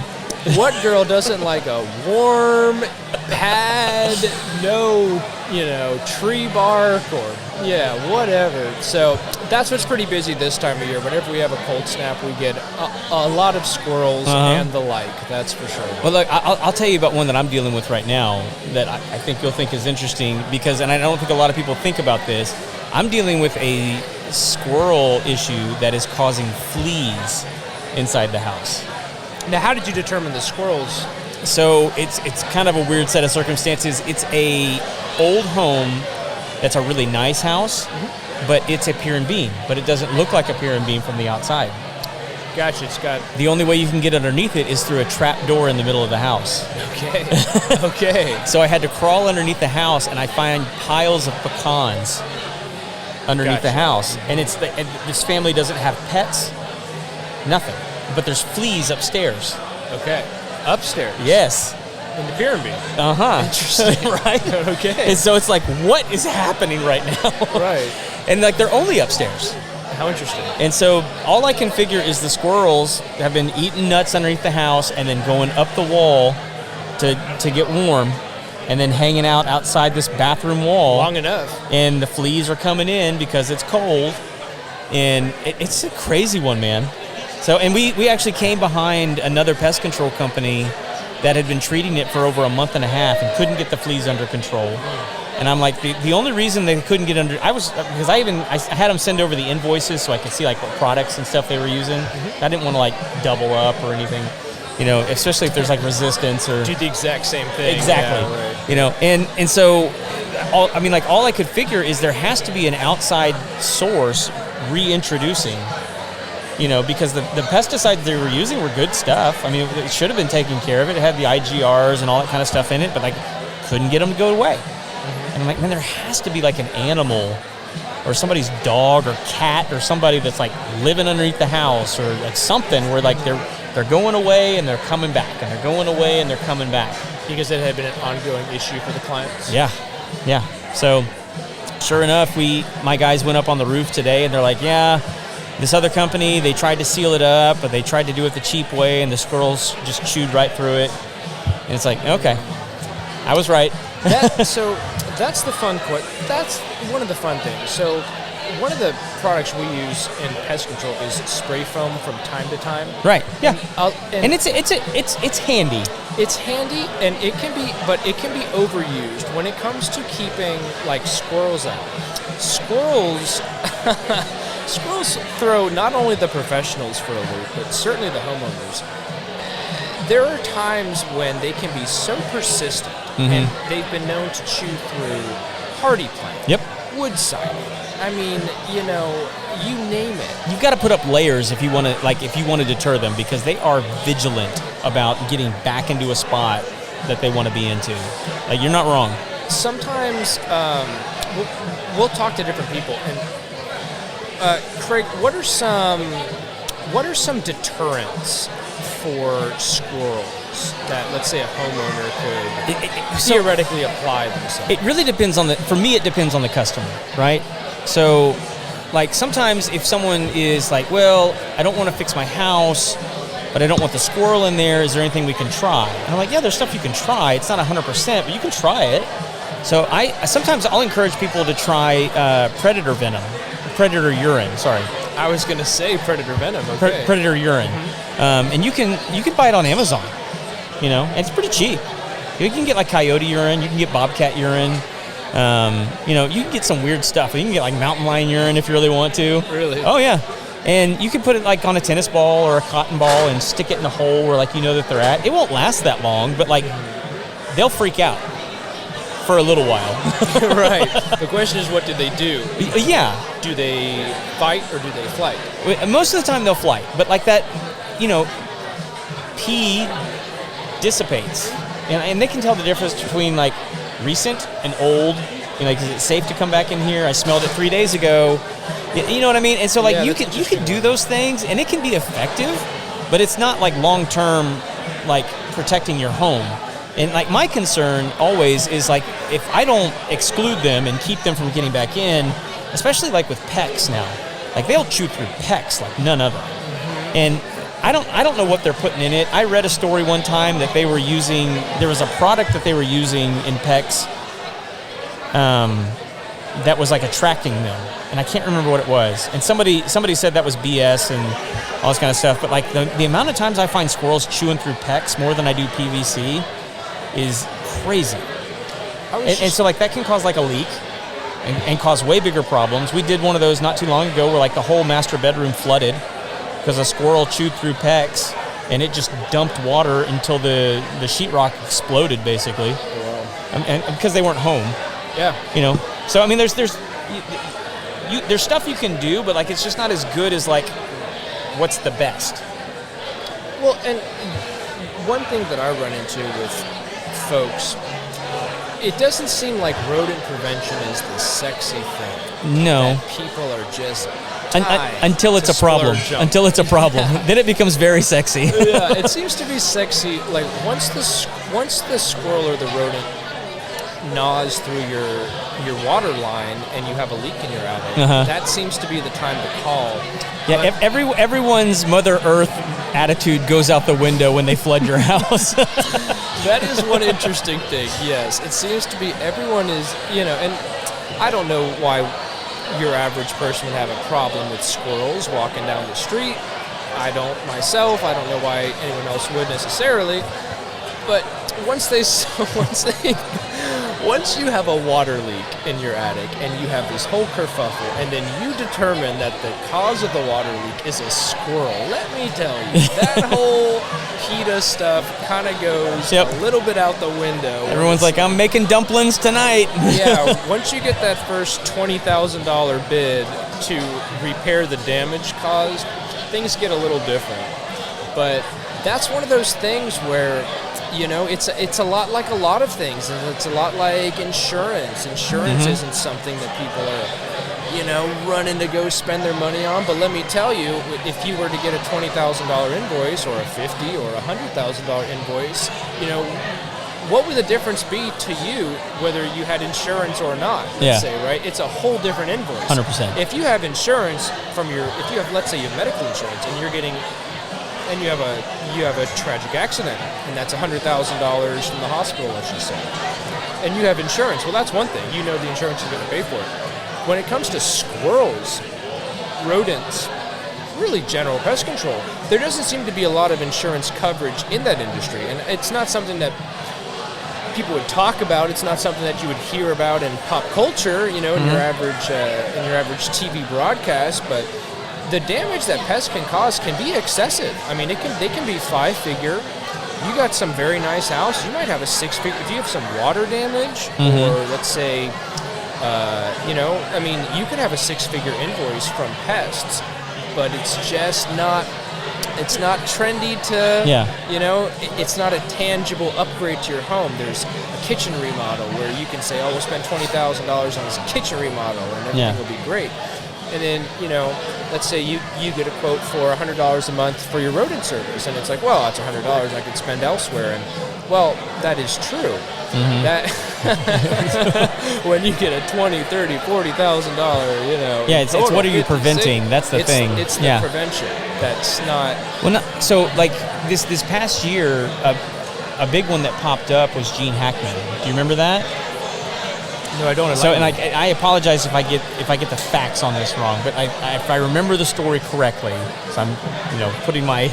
What girl doesn't like a warm pad, no, tree bark or, whatever. So that's what's pretty busy this time of year. Whenever we have a cold snap, we get a lot of squirrels and the like, that's for sure. Well, look, I'll tell you about one that I'm dealing with right now that I think you'll think is interesting because, and I don't think a lot of people think about this, I'm dealing with a squirrel issue that is causing fleas inside the house. Now, how did you determine the squirrels? So it's kind of a weird set of circumstances. It's a old home that's a really nice house, but it's a pier and beam, but it doesn't look like a pier and beam from the outside. Gotcha. It's got. The only way you can get underneath it is through a trap door in the middle of the house. Okay. Okay. So I had to crawl underneath the house, and I find piles of pecans underneath the house, and and this family doesn't have pets, nothing, but there's fleas upstairs. Okay. Upstairs. Yes. In the pier and beam. Interesting. Right. Okay. And so it's like, what is happening right now? Right. And like they're only upstairs. How interesting. And so all I can figure is the squirrels have been eating nuts underneath the house and then going up the wall to get warm, and then hanging out outside this bathroom wall. Long enough. And the fleas are coming in because it's cold. And it's a crazy one, man. So, and we actually came behind another pest control company that had been treating it for over a month and a half and couldn't get the fleas under control. And I'm like, the only reason they couldn't get under, because I had them send over the invoices so I could see like what products and stuff they were using. I didn't want to like double up or anything. Especially if there's like resistance or do the exact same thing. Exactly. Yeah, right. And so, all I could figure is there has to be an outside source reintroducing. Because the pesticides they were using were good stuff. I mean, it should have been taken care of. It had the IGRs and all that kind of stuff in it, but I couldn't get them to go away. And I'm like, man, there has to be like an animal or somebody's dog or cat or somebody that's like living underneath the house or like something where like they're going away and they're coming back and they're going away and they're coming back. Because it had been an ongoing issue for the clients. Yeah. So sure enough, my guys went up on the roof today and they're like, yeah, this other company, they tried to seal it up, but they tried to do it the cheap way and the squirrels just chewed right through it. And it's like, okay, I was right. So that's the fun that's one of the fun things. So one of the products we use in pest control is spray foam from time to time. Right. Yeah. And it's handy. It's handy, and it can be overused when it comes to keeping like squirrels out. Squirrels throw not only the professionals for a loop, but certainly the homeowners. There are times when they can be so persistent, and they've been known to chew through hardy plant, wood siding. I mean, you name it. You've got to put up layers if you want to deter them, because they are vigilant about getting back into a spot that they want to be into. Like, you're not wrong. Sometimes we'll talk to different people, and Craig, what are some deterrents for squirrels that, let's say, a homeowner could theoretically apply themselves? It really depends for me, it depends on the customer, right? So, like, sometimes if someone is like, well, I don't want to fix my house, but I don't want the squirrel in there, is there anything we can try? And I'm like, yeah, there's stuff you can try. It's not 100%, but you can try it. So sometimes I'll encourage people to try predator urine, sorry. I was going to say predator venom, okay. Predator urine. And you can buy it on Amazon, and it's pretty cheap. You can get like coyote urine, you can get bobcat urine, you can get some weird stuff. You can get like mountain lion urine if you really want to. Really? Oh, yeah. And you can put it like on a tennis ball or a cotton ball and stick it in a hole where like you know that they're at. It won't last that long, but like they'll freak out for a little while. Right. The question is, what do they do? Yeah. Do they fight or do they flight? Most of the time they'll flight, but like that, pee dissipates. And they can tell the difference between like recent and old. Like, is it safe to come back in here? I smelled it 3 days ago. You know what I mean? And so like you can do those things and it can be effective, but it's not like long-term like protecting your home. And like my concern always is like if I don't exclude them and keep them from getting back in, especially like with PEX now, like they'll chew through PEX like none other. And I don't know what they're putting in it. I read a story one time that they were using, there was a product that they were using in PEX that was like attracting them. And I can't remember what it was. And somebody said that was BS and all this kind of stuff. But like the amount of times I find squirrels chewing through PEX more than I do PVC is crazy. And so like that can cause like a leak and cause way bigger problems. We did one of those not too long ago where like the whole master bedroom flooded because a squirrel chewed through PEX and it just dumped water until the sheetrock exploded basically. Wow. And because they weren't home. Yeah. So I mean there's stuff you can do, but like it's just not as good as like what's the best. Well, and one thing that I run into with folks, it doesn't seem like rodent prevention is the sexy thing. No. That people are just until it's a problem. Until it's a problem. Yeah. Then it becomes very sexy. Yeah, it seems to be sexy. Like once the squirrel or the rodent gnaws through your water line and you have a leak in your attic, that seems to be the time to call. Yeah, everyone's Mother Earth attitude goes out the window when they flood your house. That is one interesting thing, yes. It seems to be everyone is, and I don't know why your average person would have a problem with squirrels walking down the street. I don't myself. I don't know why anyone else would necessarily. But once you have a water leak in your attic and you have this whole kerfuffle and then you determine that the cause of the water leak is a squirrel, let me tell you, that whole PETA stuff kind of goes a little bit out the window. Everyone's like, I'm making dumplings tonight. Yeah, once you get that first $20,000 bid to repair the damage caused, things get a little different. But that's one of those things where it's a lot like a lot of things, and it's a lot like insurance. Insurance isn't something that people are, running to go spend their money on. But let me tell you, if you were to get a $20,000 invoice or a $50,000 or a $100,000 invoice, what would the difference be to you whether you had insurance or not? Let's say, right? It's a whole different invoice. 100%. If you have insurance let's say you have medical insurance and you're getting. And you have a tragic accident, and that's $100,000 from the hospital, let's just say. And you have insurance. Well, that's one thing. The insurance is going to pay for it. When it comes to squirrels, rodents, really general pest control, there doesn't seem to be a lot of insurance coverage in that industry, and it's not something that people would talk about. It's not something that you would hear about in pop culture, in your average TV broadcast, but the damage that pests can cause can be excessive. I mean, they can be 5-figure. You got some very nice house, you might have a 6-figure. If you have some water damage, or let's say, you could have a 6-figure invoice from pests, but it's just not. It's not trendy to, it's not a tangible upgrade to your home. There's a kitchen remodel where you can say, we'll spend $20,000 on this kitchen remodel and everything will be great. And then, let's say you get a quote for $100 a month for your rodent service, and it's like, well, that's $100 I could spend elsewhere. And, well, that is true. That when you get a $20,000, $30,000, $40,000, it's what are you preventing? That's the thing. It's the prevention. That's not. Well, so like this past year, a big one that popped up was Gene Hackman. Do you remember that? No, I don't. So, and I apologize if I get the facts on this wrong, but if I remember the story correctly, so I'm putting my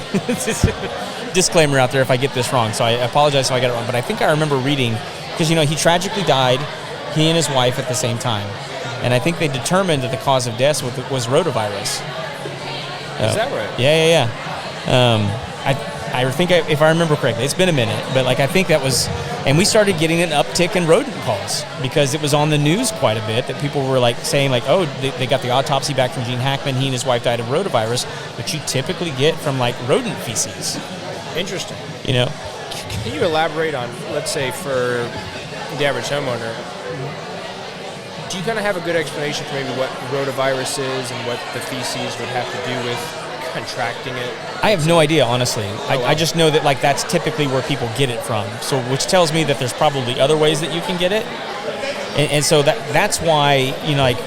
disclaimer out there if I get this wrong. So I apologize if I get it wrong, but I think I remember reading because he tragically died, he and his wife at the same time, and I think they determined that the cause of death was rotavirus. Is that right? Yeah. I think if I remember correctly, it's been a minute, but like I think that was, and we started getting an uptick in rodent calls because it was on the news quite a bit that people were like saying like, oh, they got the autopsy back from Gene Hackman. He and his wife died of rotavirus, which you typically get from like rodent feces. Interesting. You know? Can you elaborate on, let's say, for the average homeowner, do you kind of have a good explanation for maybe what rotavirus is and what the feces would have to do with contracting it? I have no idea, honestly. Oh, wow. I just know that like that's typically where people get it from. So, which tells me that there's probably other ways that you can get it. And so that's why, you know, like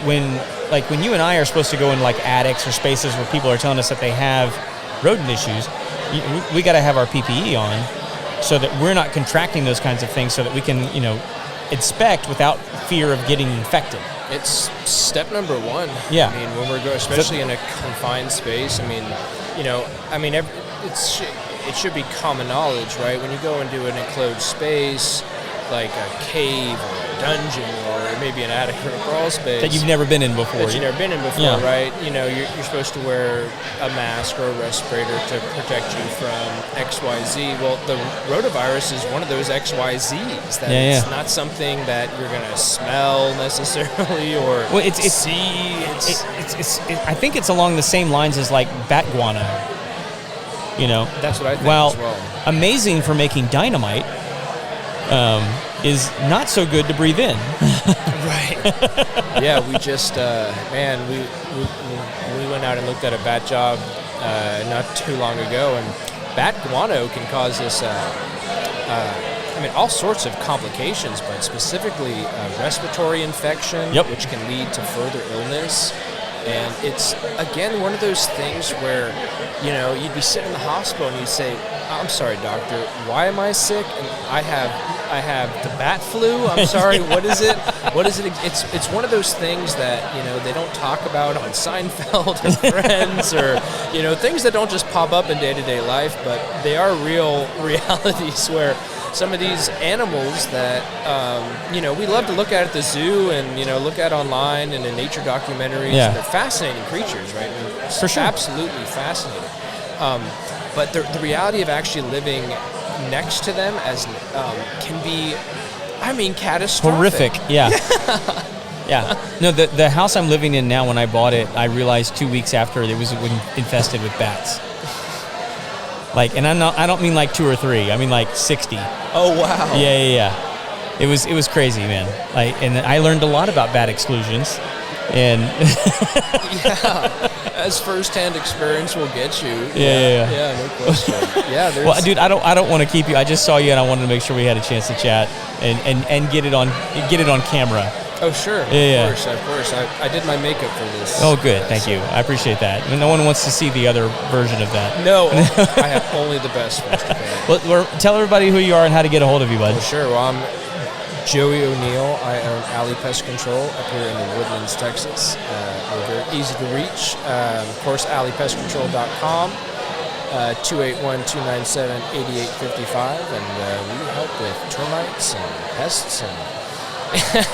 when you and I are supposed to go in like attics or spaces where people are telling us that they have rodent issues, we got to have our PPE on so that we're not contracting those kinds of things, so that we can, you know, inspect without fear of getting infected. It's step number one. Yeah. I mean, when we're especially in a confined space, I mean, you know, I mean, it should be common knowledge, right? When you go into an enclosed space, like a cave or a dungeon or maybe an attic or a crawl space. That you've never been in before. Yeah. Right? You know, you're supposed to wear a mask or a respirator to protect you from XYZ. Well, the rotavirus is one of those XYZs. That it's not something that you're going to smell necessarily or see. I think it's along the same lines as like bat guano. You know? That's what I think as well. Amazing for making dynamite. Is not so good to breathe in. Right. Yeah, we just, we went out and looked at a bat job not too long ago, and bat guano can cause us, all sorts of complications, but specifically respiratory infection, which can lead to further illness. And it's, again, one of those things where, you know, you'd be sitting in the hospital and you'd say, I'm sorry, doctor, why am I sick? And I have the bat flu. I'm sorry, what is it? What is it? It's one of those things that, you know, they don't talk about on Seinfeld or Friends or, you know, things that don't just pop up in day-to-day life, but they are real realities where some of these animals that, you know, we love to look at the zoo and, you know, look at online and in nature documentaries. Yeah. And they're fascinating creatures, right? I mean, for sure. Absolutely fascinating. But the reality of actually living next to them as can be, catastrophic. Horrific, yeah. Yeah. No, the house I'm living in now, when I bought it, I realized 2 weeks after it was infested with bats. Like, and I don't mean like 2 or 3. I mean like 60. Oh wow. Yeah. It was crazy, man. Like, and I learned a lot about bat exclusions. And as firsthand experience will get you. Yeah, no question. Yeah, well, dude, I don't want to keep you. I just saw you, and I wanted to make sure we had a chance to chat and get it on camera. Oh sure, of course. I did my makeup for this. Oh good, thank you. I appreciate that. I mean, no one wants to see the other version of that. No, I have only the best ones to pay. Well, tell everybody who you are and how to get a hold of you, bud. Well, sure. Well, I'm Joey O'Neill. I own Alley Pest Control up here in the Woodlands, Texas. We're very easy to reach. Of course, alleypestcontrol.com, 281-297-8855, and we help with termites and pests and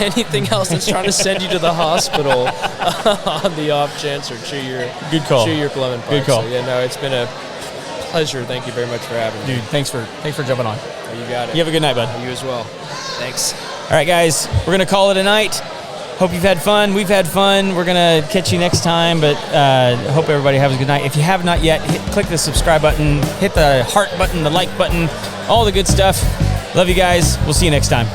anything else that's trying to send you to the hospital on the off chance or chew your plumbing pipe. Good call. So, yeah, no, it's been a pleasure. Thank you very much for having me. Dude, thanks for jumping on. Oh, you got it. You have a good night, bud. You as well. Thanks. All right, guys, we're going to call it a night. Hope you've had fun. We've had fun. We're going to catch you next time, but hope everybody has a good night. If you have not yet, click the subscribe button, hit the heart button, the like button, all the good stuff. Love you guys. We'll see you next time.